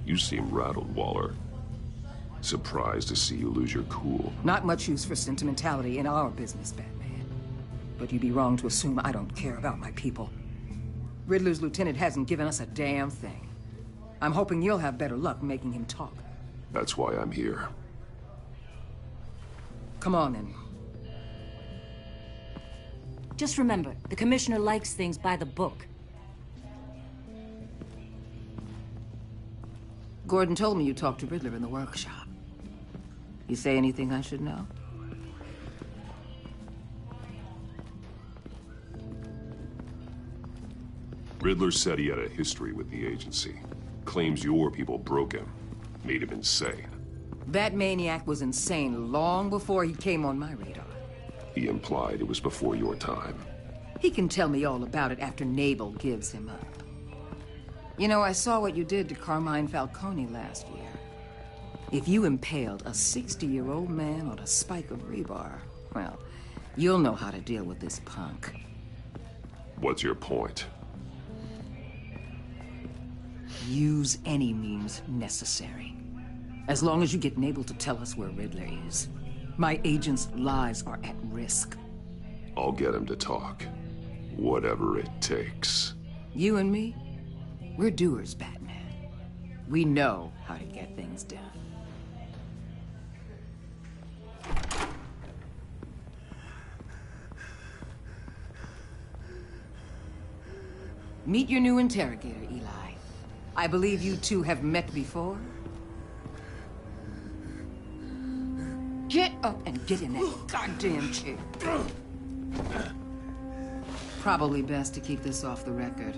[SPEAKER 10] You seem rattled, Waller. Surprised to see you lose your cool.
[SPEAKER 7] Not much use for sentimentality in our business, Batman. But you'd be wrong to assume I don't care about my people. Riddler's lieutenant hasn't given us a damn thing. I'm hoping you'll have better luck making him talk.
[SPEAKER 10] That's why I'm here.
[SPEAKER 7] Come on, then.
[SPEAKER 6] Just remember, the Commissioner likes things by the book.
[SPEAKER 7] Gordon told me you talked to Riddler in the workshop. You say anything I should know?
[SPEAKER 10] Riddler said he had a history with the agency. Claims your people broke him. Made him insane.
[SPEAKER 7] That maniac was insane long before he came on my radar.
[SPEAKER 10] He implied it was before your time.
[SPEAKER 7] He can tell me all about it after Nabel gives him up. You know, I saw what you did to Carmine Falcone last year. If you impaled a 60-year-old man on a spike of rebar, well, you'll know how to deal with this punk.
[SPEAKER 10] What's your point?
[SPEAKER 7] Use any means necessary. As long as you get Nabel to tell us where Riddler is. My agents' lives are at risk.
[SPEAKER 10] I'll get him to talk. Whatever it takes.
[SPEAKER 7] You and me, we're doers, Batman. We know how to get things done. Meet your new interrogator, Eli. I believe you two have met before. Get up and get in that goddamn chair. Probably best to keep this off the record.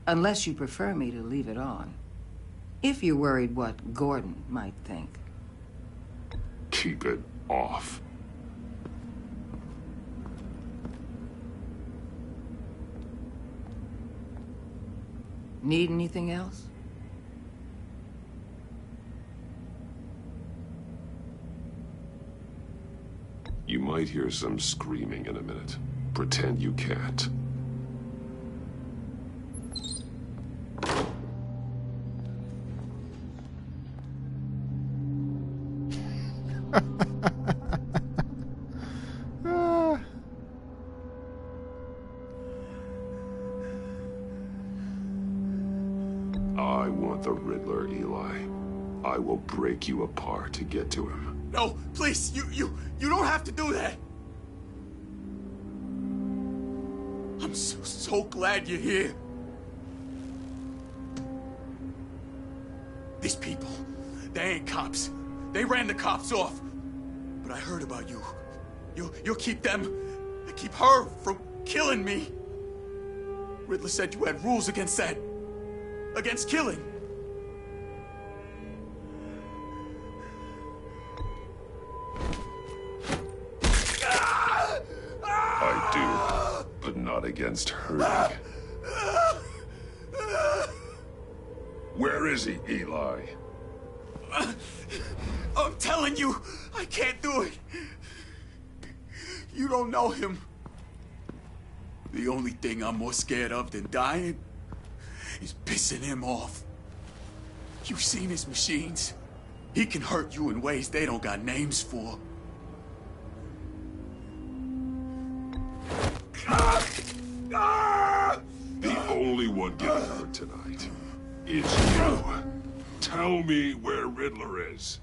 [SPEAKER 7] Unless you prefer me to leave it on. If you're worried what Gordon might think.
[SPEAKER 10] Keep it off.
[SPEAKER 7] Need anything else?
[SPEAKER 10] You might hear some screaming in a minute. Pretend you can't. I want the Riddler, Eli. I will break you apart to get to him.
[SPEAKER 12] No, please, you don't have to do that. I'm so glad you're here. These people, they ain't cops. They ran the cops off. But I heard about you. You'll keep them, keep her from killing me. Riddler said you had rules against that. Against killing.
[SPEAKER 10] I do, but not against hurting. Where is he, Eli?
[SPEAKER 12] I'm telling you, I can't do it. You don't know him. The only thing I'm more scared of than dying is pissing him off. You've seen his machines. He can hurt you in ways they don't got names for.
[SPEAKER 10] The only one getting hurt tonight is you. Tell me where Riddler is.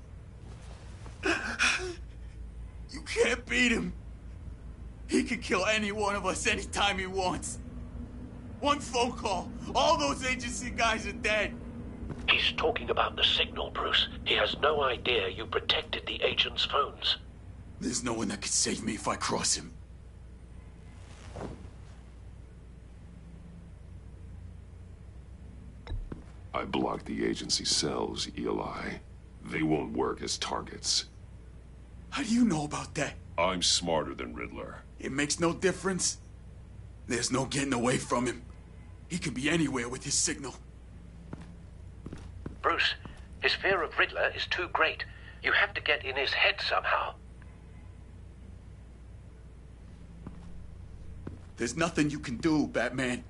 [SPEAKER 12] You can't beat him. He can kill any one of us anytime he wants. One phone call, all those agency guys are dead.
[SPEAKER 5] He's talking about the signal, Bruce. He has no idea you protected the agents' phones.
[SPEAKER 12] There's no one that could save me if I cross him.
[SPEAKER 10] I blocked the agency cells, Eli. They won't work as targets.
[SPEAKER 12] How do you know about that?
[SPEAKER 10] I'm smarter than Riddler.
[SPEAKER 12] It makes no difference. There's no getting away from him. He could be anywhere with his signal.
[SPEAKER 5] Bruce, his fear of Riddler is too great. You have to get in his head somehow.
[SPEAKER 12] There's nothing you can do, Batman.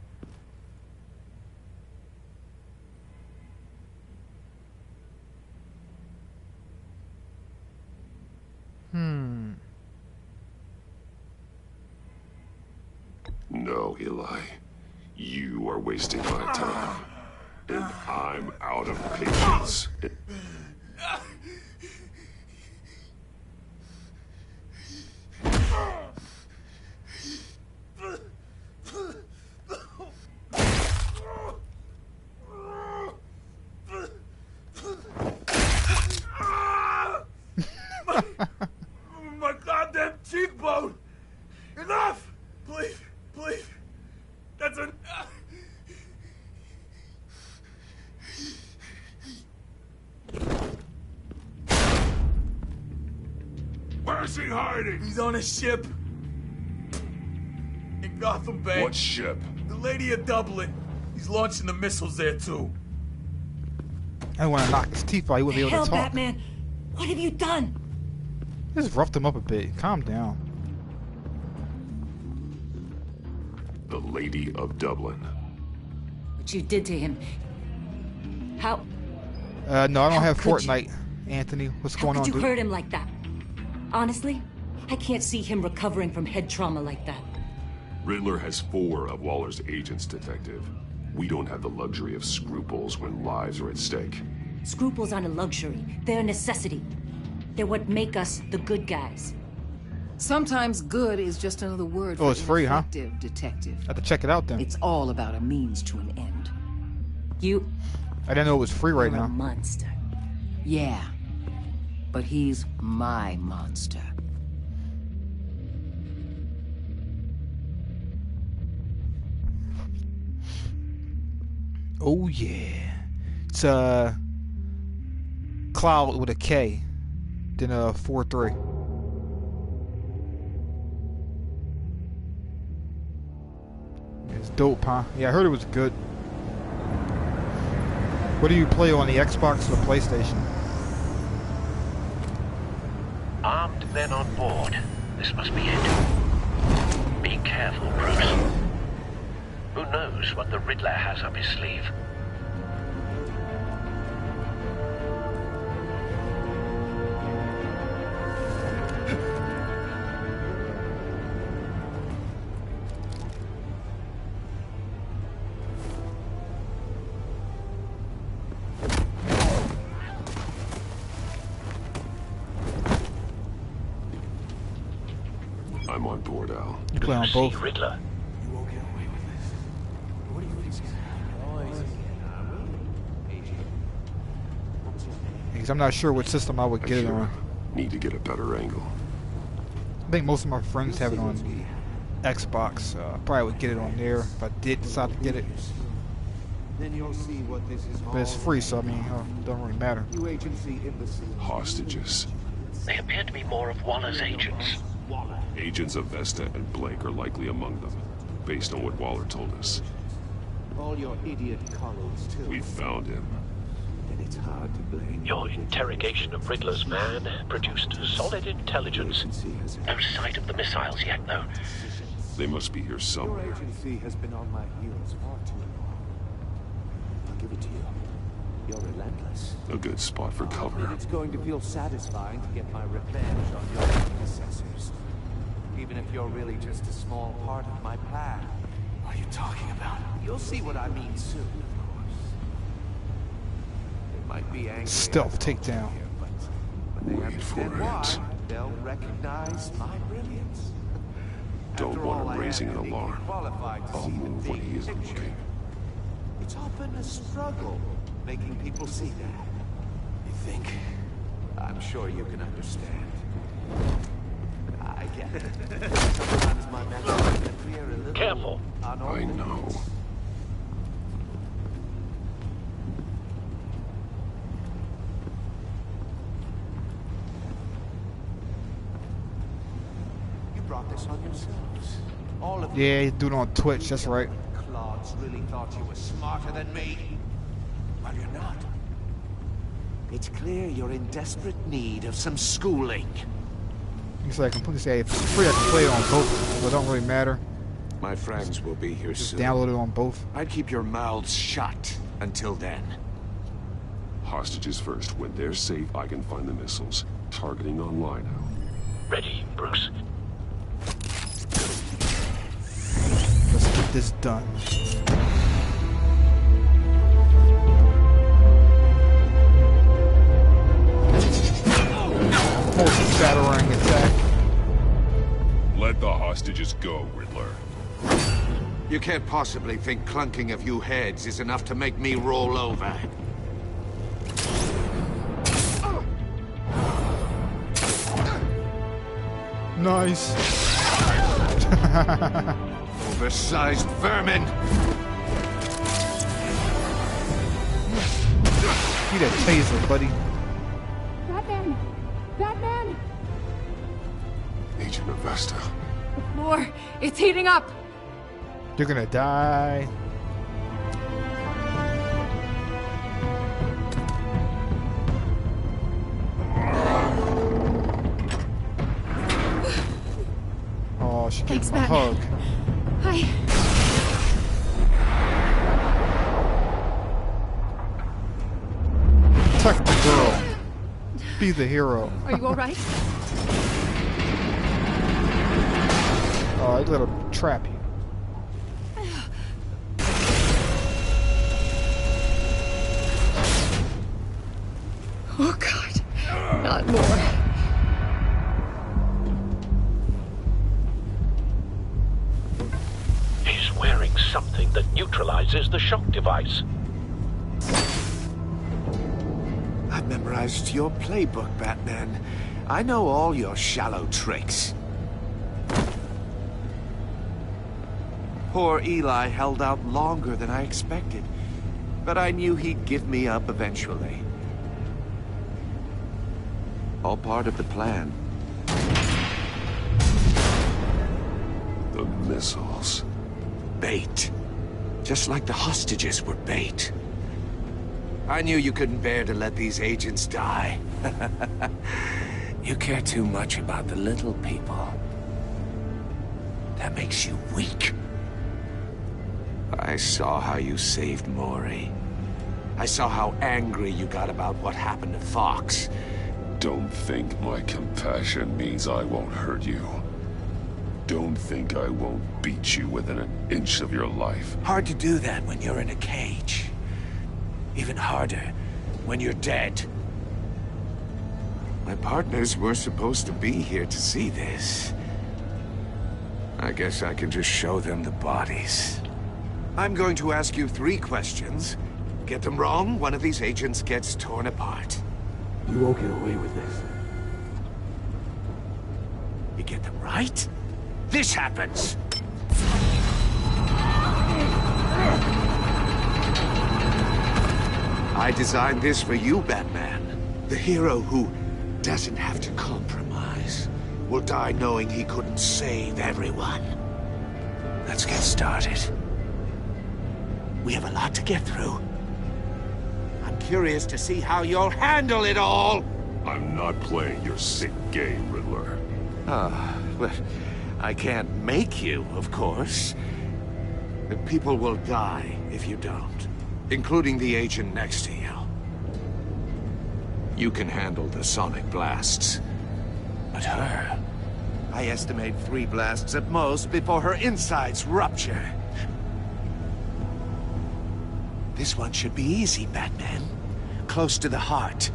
[SPEAKER 10] No, Eli. You are wasting my time. And I'm out of patience.
[SPEAKER 12] My goddamn cheekbone! Enough! Please, please. That's an...
[SPEAKER 10] Where's he hiding?
[SPEAKER 12] He's on a ship. In Gotham Bay.
[SPEAKER 10] What ship?
[SPEAKER 12] The Lady of Dublin. He's launching the missiles there, too.
[SPEAKER 1] I want to knock his teeth out. He wouldn't be able
[SPEAKER 6] Hell,
[SPEAKER 1] to talk.
[SPEAKER 6] Batman! What have you done?
[SPEAKER 1] Just roughed him up a bit. Calm down.
[SPEAKER 10] The Lady of Dublin.
[SPEAKER 6] What you did to him. How...
[SPEAKER 1] No, I don't have
[SPEAKER 6] could
[SPEAKER 1] Fortnite, Anthony. What's
[SPEAKER 6] How
[SPEAKER 1] going on,
[SPEAKER 6] could you
[SPEAKER 1] dude?
[SPEAKER 6] hurt him like that? Honestly, I can't see him recovering from head trauma like that.
[SPEAKER 10] Riddler has 4 of Waller's agents, Detective. We don't have the luxury of scruples when lives are at stake.
[SPEAKER 6] Scruples aren't a luxury. They're a necessity. They're what make us the good guys.
[SPEAKER 7] Sometimes good is just another word for
[SPEAKER 1] Oh, it's free, huh?
[SPEAKER 7] ineffective, Detective.
[SPEAKER 1] I have to check it out then.
[SPEAKER 7] It's all about a means to an end.
[SPEAKER 6] You...
[SPEAKER 1] I didn't know it was free right
[SPEAKER 6] You're
[SPEAKER 1] now.
[SPEAKER 6] a monster.
[SPEAKER 7] Yeah. But he's my monster.
[SPEAKER 1] Oh yeah. It's Cloud with a K. Then 4-3. It's dope, huh? Yeah, I heard it was good. What do you play on the Xbox or the PlayStation?
[SPEAKER 5] Armed men on board. This must be it. Be careful, Bruce. Who knows what the Riddler has up his sleeve?
[SPEAKER 10] I'm on board, Al.
[SPEAKER 1] You play on both.
[SPEAKER 5] Riddler.
[SPEAKER 1] Because I'm not sure what system I would get it on.
[SPEAKER 10] Need to get a better angle.
[SPEAKER 1] I think most of my friends have it on the Xbox. I probably would get it on there if I did decide to get it.
[SPEAKER 11] Then you'll see what this is
[SPEAKER 1] But it's free, so I mean, it don't really matter.
[SPEAKER 11] You agency imbeciles.
[SPEAKER 10] Hostages.
[SPEAKER 5] They appear to be more of Waller's agents.
[SPEAKER 10] Agents of Vesta and Blake are likely among them, based on what Waller told us.
[SPEAKER 11] All your idiot colleagues, too.
[SPEAKER 10] We found him.
[SPEAKER 11] And it's hard to blame.
[SPEAKER 5] Your interrogation of Riddler's man produced solid intelligence. No sight of the missiles yet, though.
[SPEAKER 10] They must be here
[SPEAKER 11] Your
[SPEAKER 10] somewhere.
[SPEAKER 11] agency has been on my heels far too long. I'll give it to you. You're relentless.
[SPEAKER 10] A good spot for
[SPEAKER 11] And
[SPEAKER 10] cover.
[SPEAKER 11] it's going to feel satisfying to get my revenge on your predecessors. Even if you're really just a small part of my plan.
[SPEAKER 12] What are you talking about?
[SPEAKER 11] You'll see what I mean soon, of course. They might be angry.
[SPEAKER 1] Stealth takedown.
[SPEAKER 11] But when they understand why, they'll recognize my brilliance.
[SPEAKER 10] Don't
[SPEAKER 11] After
[SPEAKER 10] want
[SPEAKER 11] all,
[SPEAKER 10] him
[SPEAKER 11] I am
[SPEAKER 10] raising an
[SPEAKER 11] uniquely
[SPEAKER 10] alarm.
[SPEAKER 11] qualified to
[SPEAKER 10] I'll
[SPEAKER 11] see the
[SPEAKER 10] move when
[SPEAKER 11] big
[SPEAKER 10] he isn't
[SPEAKER 11] picture.
[SPEAKER 10] looking.
[SPEAKER 11] It's often a struggle making people see that.
[SPEAKER 12] You think?
[SPEAKER 11] I'm sure you can understand.
[SPEAKER 5] Careful.
[SPEAKER 10] I know.
[SPEAKER 11] You brought this on yourselves. All of
[SPEAKER 1] Yeah, he's doing it on Twitch, that's right.
[SPEAKER 11] Clods really thought you were smarter than me. Well, you're not. It's clear you're in desperate need of some schooling.
[SPEAKER 1] You say I completely say it's free. I can play it on both, so it don't really matter.
[SPEAKER 11] My friends will be here
[SPEAKER 1] Just
[SPEAKER 11] soon.
[SPEAKER 1] download it on both.
[SPEAKER 11] I'd keep your mouths shut until then.
[SPEAKER 10] Hostages first. When they're safe, I can find the missiles. Targeting online now.
[SPEAKER 5] Ready, Bruce.
[SPEAKER 1] Let's get this done. Battering attack.
[SPEAKER 10] Let the hostages go, Riddler.
[SPEAKER 11] You can't possibly think clunking a few heads is enough to make me roll over.
[SPEAKER 1] Nice.
[SPEAKER 11] Oversized vermin.
[SPEAKER 1] Need a taser, buddy.
[SPEAKER 14] Batman! Batman!
[SPEAKER 10] Agent Avesta.
[SPEAKER 14] The floor, it's heating up!
[SPEAKER 1] You're gonna die. Oh, she gave him a hug.
[SPEAKER 14] Hi.
[SPEAKER 1] Protect the girl. Be the hero.
[SPEAKER 14] Are you alright?
[SPEAKER 1] Oh, I let her trap you.
[SPEAKER 14] Oh God, not more.
[SPEAKER 5] He's wearing something that neutralizes the shock device.
[SPEAKER 11] I've memorized your playbook, Batman. I know all your shallow tricks. Poor Eli held out longer than I expected, but I knew he'd give me up eventually. All part of the plan.
[SPEAKER 10] The missiles.
[SPEAKER 11] Bait. Just like the hostages were bait. I knew you couldn't bear to let these agents die. You care too much about the little people. That makes you weak. I saw how you saved Maury. I saw how angry you got about what happened to Fox.
[SPEAKER 10] Don't think my compassion means I won't hurt you. Don't think I won't beat you within an inch of your life.
[SPEAKER 11] Hard to do that when you're in a cage. Even harder when you're dead. My partners were supposed to be here to see this. I guess I can just show them the bodies. I'm going to ask you 3 questions. Get them wrong, one of these agents gets torn apart.
[SPEAKER 8] You won't get away with this.
[SPEAKER 11] You get them right, this happens. I designed this for you, Batman. The hero who doesn't have to compromise will die knowing he couldn't save everyone. Let's get started. We have a lot to get through. I'm curious to see how you'll handle it all.
[SPEAKER 10] I'm not playing your sick game, Riddler.
[SPEAKER 11] Well, I can't make you, of course. The people will die if you don't, including the agent next to you. You can handle the sonic blasts. But her, I estimate 3 blasts at most before her insides rupture. This one should be easy, Batman. Close to the heart.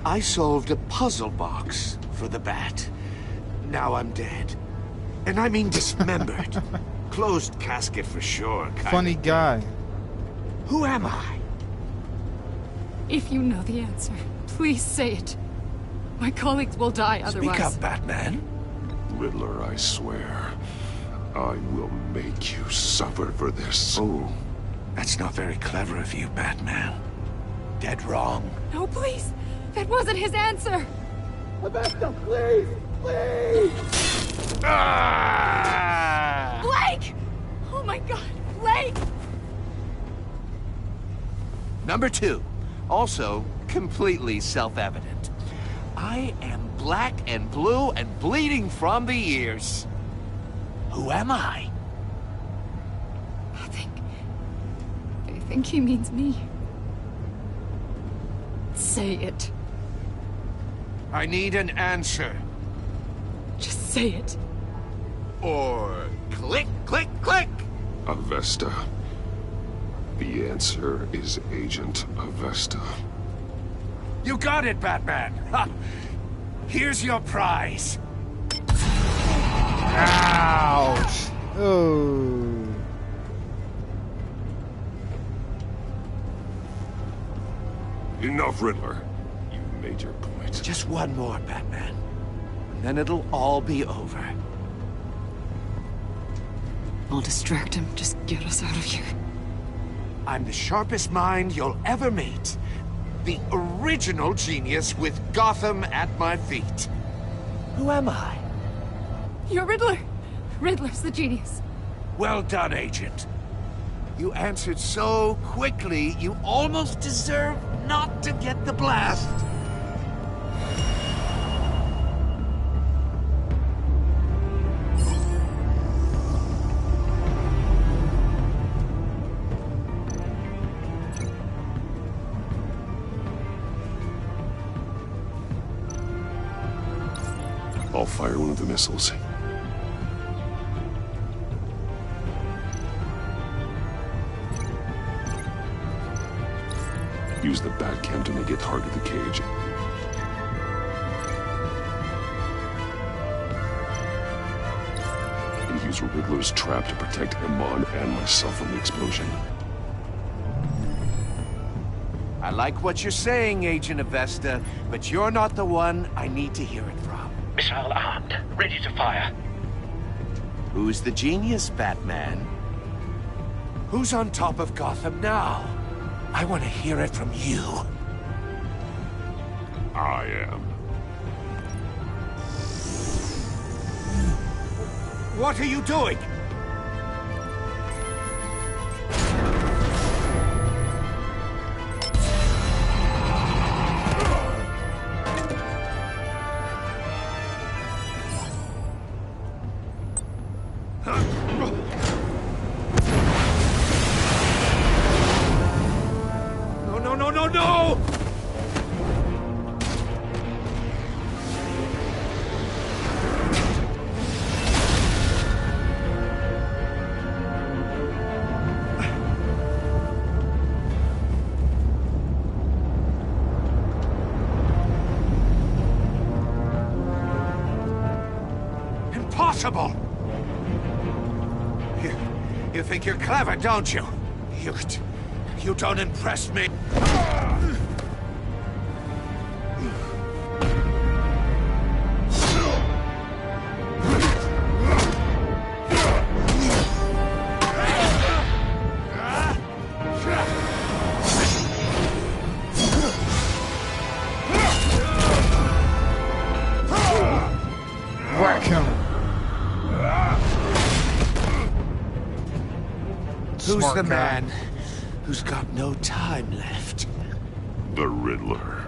[SPEAKER 11] I solved a puzzle box for the Bat. Now I'm dead. And I mean dismembered. Closed casket for sure.
[SPEAKER 1] Funny guy.
[SPEAKER 11] Who am I?
[SPEAKER 14] If you know the answer, please say it. My colleagues will die otherwise.
[SPEAKER 11] Speak up, Batman.
[SPEAKER 10] Riddler, I swear. I will make you suffer for this.
[SPEAKER 11] Oh, that's not very clever of you, Batman. Dead wrong.
[SPEAKER 14] No, please. That wasn't his answer.
[SPEAKER 11] Avesta, please! Please! Ah!
[SPEAKER 14] Blake! Oh my God, Blake!
[SPEAKER 11] Number 2. Also, completely self-evident. I am black and blue and bleeding from the ears. Who am I?
[SPEAKER 14] I think he means me. Say it.
[SPEAKER 11] I need an answer.
[SPEAKER 14] Just say it.
[SPEAKER 11] Or click, click, click!
[SPEAKER 10] Avesta. The answer is Agent Avesta.
[SPEAKER 11] You got it, Batman! Ha! Here's your prize.
[SPEAKER 1] Ouch! Oh.
[SPEAKER 10] Enough, Riddler. You made your point.
[SPEAKER 11] Just one more, Batman. And then it'll all be over.
[SPEAKER 14] I'll distract him. Just get us out of here.
[SPEAKER 11] I'm the sharpest mind you'll ever meet. The original genius with Gotham at my feet. Who am I?
[SPEAKER 14] You're Riddler. Riddler's the genius.
[SPEAKER 11] Well done, Agent. You answered so quickly, you almost deserve not to get the blast.
[SPEAKER 10] I'll fire one of the missiles. Use the Batcam to make it target the cage. And use Riddler's trap to protect Iman and myself from the explosion.
[SPEAKER 11] I like what you're saying, Agent Avesta, but you're not the one I need to hear it from.
[SPEAKER 5] Missile armed, ready to fire.
[SPEAKER 11] Who's the genius, Batman? Who's on top of Gotham now? I want to hear it from you.
[SPEAKER 10] I am.
[SPEAKER 11] What are you doing? No! Impossible! You think you're clever, don't you? You don't impress me.
[SPEAKER 1] Whack him.
[SPEAKER 11] Who's
[SPEAKER 1] Smart
[SPEAKER 11] the
[SPEAKER 1] guy.
[SPEAKER 11] man who's got no time left?
[SPEAKER 10] The Riddler.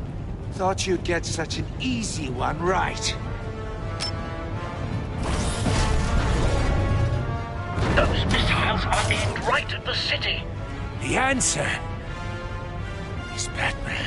[SPEAKER 11] Thought you'd get such an easy one right.
[SPEAKER 5] Those missiles are aimed right at the city.
[SPEAKER 11] The answer is Batman.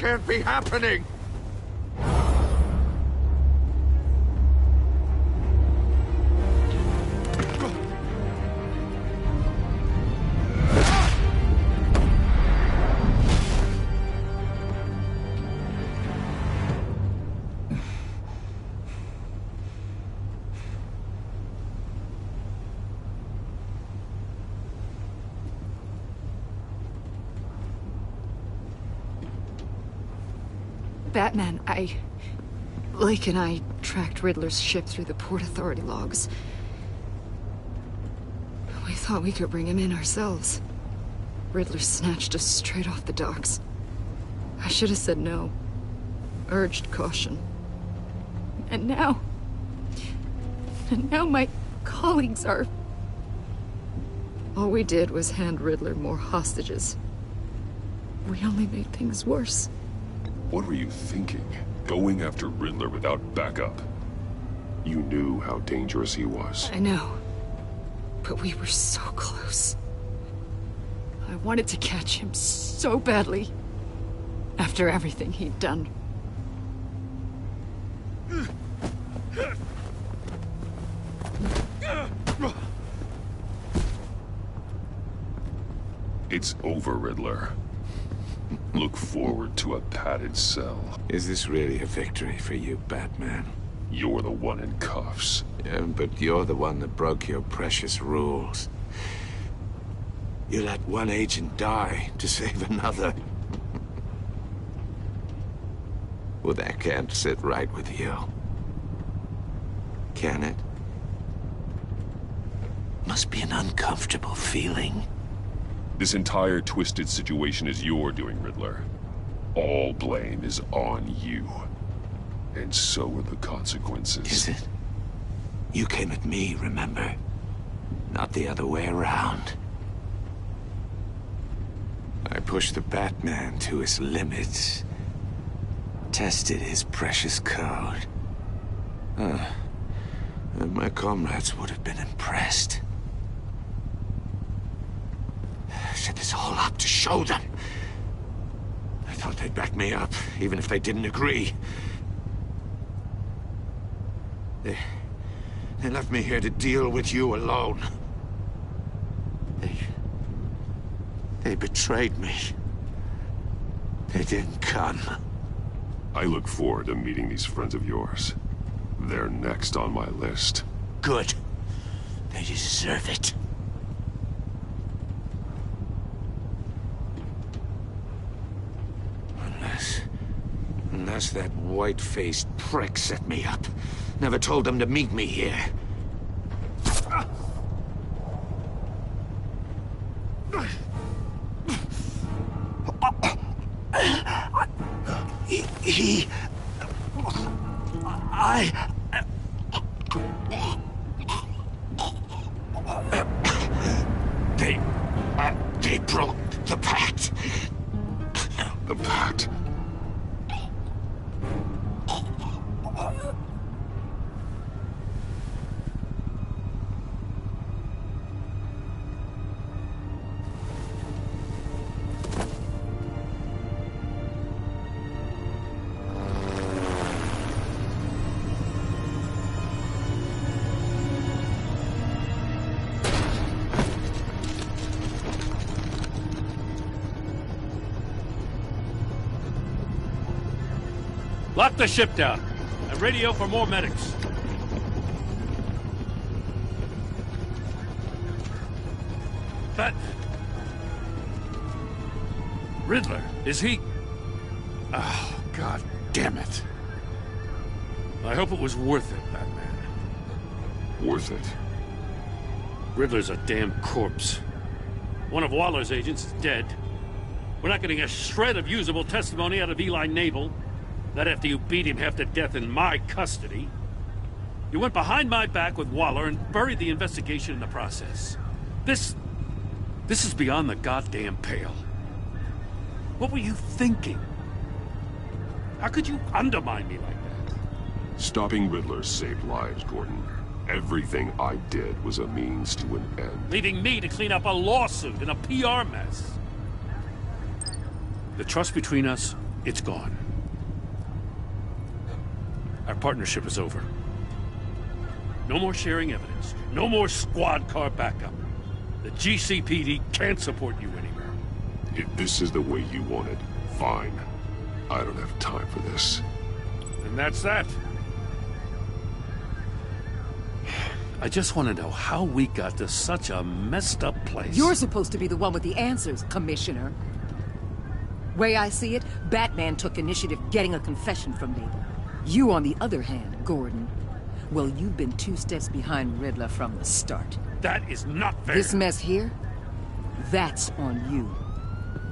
[SPEAKER 11] can't be happening!
[SPEAKER 14] Batman, Blake and I tracked Riddler's ship through the Port Authority logs. We thought we could bring him in ourselves. Riddler snatched us straight off the docks. I should have said no. Urged caution. And now my colleagues are... All we did was hand Riddler more hostages. We only made things worse.
[SPEAKER 10] What were you thinking? Going after Riddler without backup? You knew how dangerous he was.
[SPEAKER 14] I know. But we were so close. I wanted to catch him so badly. After everything he'd done.
[SPEAKER 10] It's over, Riddler. Look forward to a padded cell.
[SPEAKER 11] Is this really a victory for you, Batman?
[SPEAKER 10] You're the one in cuffs.
[SPEAKER 11] Yeah, but you're the one that broke your precious rules. You let one agent die to save another. Well, that can't sit right with you. Can it? Must be an uncomfortable feeling.
[SPEAKER 10] This entire twisted situation is your doing, Riddler. All blame is on you. And so are the consequences.
[SPEAKER 11] Is it? You came at me, remember? Not the other way around. I pushed the Batman to his limits. Tested his precious code. My comrades would have been impressed. Set this all up to show them. I thought they'd back me up, even if they didn't agree. They left me here to deal with you alone. They betrayed me. They didn't come.
[SPEAKER 10] I look forward to meeting these friends of yours. They're next on my list.
[SPEAKER 11] Good. They deserve it. Unless that white-faced prick set me up. Never told them to meet me here. They broke the pact.
[SPEAKER 10] The pact?
[SPEAKER 9] Lock the ship down and radio for more medics. But... Riddler, is he... Oh, God damn it. I hope it was worth it, Batman.
[SPEAKER 10] Worth it?
[SPEAKER 9] Riddler's a damn corpse. One of Waller's agents is dead. We're not getting a shred of usable testimony out of Eli Nabel. Not after you beat him half to death in my custody. You went behind my back with Waller and buried the investigation in the process. This is beyond the goddamn pale. What were you thinking? How could you undermine me like that?
[SPEAKER 10] Stopping Riddler saved lives, Gordon. Everything I did was a means to an end.
[SPEAKER 9] Leaving me to clean up a lawsuit and a PR mess. The trust between us It's gone. Our partnership is over. No more sharing evidence. No more squad car backup. The GCPD can't support you anymore.
[SPEAKER 10] If this is the way you want it, fine. I don't have time for this.
[SPEAKER 9] And that's that. I just want to know how we got to such a messed up place.
[SPEAKER 7] You're supposed to be the one with the answers, Commissioner. Way I see it, Batman took initiative getting a confession from Neighbor. You, on the other hand, Gordon, well, you've been 2 steps behind Riddler from the start.
[SPEAKER 9] That is not fair.
[SPEAKER 7] This mess here, that's on you.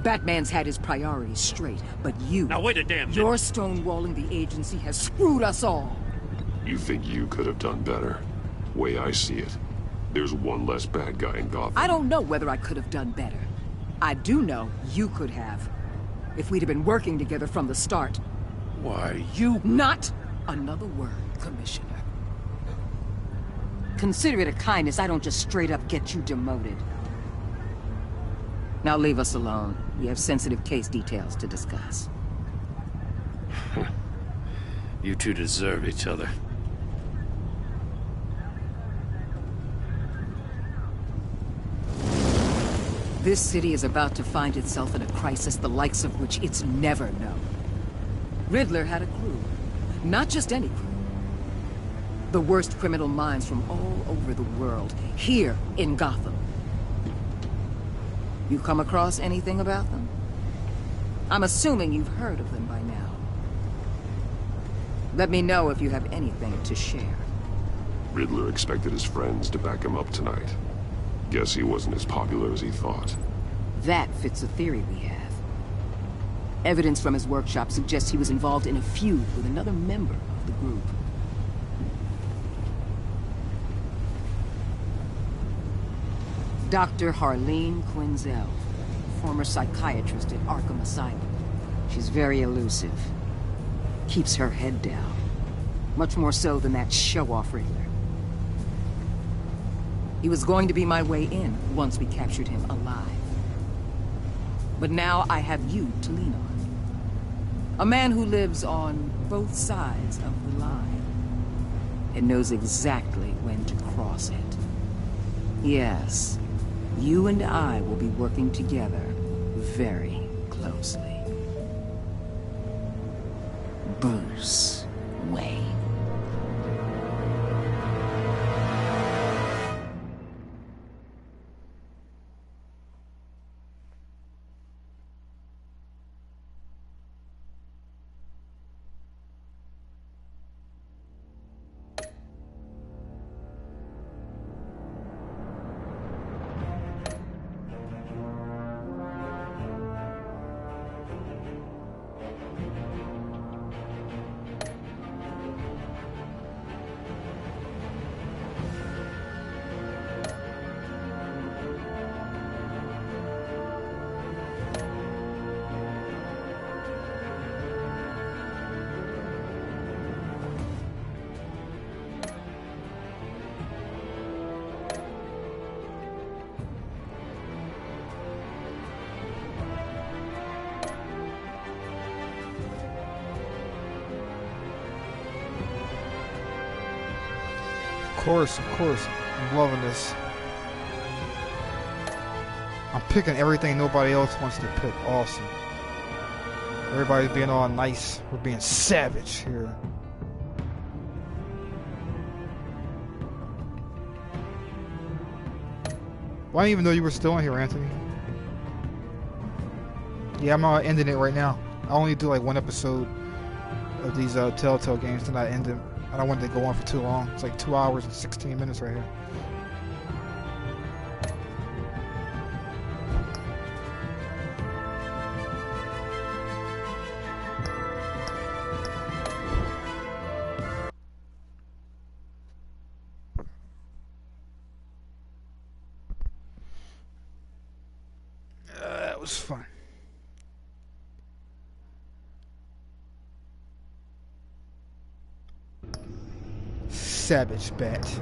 [SPEAKER 7] Batman's had his priorities straight, but you...
[SPEAKER 9] Now wait a damn minute.
[SPEAKER 7] Your stonewalling the agency has screwed us all.
[SPEAKER 10] You think you could have done better? Way I see it, there's one less bad guy in Gotham.
[SPEAKER 7] I don't know whether I could have done better. I do know you could have. If we'd have been working together from the start.
[SPEAKER 9] Why, you...
[SPEAKER 7] Not another word, Commissioner. Consider it a kindness I don't just straight up get you demoted. Now leave us alone. We have sensitive case details to discuss.
[SPEAKER 9] You two deserve each other.
[SPEAKER 7] This city is about to find itself in a crisis the likes of which it's never known. Riddler had a crew. Not just any crew. The worst criminal minds from all over the world, here in Gotham. You come across anything about them? I'm assuming you've heard of them by now. Let me know if you have anything to share.
[SPEAKER 10] Riddler expected his friends to back him up tonight. Guess he wasn't as popular as he thought.
[SPEAKER 7] That fits a theory we have. Evidence from his workshop suggests he was involved in a feud with another member of the group. Dr. Harleen Quinzel, former psychiatrist at Arkham Asylum. She's very elusive. Keeps her head down. Much more so than that show-off Riddler. He was going to be my way in once we captured him alive. But now I have you to lean on. A man who lives on both sides of the line and knows exactly when to cross it. Yes, you and I will be working together very closely. Bruce Wayne.
[SPEAKER 1] Of course. I'm loving this. I'm picking everything nobody else wants to pick. Awesome. Everybody's being all nice. We're being savage here. Well, I didn't even know you were still in here, Anthony. Yeah, I'm ending it right now. I only do like one episode of these Telltale games, then I end them. I don't want it to go on for too long. It's like 2 hours and 16 minutes right here. That was fun. Savage Bat.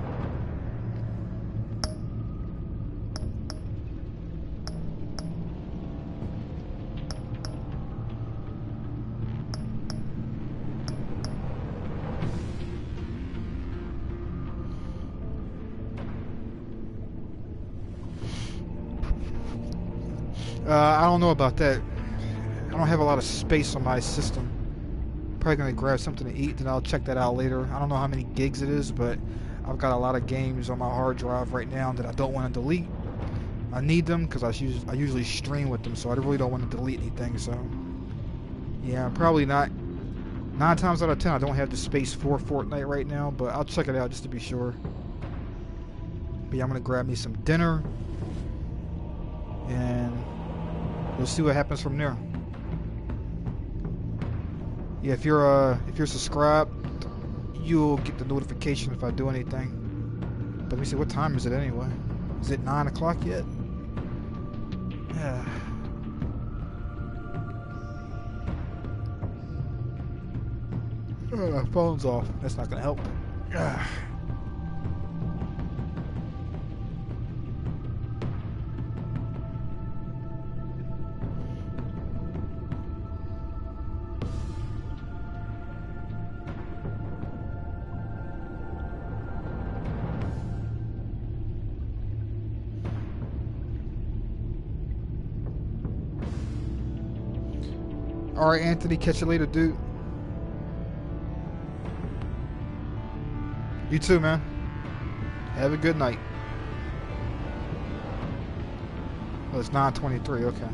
[SPEAKER 1] I don't know about that. I don't have a lot of space on my system. Probably gonna grab something to eat, then I'll check that out later. I don't know how many gigs it is, but I've got a lot of games on my hard drive right now that I don't want to delete. I need them because I usually stream with them, so I really don't want to delete anything. So yeah, probably not. 9 times out of 10, I don't have the space for Fortnite right now, but I'll check it out just to be sure. But yeah, I'm gonna grab me some dinner, and we'll see what happens from there. Yeah, if you're subscribed, you'll get the notification if I do anything. But let me see, what time is it anyway? Is it 9 o'clock yet? Yeah. Phone's off. That's not gonna help. Alright, Anthony, catch you later, dude. You too, man. Have a good night. Oh, it's 9:23, okay.